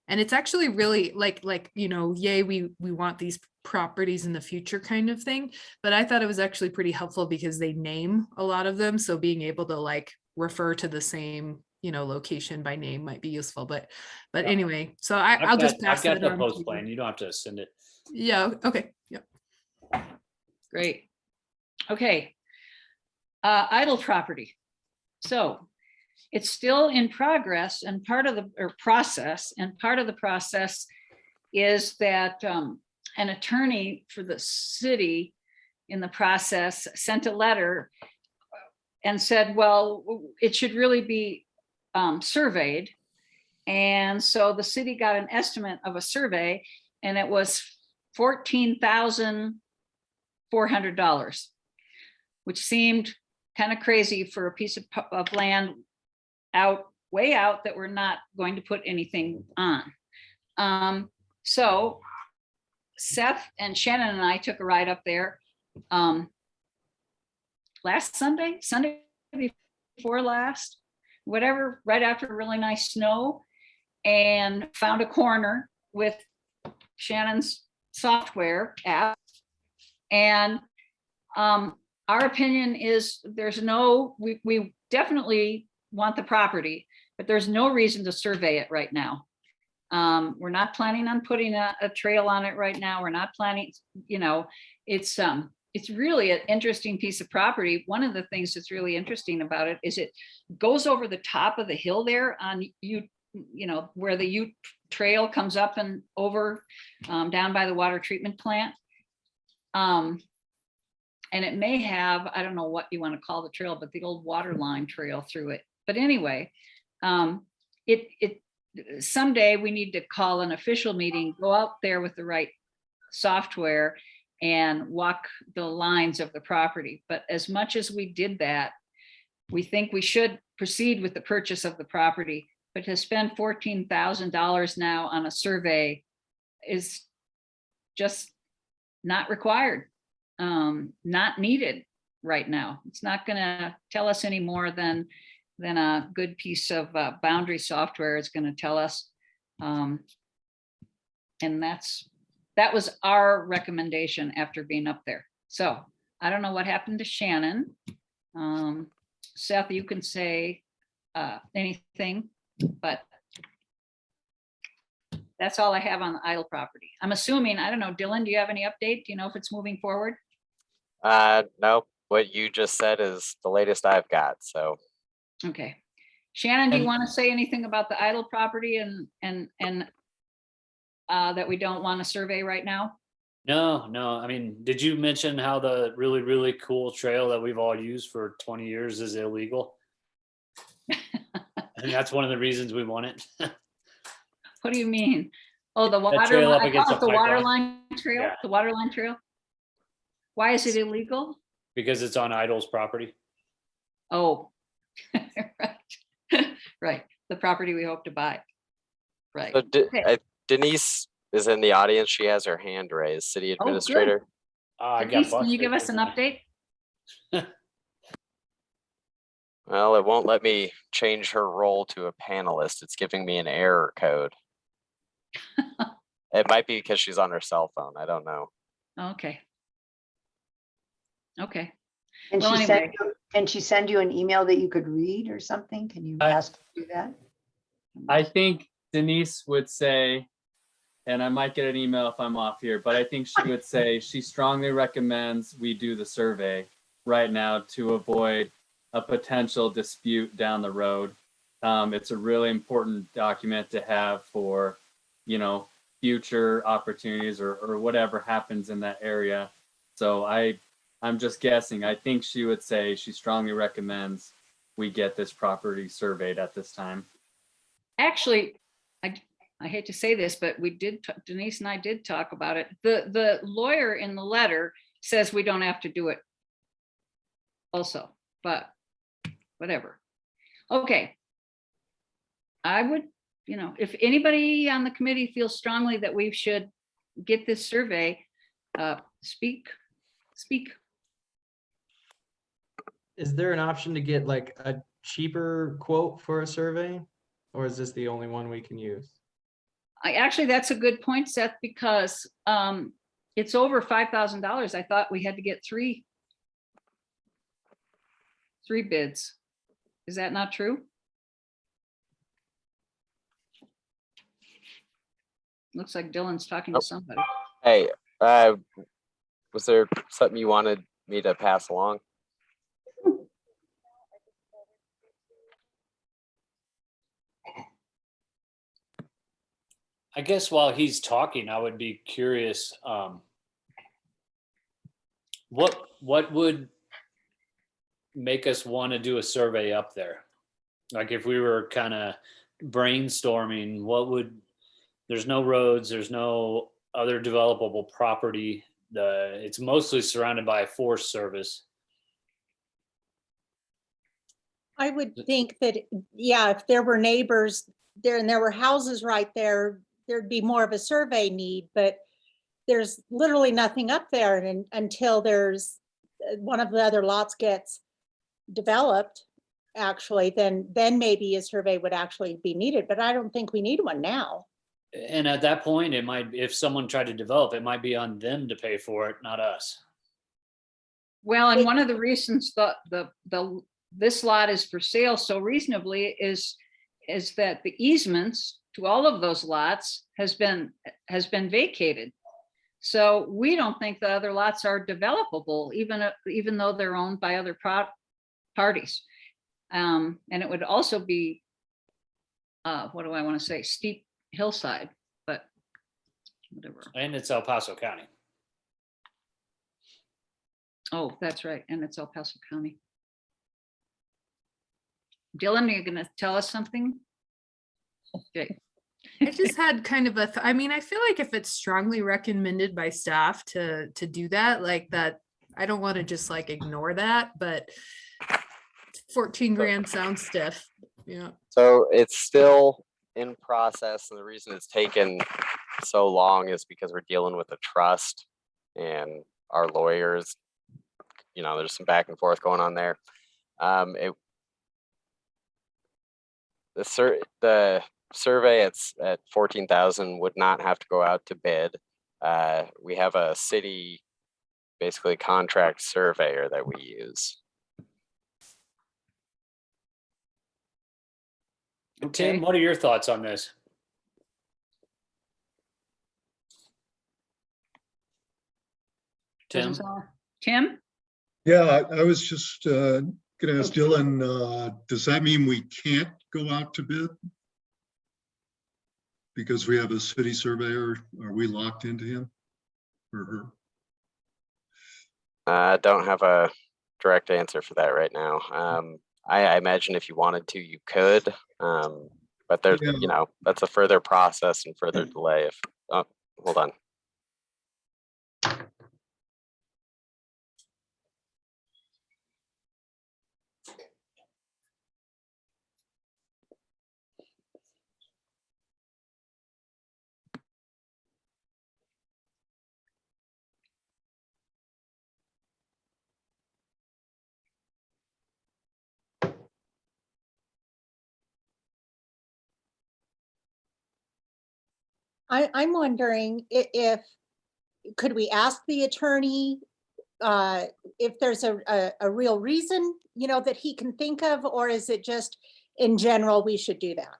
And it's actually really like, you know, yay, we want these properties in the future kind of thing. But I thought it was actually pretty helpful because they name a lot of them. So being able to like refer to the same, you know, location by name might be useful. But Yeah. anyway, so I'll just pass I've got that the on post to plan. you. You don't have to send it. Yeah, okay. Yep. Great. Okay. Idle property. So it's still in progress and part of the process, and part of the process is that an attorney for the city in the process sent a letter and said, well, it should really be surveyed. And so the city got an estimate of a survey and it was $14,400, which seemed kind of crazy for a piece of land way out that we're not going to put anything on. So Seth and Shannon and I took a ride up there last Sunday before last, whatever, right after a really nice snow, and found a corner with Shannon's software app. And our opinion is we definitely want the property, but there's no reason to survey it right now. We're not planning on putting a trail on it right now. We're not planning, you know, it's really an interesting piece of property. One of the things that's really interesting about it is it goes over the top of the hill there on you know, where the Ute trail comes up and over down by the water treatment plant. And it may have, I don't know what you want to call the trail, but the old water line trail through it. But anyway, someday we need to call an official meeting, go out there with the right software and walk the lines of the property. But as much as we did that, we think we should proceed with the purchase of the property. But to spend $14,000 now on a survey is just not required, not needed right now. It's not going to tell us any more than a good piece of boundary software is going to tell us. And that was our recommendation after being up there. So I don't know what happened to Shannon. Seth, you can say anything, but that's all I have on the idle property. I'm assuming, I don't know, Dylan, do you have any update? Do you know if it's moving forward? Nope. What you just said is the latest I've got. So. Okay. Shannon, do you And- want to say anything about the idle property and that we don't want to survey right now? No. I mean, did you mention how the really, really cool trail that we've all used for 20 years is illegal? And that's one of the reasons we want it. What do you mean? Oh, the water trail line, up I against call it the the water pipeline. line trail, Yeah. the water line trail. Why is it illegal? Because it's on Idle's property. Oh, right, right. The property we hope to buy. Right. So Okay. Denise is in the audience. She has her hand raised. City Oh, good. Administrator. I got Denise, can you busted, give us an didn't I? update? Well, it won't let me change her role to a panelist. It's giving me an error code. It might be because she's on her cell phone. I don't know. Okay. Okay. And Well, she send you an email that you could read or something? Can you ask to do that? I think Denise would say, and I might get an email if I'm off here, but I think she would say she strongly recommends we do the survey right now to avoid a potential dispute down the road. It's a really important document to have for, you know, future opportunities or whatever happens in that area. So I'm just guessing. I think she would say she strongly recommends we get this property surveyed at this time. Actually, I hate to say this, but we did, Denise and I did talk about it. The lawyer in the letter says we don't have to do it also, but whatever. Okay. I would, you know, if anybody on the committee feels strongly that we should get this survey, speak. Is there an option to get like a cheaper quote for a survey? Or is this the only one we can use? Actually, that's a good point, Seth, because it's over $5,000. I thought we had to get three bids. Is that not true? Looks like Dylan's talking to somebody. Hey, was there something you wanted me to pass along? I guess while he's talking, I would be curious, what would make us want to do a survey up there? Like if we were kind of brainstorming, there's no roads, there's no other developable property. It's mostly surrounded by a Forest Service. I would think that, yeah, if there were neighbors there and there were houses right there, there'd be more of a survey need, but there's literally nothing up there. And until there's one of the other lots gets developed, actually, then maybe a survey would actually be needed, but I don't think we need one now. And at that point, it might, if someone tried to develop, it might be on them to pay for it, not us. Well, and one of the reasons this lot is for sale so reasonably is that the easements to all of those lots has been vacated. So we don't think the other lots are developable, even though they're owned by other parties. And it would also be, what do I want to say, steep hillside, but whatever. And it's El Paso County. Oh, that's right. And it's El Paso County. Dylan, are you going to tell us something? Okay. I just had kind of I mean, I feel like if it's strongly recommended by staff to do that, like that, I don't want to just like ignore that, but 14 grand sounds stiff. Yeah. So it's still in process, and the reason it's taken so long is because we're dealing with a trust, and our lawyers, there's some back and forth going on there. The survey at 14,000 would not have to go out to bid. We have a city, basically contract surveyor that we use. Okay. Tim, what are your thoughts on this? Tim? Tim? Yeah, I was just gonna ask Dylan, does that mean we can't go out to bid? Because we have a city surveyor, are we locked into him or her? I don't have a direct answer for that right now. I imagine if you wanted to, you could, but there's, that's a further process and further delay. Hold on. I'm wondering if could we ask the attorney if there's a real reason, that he can think of, or is it just in general we should do that?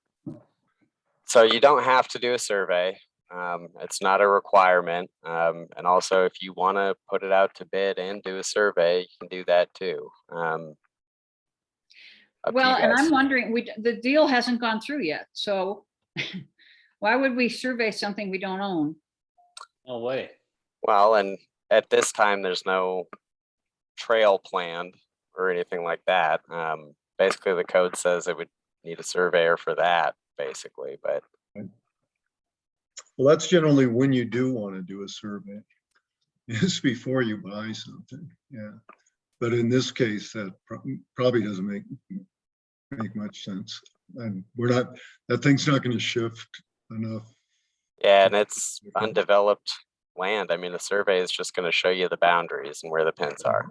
So you don't have to do a survey. It's not a requirement. And also, if you want to put it out to bid and do a survey, you can do that too. Well, and I'm wondering, the deal hasn't gone through yet, so why would we survey something we don't own? No way. Well, and at this time, there's no trail planned or anything like that. Basically, the code says it would need a surveyor for that, basically, but. Well, that's generally when you do want to do a survey. It's before you buy something, yeah. But in this case, that probably doesn't make much sense. And that thing's not going to shift enough. Yeah, and it's undeveloped land. I mean, the survey is just going to show you the boundaries and where the pins are.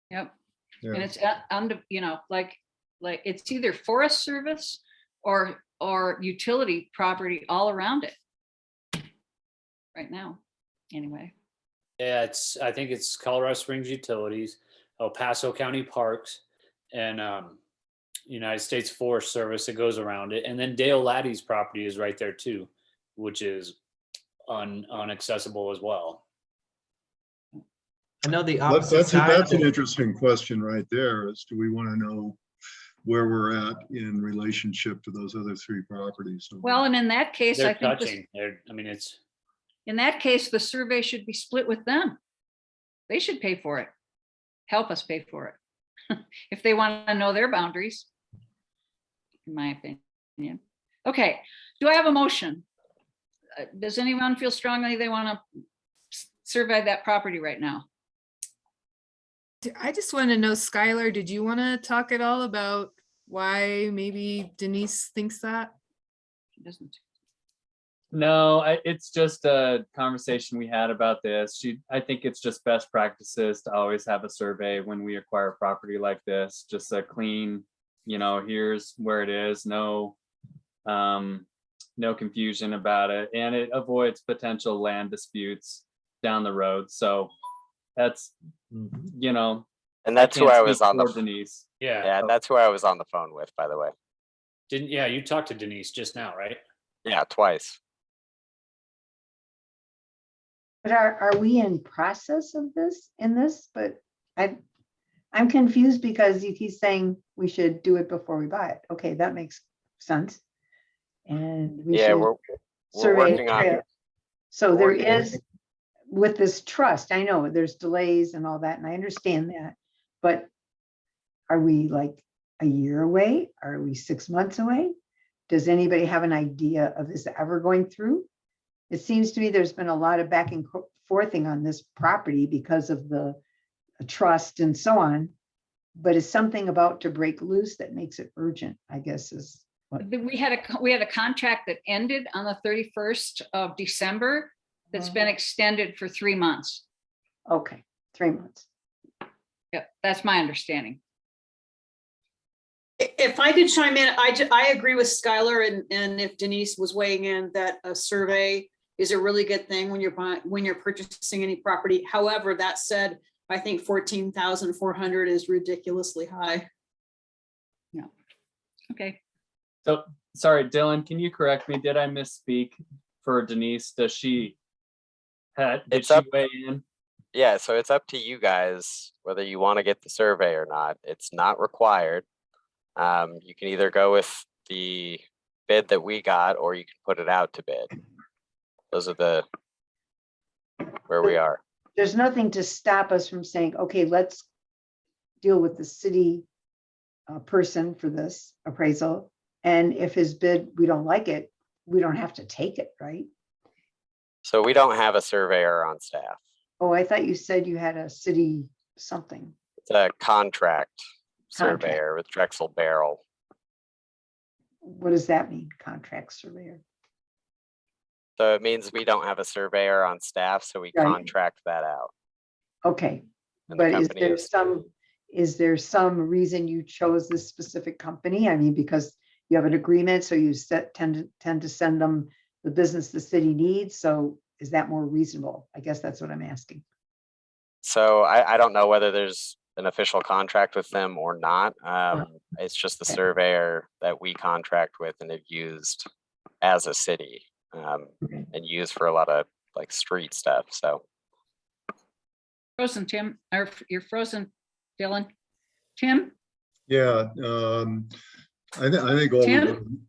Yep. Yeah. And it's like it's either Forest Service or utility property all around it. Right now, anyway. Yeah, I think it's Colorado Springs Utilities, El Paso County Parks, and United States Forest Service that goes around it. And then Dale Laddie's property is right there too, which is unaccessible as well. I know the opposite side. That's an interesting question right there, is do we want to know where we're at in relationship to those other 3 properties? Well, and in that case, They're I think touching. It's in that case, the survey should be split with them. They should pay for it. Help us pay for it. If they want to know their boundaries, in my opinion. Okay, do I have a motion? Does anyone feel strongly they want to survey that property right now? I just want to know, Skylar, did you want to talk at all about why maybe Denise thinks that? She doesn't. No, it's just a conversation we had about this. I think it's just best practices to always have a survey when we acquire property like this, just a clean, here's where it is, no confusion about it. And it avoids potential land disputes down the road. So that's, And that's who I was on the Denise. Yeah, that's who I was on the phone with, by the way. you talked to Denise just now, right? Yeah, twice. But are we in process of this, But I'm confused because you keep saying we should do it before we buy it. Okay, that makes sense. And we Yeah, should we're survey working on trail. it. So there working on is, with this trust, I know there's delays and all that, and I understand that. But are we like a year away? Are we 6 months away? Does anybody have an idea of this ever going through? It seems to me there's been a lot of back and forthing on this property because of the trust and so on. But is something about to break loose that makes it urgent, I guess is what. We had a contract that ended on the 31st of December that's been extended for 3 months. Okay, 3 months. Yeah, that's my understanding. If I could chime in, I agree with Skylar, and if Denise was weighing in, that a survey is a really good thing when you're purchasing any property. However, that said, I think 14,400 is ridiculously high. Yeah. Okay. So, sorry, Dylan, can you correct me? Did I misspeak for Denise? Did she weigh in? Yeah, so it's up to you guys whether you want to get the survey or not. It's not required. You can either go with the bid that we got, or you can put it out to bid. Those are where we are. There's nothing to stop us from saying, okay, let's deal with the city person for this appraisal. And if his bid, we don't like it, we don't have to take it, right? So we don't have a surveyor on staff. Oh, I thought you said you had a city something. It's a contract surveyor with Drexel Barrel. What does that mean, contract surveyor? So it means we don't have a surveyor on staff, so we Right. contract that out. Okay, And the but is company there some reason you chose this specific company? I mean, because you have an agreement, so you tend to send them the business the city needs. So is that more reasonable? I guess that's what I'm asking. So I don't know whether there's an official contract with them or not. It's just the Okay. surveyor that we contract with and have used as a city, Okay. and used for a lot of like street stuff. So Frozen, Tim, or you're frozen, Dylan. Tim? Yeah, I think all. Tim?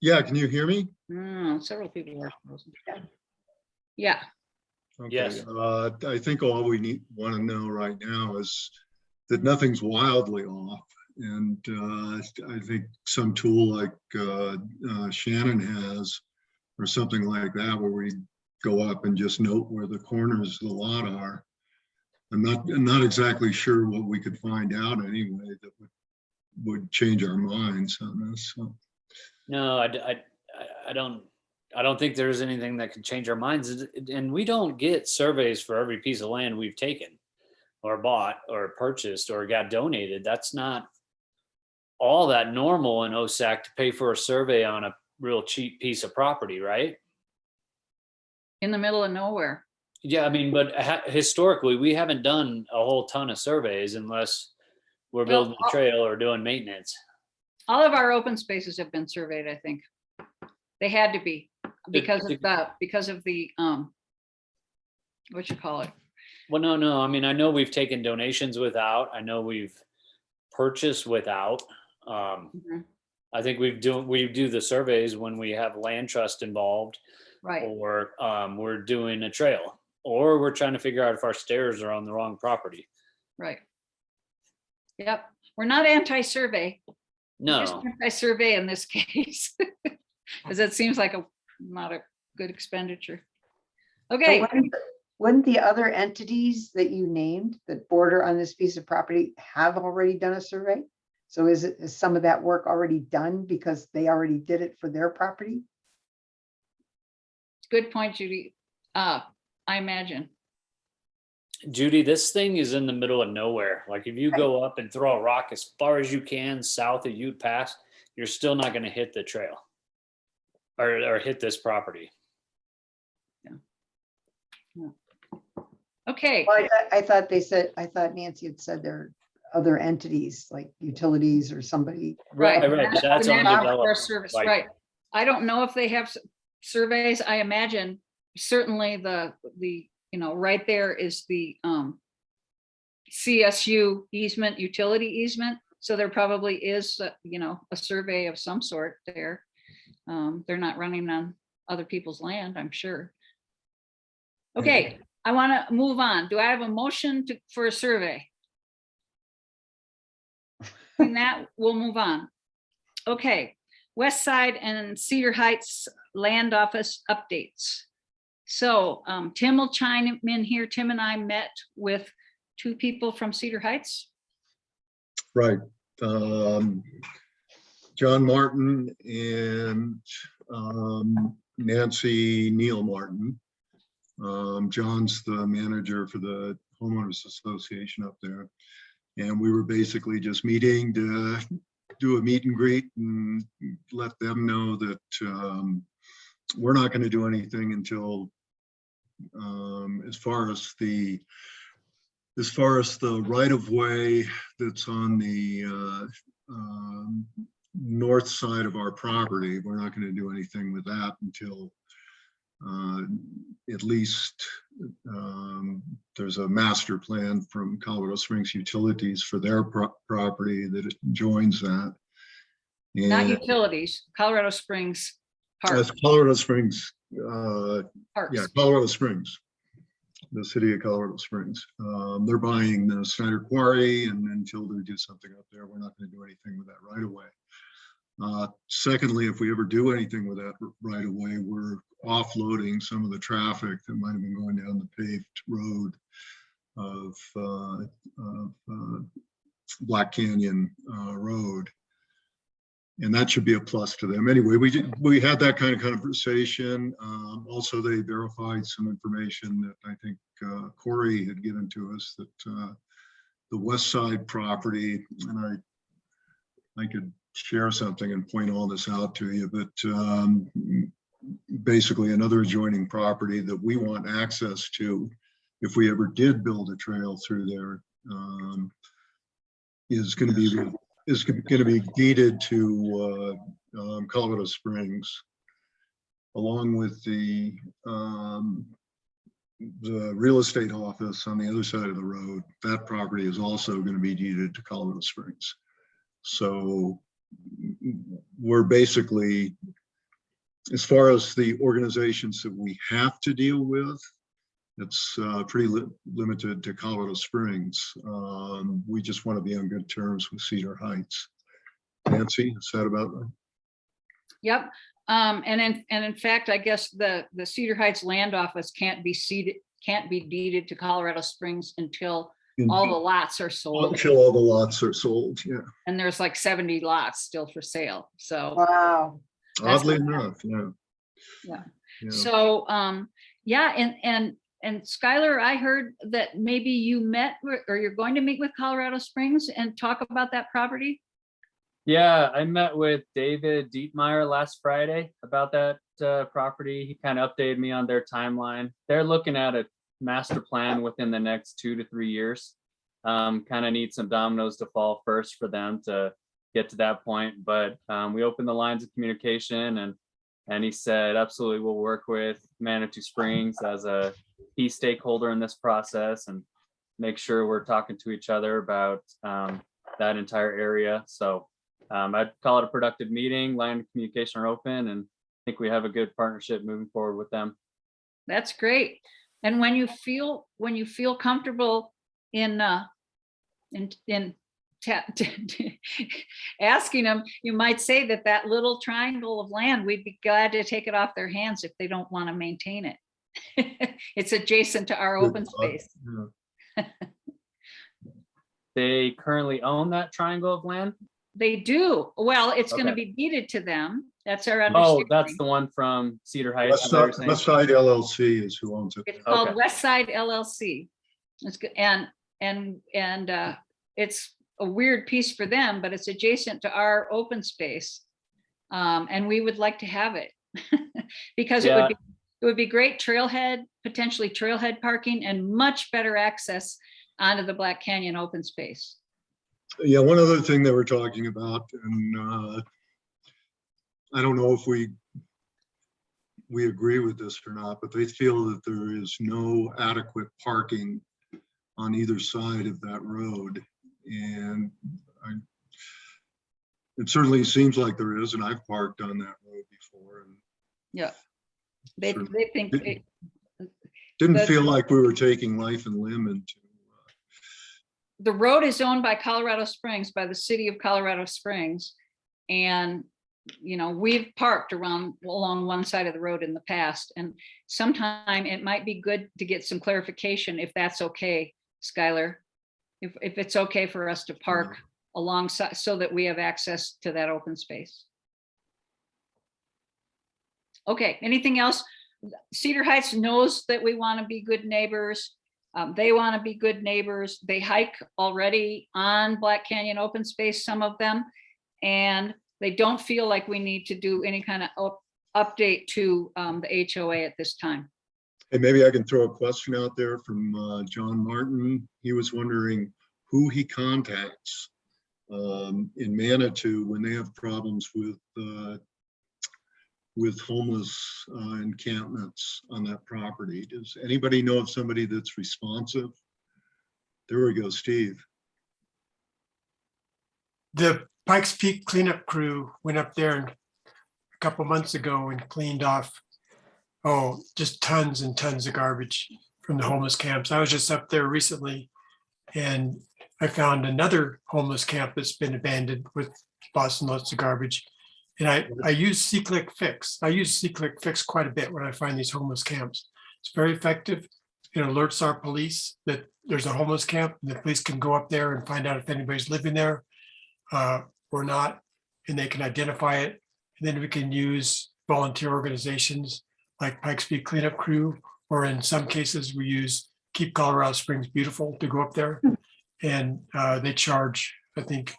Yeah, can you hear me? Several people are frozen. Yeah. Okay, Yes. I think all we want to know right now is that nothing's wildly off. And I think some tool like Shannon has, or something like that, where we go up and just note where the corners of the lot are. I'm not exactly sure what we could find out anyway that would change our minds on this. So. No, I don't think there's anything that could change our minds. And we don't get surveys for every piece of land we've taken or bought or purchased or got donated. That's not all that normal in OSAC to pay for a survey on a real cheap piece of property, right? In the middle of nowhere. Yeah, I mean, but historically, we haven't done a whole ton of surveys unless we're Well, building a trail or doing maintenance. All of our open spaces have been surveyed, I think. They had to be because of the what you call it. Well, no. I mean, I know we've taken donations without. I know we've purchased without. Mhm. I think we do the surveys when we have land trust involved, Right, or we're doing a trail, or we're trying to figure out if our stairs are on the wrong property. right. Yep, we're not anti-survey. We're just No, anti-survey in this case. Because it seems like not a good expenditure. Okay, But wouldn't the other entities that you named that border on this piece of property have already done a survey? So is some of that work already done because they already did it for their property? good point, Judy. I imagine. Judy, this thing is in the middle of nowhere. Like if you go up and throw a rock as far as you can south of Ute Pass, you're still not going to hit the trail or hit this property. Okay, Well, I thought Nancy had said there are other entities like utilities or somebody. right. Right. But that's The National undeveloped. Forest Service, Like- right. I don't know if they have surveys. I imagine certainly the right there is the CSU easement, utility easement. So there probably is, a survey of some sort there. They're not running on other people's land, I'm sure. Okay, I want to move on. Do I have a motion for a survey? And that we'll move on. Okay, West Side and Cedar Heights Land Office updates. So Tim will chime in here. Tim and I met with two people from Cedar Heights. Right. John Martin and Nancy Neal Martin. John's the manager for the homeowners association up there. And we were basically just meeting to do a meet and greet and let them know that we're not going to do anything until as far as the right of way that's on the north side of our property, we're not going to do anything with that until at least there's a master plan from Colorado Springs Utilities for their property that joins that. Not And utilities, Colorado Springs Park. that's Colorado Springs, Parks. yeah, Colorado Springs, the city of Colorado Springs. They're buying the Snyder Quarry, and until they do something up there, we're not going to do anything with that right away. Secondly, if we ever do anything with that right away, we're offloading some of the traffic that might have been going down the paved road of Black Canyon Road. And that should be a plus to them. Anyway, we had that kind of conversation. Also, they verified some information that I think Corey had given to us, that the west side property, and I could share something and point all this out to you, but basically another adjoining property that we want access to if we ever did build a trail through there is going to be deeded to Colorado Springs, along with the real estate office on the other side of the road. That property is also going to be deeded to Colorado Springs. So we're basically, as far as the organizations that we have to deal with, it's pretty limited to Colorado Springs. We just want to be on good terms with Cedar Heights. Nancy, is that about right? Yep. And in fact, I guess the Cedar Heights Land Office can't be deeded to Colorado Springs until all the lots are sold. Until all the lots are sold, yeah. And there's like 70 lots still for sale. So Wow. Oddly enough, yeah. Yeah. Yeah. So yeah, and Skylar, I heard that maybe you met or you're going to meet with Colorado Springs and talk about that property. Yeah, I met with David Dietmeyer last Friday about that property. He kind of updated me on their timeline. They're looking at a master plan within the next 2 to 3 years. Kind of need some dominoes to fall first for them to get to that point. But we opened the lines of communication, and he said, absolutely, we'll work with Manitou Springs as a key stakeholder in this process and make sure we're talking to each other about that entire area. So I'd call it a productive meeting. Line of communication are open, and I think we have a good partnership moving forward with them. That's great. And when you feel comfortable in asking them, you might say that little triangle of land, we'd be glad to take it off their hands if they don't want to maintain it. It's adjacent to our open space. They currently own that triangle of land? They do. Well, it's going to Okay. be deeded to them. That's our understanding. Oh, that's the one from Cedar Heights. is that what you're saying? West Side LLC is who owns it. It's called Okay. West Side LLC. It's good. And it's a weird piece for them, but it's adjacent to our open space. And we would like to have it because Yeah. it would be great trailhead, potentially trailhead parking, and much better access onto the Black Canyon open space. Yeah, one other thing they were talking about, and I don't know if we agree with this or not, but they feel that there is no adequate parking on either side of that road. And it certainly seems like there is, and I've parked on that road before. And Yeah. They think it, didn't feel like we were taking life and limb into. the road is owned by Colorado Springs, by the city of Colorado Springs. And, we've parked along one side of the road in the past, and sometime it might be good to get some clarification if that's okay, Skylar. If it's okay for us to park alongside so that we have access to that open space. Okay, anything else? Cedar Heights knows that we want to be good neighbors. They want to be good neighbors. They hike already on Black Canyon open space, some of them, and they don't feel like we need to do any kind of update to the HOA at this time. Hey, maybe I can throw a question out there from John Martin. He was wondering who he contacts in Manitou when they have problems with homeless encampments on that property. Does anybody know of somebody that's responsive? There we go, Steve. The Pikes Peak cleanup crew went up there a couple months ago and cleaned off, just tons and tons of garbage from the homeless camps. I was just up there recently and I found another homeless camp that's been abandoned with lots and lots of garbage. And I use C-Click Fix. I use C-Click Fix quite a bit when I find these homeless camps. It's very effective. It alerts our police that there's a homeless camp, and the police can go up there and find out if anybody's living there or not, and they can identify it. And then we can use volunteer organizations like Pikes Peak Cleanup Crew, or in some cases we use Keep Colorado Springs Beautiful to go up there. And they charge, I think,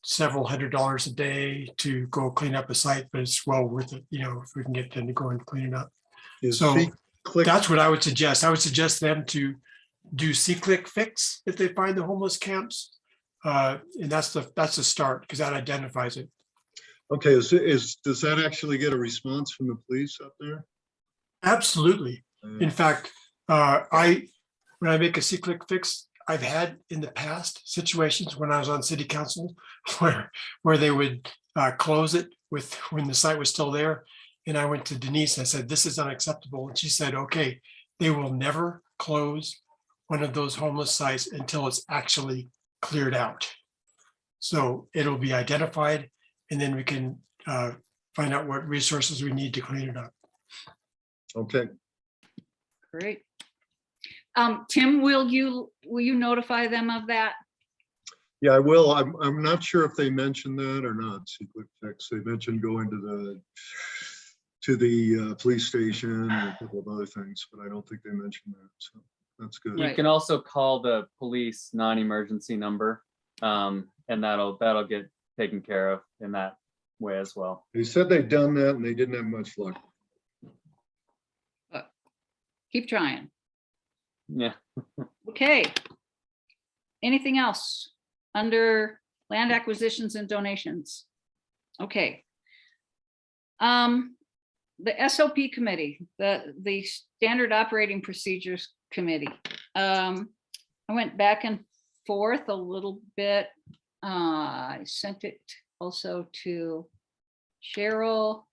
several $100s a day to go clean up a site, but it's well worth it, if we can get them to go and clean it up. So that's what I would suggest. I would suggest them to do C-Click Fix if they find the homeless camps. And that's the start, because that identifies it. Okay, does that actually get a response from the police up there? Absolutely. In fact, when I make a C-Click Fix, I've had in the past situations when I was on city council where they would close it when the site was still there. And I went to Denise and I said, this is unacceptable. And she said, okay, they will never close one of those homeless sites until it's actually cleared out. So it'll be identified, and then we can find out what resources we need to clean it up. Okay. Great. Tim, will you notify them of that? Yeah, I will. I'm not sure if they mentioned that or not. C-Click Fix. They mentioned going to the police station and a couple of other things, but I don't think they mentioned that. So that's good. You can also call the police non-emergency number, and that'll get taken care of in that way as well. They said they'd done that and they didn't have much luck. Keep trying. Yeah. Okay. Anything else under land acquisitions and donations? Okay. The SOP committee, the standard operating procedures committee. I went back and forth a little bit. I sent it also to Cheryl.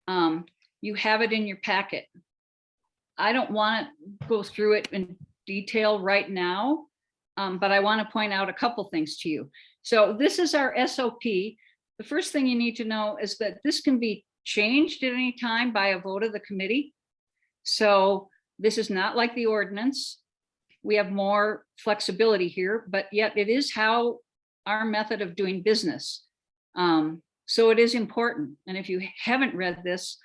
You have it in your packet. I don't want to go through it in detail right now, but I want to point out a couple things to you. So this is our SOP. The first thing you need to know is that this can be changed at any time by a vote of the committee. So this is not like the ordinance. We have more flexibility here, but yet it is how our method of doing business. So it is important. And if you haven't read this,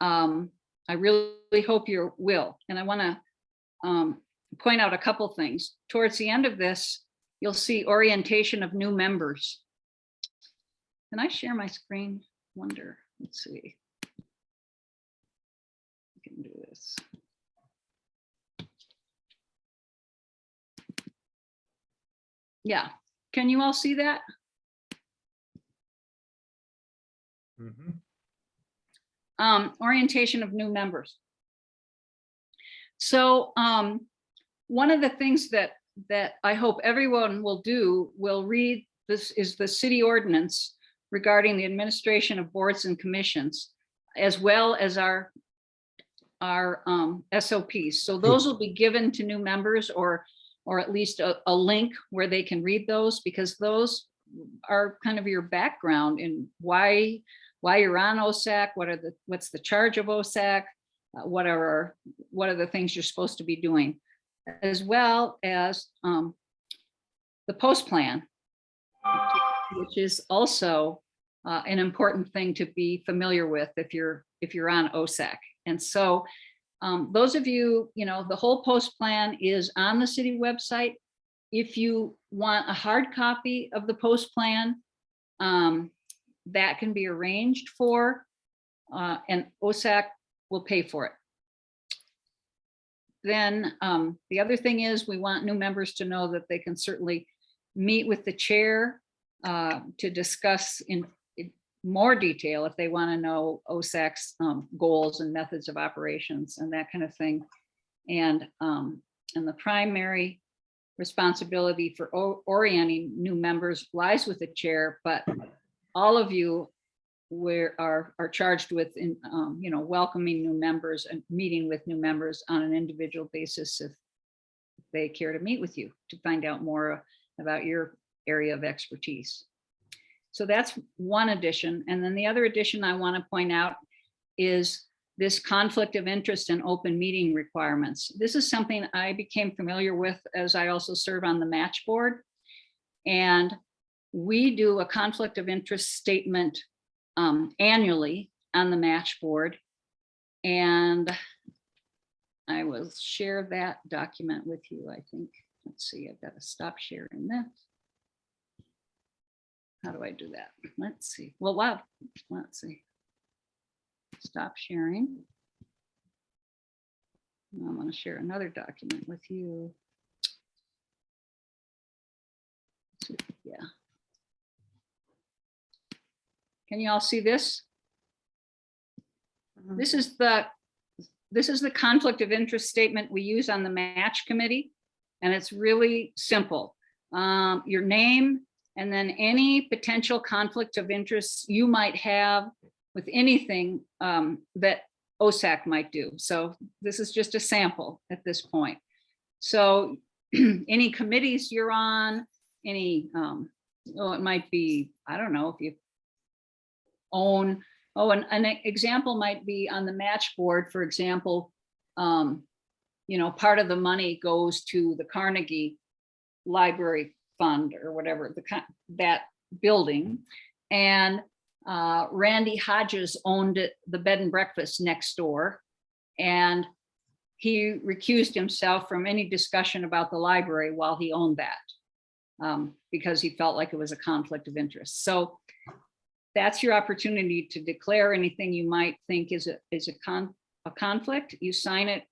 I really hope you will. And I want to point out a couple things. Towards the end of this, you'll see orientation of new members. Can I share my screen? Wonder, let's see. I can do this. Yeah, can you all see that? Orientation of new members. So one of the things that I hope everyone will do will read, this is the city ordinance regarding the administration of boards and commissions, as well as our SOPs. So those will be given to new members, or at least a link where they can read those, because those are kind of your background in why you're on OSAC, what's the charge of OSAC, what are the things you're supposed to be doing, as well as the post plan, which is also an important thing to be familiar with if you're on OSAC. And so those of you, the whole post plan is on the city website. If you want a hard copy of the post plan, that can be arranged for, and OSAC will pay for it. Then the other thing is, we want new members to know that they can certainly meet with the chair to discuss in more detail if they want to know OSAC's goals and methods of operations and that kind of thing. And the primary responsibility for orienting new members lies with the chair, but all of you are charged with welcoming new members and meeting with new members on an individual basis if they care to meet with you to find out more about your area of expertise. So that's one addition. And then the other addition I want to point out is this conflict of interest and open meeting requirements. This is something I became familiar with as I also serve on the match board. And we do a conflict of interest statement annually on the match board. And I will share that document with you, I think. Let's see, I've got to stop sharing this. How do I do that? Let's see. Well, wow. Let's see. Stop sharing. I'm going to share another document with you. Yeah. Can you all see this? This is the conflict of interest statement we use on the match committee, and it's really simple. Your name, and then any potential conflict of interest you might have with anything that OSAC might do. So this is just a sample at this point. So any committees you're on, any, it might be, I don't know, if you own, an example might be on the match board, for example, part of the money goes to the Carnegie Library Fund or whatever, that building. And Randy Hodges owned the bed and breakfast next door. And he recused himself from any discussion about the library while he owned that. because he felt like it was a conflict of interest. So that's your opportunity to declare anything you might think is a conflict. You sign it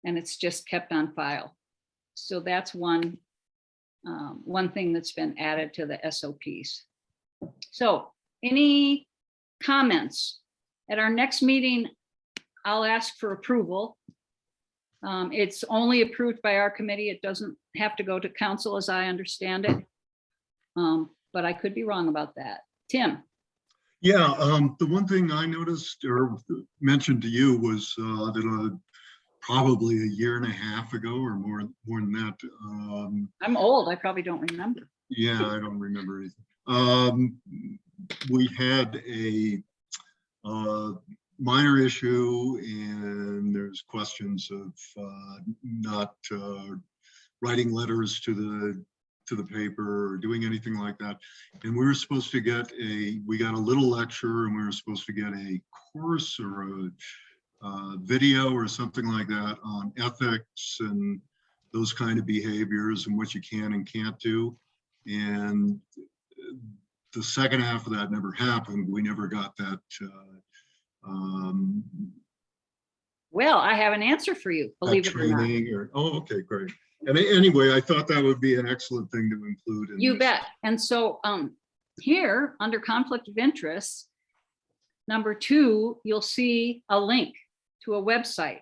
and it's just kept on file. So that's one thing that's been added to the SOPs. So any comments? At our next meeting, I'll ask for approval. It's only approved by our committee. It doesn't have to go to council as I understand it. But I could be wrong about that. Tim? Yeah, the one thing I noticed or mentioned to you was that probably a year and a half ago or more than that. I'm old. I probably don't remember. Yeah, I don't remember anything. We had a minor issue, and there's questions of not writing letters to the paper or doing anything like that. And we were supposed to get we got a little lecture, and we were supposed to get a course or a video or something like that on ethics and those kind of behaviors and what you can and can't do. And the second half of that never happened. We never got that. Well, I have an answer for you, believe it or not. Training oh, okay, great. And anyway, I thought that would be an excellent thing to include. In You this. bet. And so here under conflict of interest, number 2, you'll see a link to a website.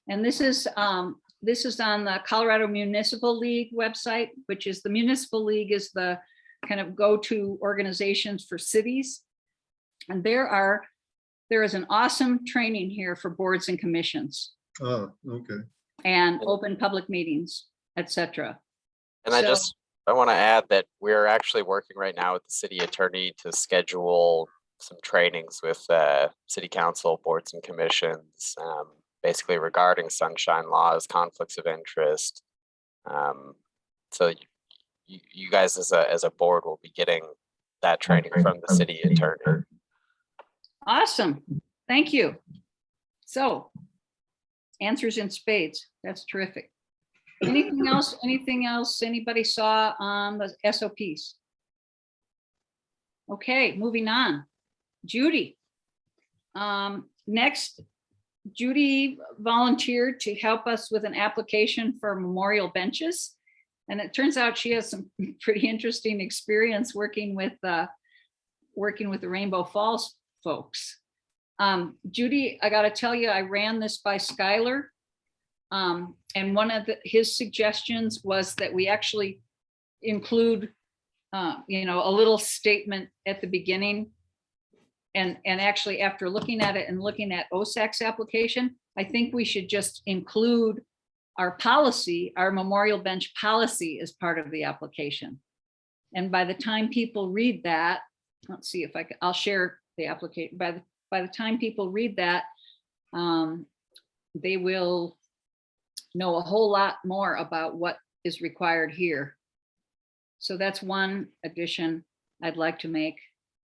And this is on the Colorado Municipal League website, which is the Municipal League is the kind of go-to organizations for cities. And there is an awesome training here for boards and commissions Oh, okay. and open public meetings, etc. And I want to add that we're actually working right now with the city attorney to schedule some trainings with city council, boards and commissions, basically regarding sunshine laws, conflicts of interest. So you guys as a board will be getting that training from the city attorney. Awesome. Thank you. So answers in spades. That's terrific. Anything else? Anything else anybody saw on the SOPs? Okay, moving on. Judy. Next, Judy volunteered to help us with an application for memorial benches. And it turns out she has some pretty interesting experience working with the Rainbow Falls folks. Judy, I got to tell you, I ran this by Skylar. And one of his suggestions was that we actually include, a little statement at the beginning. And actually, after looking at it and looking at OSAC's application, I think we should just include our policy, our memorial bench policy as part of the application. And by the time people read that, let's see if I'll share the application. By the time people read that, they will know a whole lot more about what is required here. So that's one addition I'd like to make.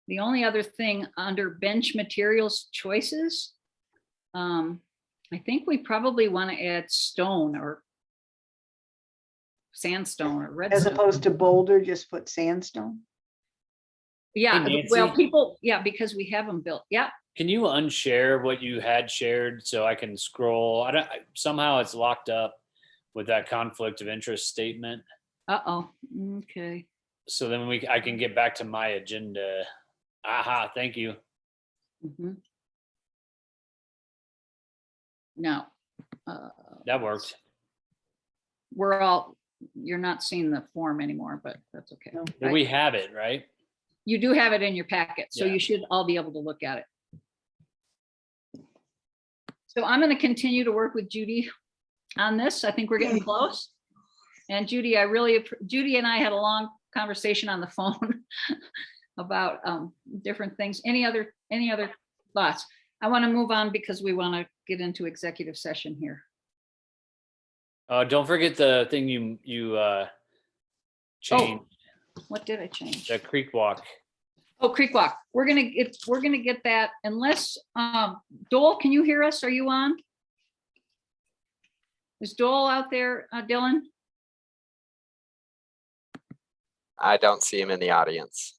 The only other thing under bench materials choices, I think we probably want to add stone or sandstone or redstone. As opposed to boulder, just put sandstone. Yeah, Hey, well, Nancy. people, yeah, because we have them built. Yeah. Can you unshare what you had shared so I can scroll? Somehow it's locked up with that conflict of interest statement. Uh-oh. Okay. So then I can get back to my agenda. Aha, thank you. Mhm. No. That worked. You're not seeing the form anymore, but that's okay. No. But we have it, right? You do have it in your packet, so Yeah. you should all be able to look at it. So I'm going to continue to work with Judy on this. I think we're getting close. And Judy, Judy and I had a long conversation on the phone about different things. Any other thoughts? I want to move on because we want to get into executive session here. Don't forget the thing you changed, What did I change? the creek walk. Oh, Creek Walk. We're gonna get that unless Dole, can you hear us? Are you on? Is Dole out there, Dylan? I don't see him in the audience.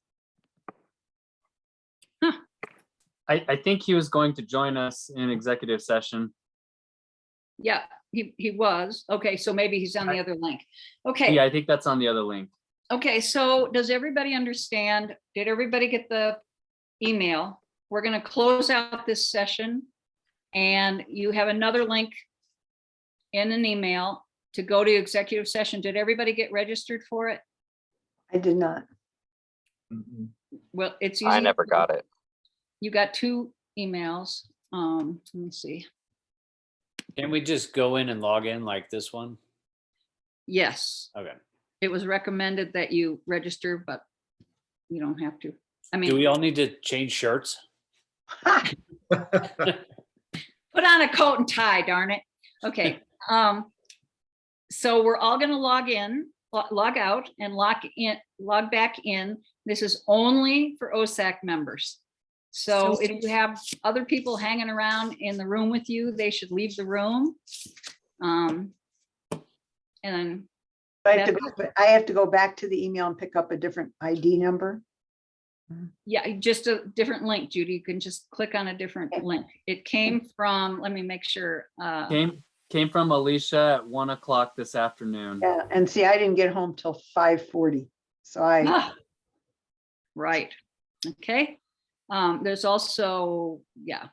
I think he was going to join us in executive session. Yeah, he was. Okay, so maybe he's on the other link. Okay. Yeah, I think that's on the other link. Okay, so does everybody understand? Did everybody get the email? We're gonna close out this session. And you have another link in an email to go to executive session. Did everybody get registered for it? I did not. Well, it's easy. I never got it. You got 2 emails. Let me see. Can we just go in and log in like this one? Yes, Okay. it was recommended that you register, but you don't have to. I Do we mean, all need to change shirts? put on a coat and tie, darn it. Okay. So we're all gonna log in, log out and log back in. This is only for OSAC members. So if you have other people hanging around in the room with you, they should leave the room. And I have to go back to the email and pick up a different ID number. yeah, just a different link, Judy. You can just click on a different link. It came from, let me make sure. Came from Alicia at 1 o'clock this afternoon. Yeah, and see, I didn't get home till 5:40. So Right. Okay. There's also, yeah.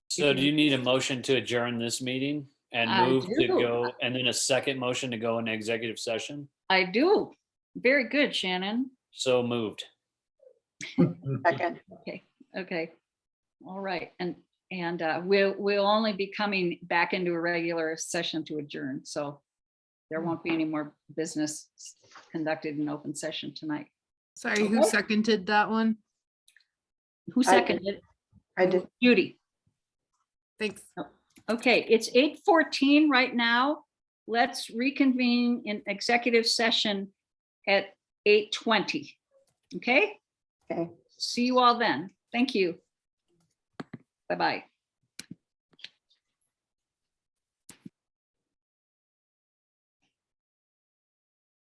So do you need a motion to adjourn this meeting and I move to do. go, and then a second motion to go into executive session? I do. Very good, Shannon. So moved. second. Okay. All right. And we'll only be coming back into a regular session to adjourn. So there won't be any more business conducted in open session tonight. Sorry, who Okay. seconded that one? Who seconded? I did. Judy. Thanks. Okay, it's 8:14 right now. Let's reconvene in executive session at 8:20. Okay? Okay. See you all then. Thank you. Bye-bye.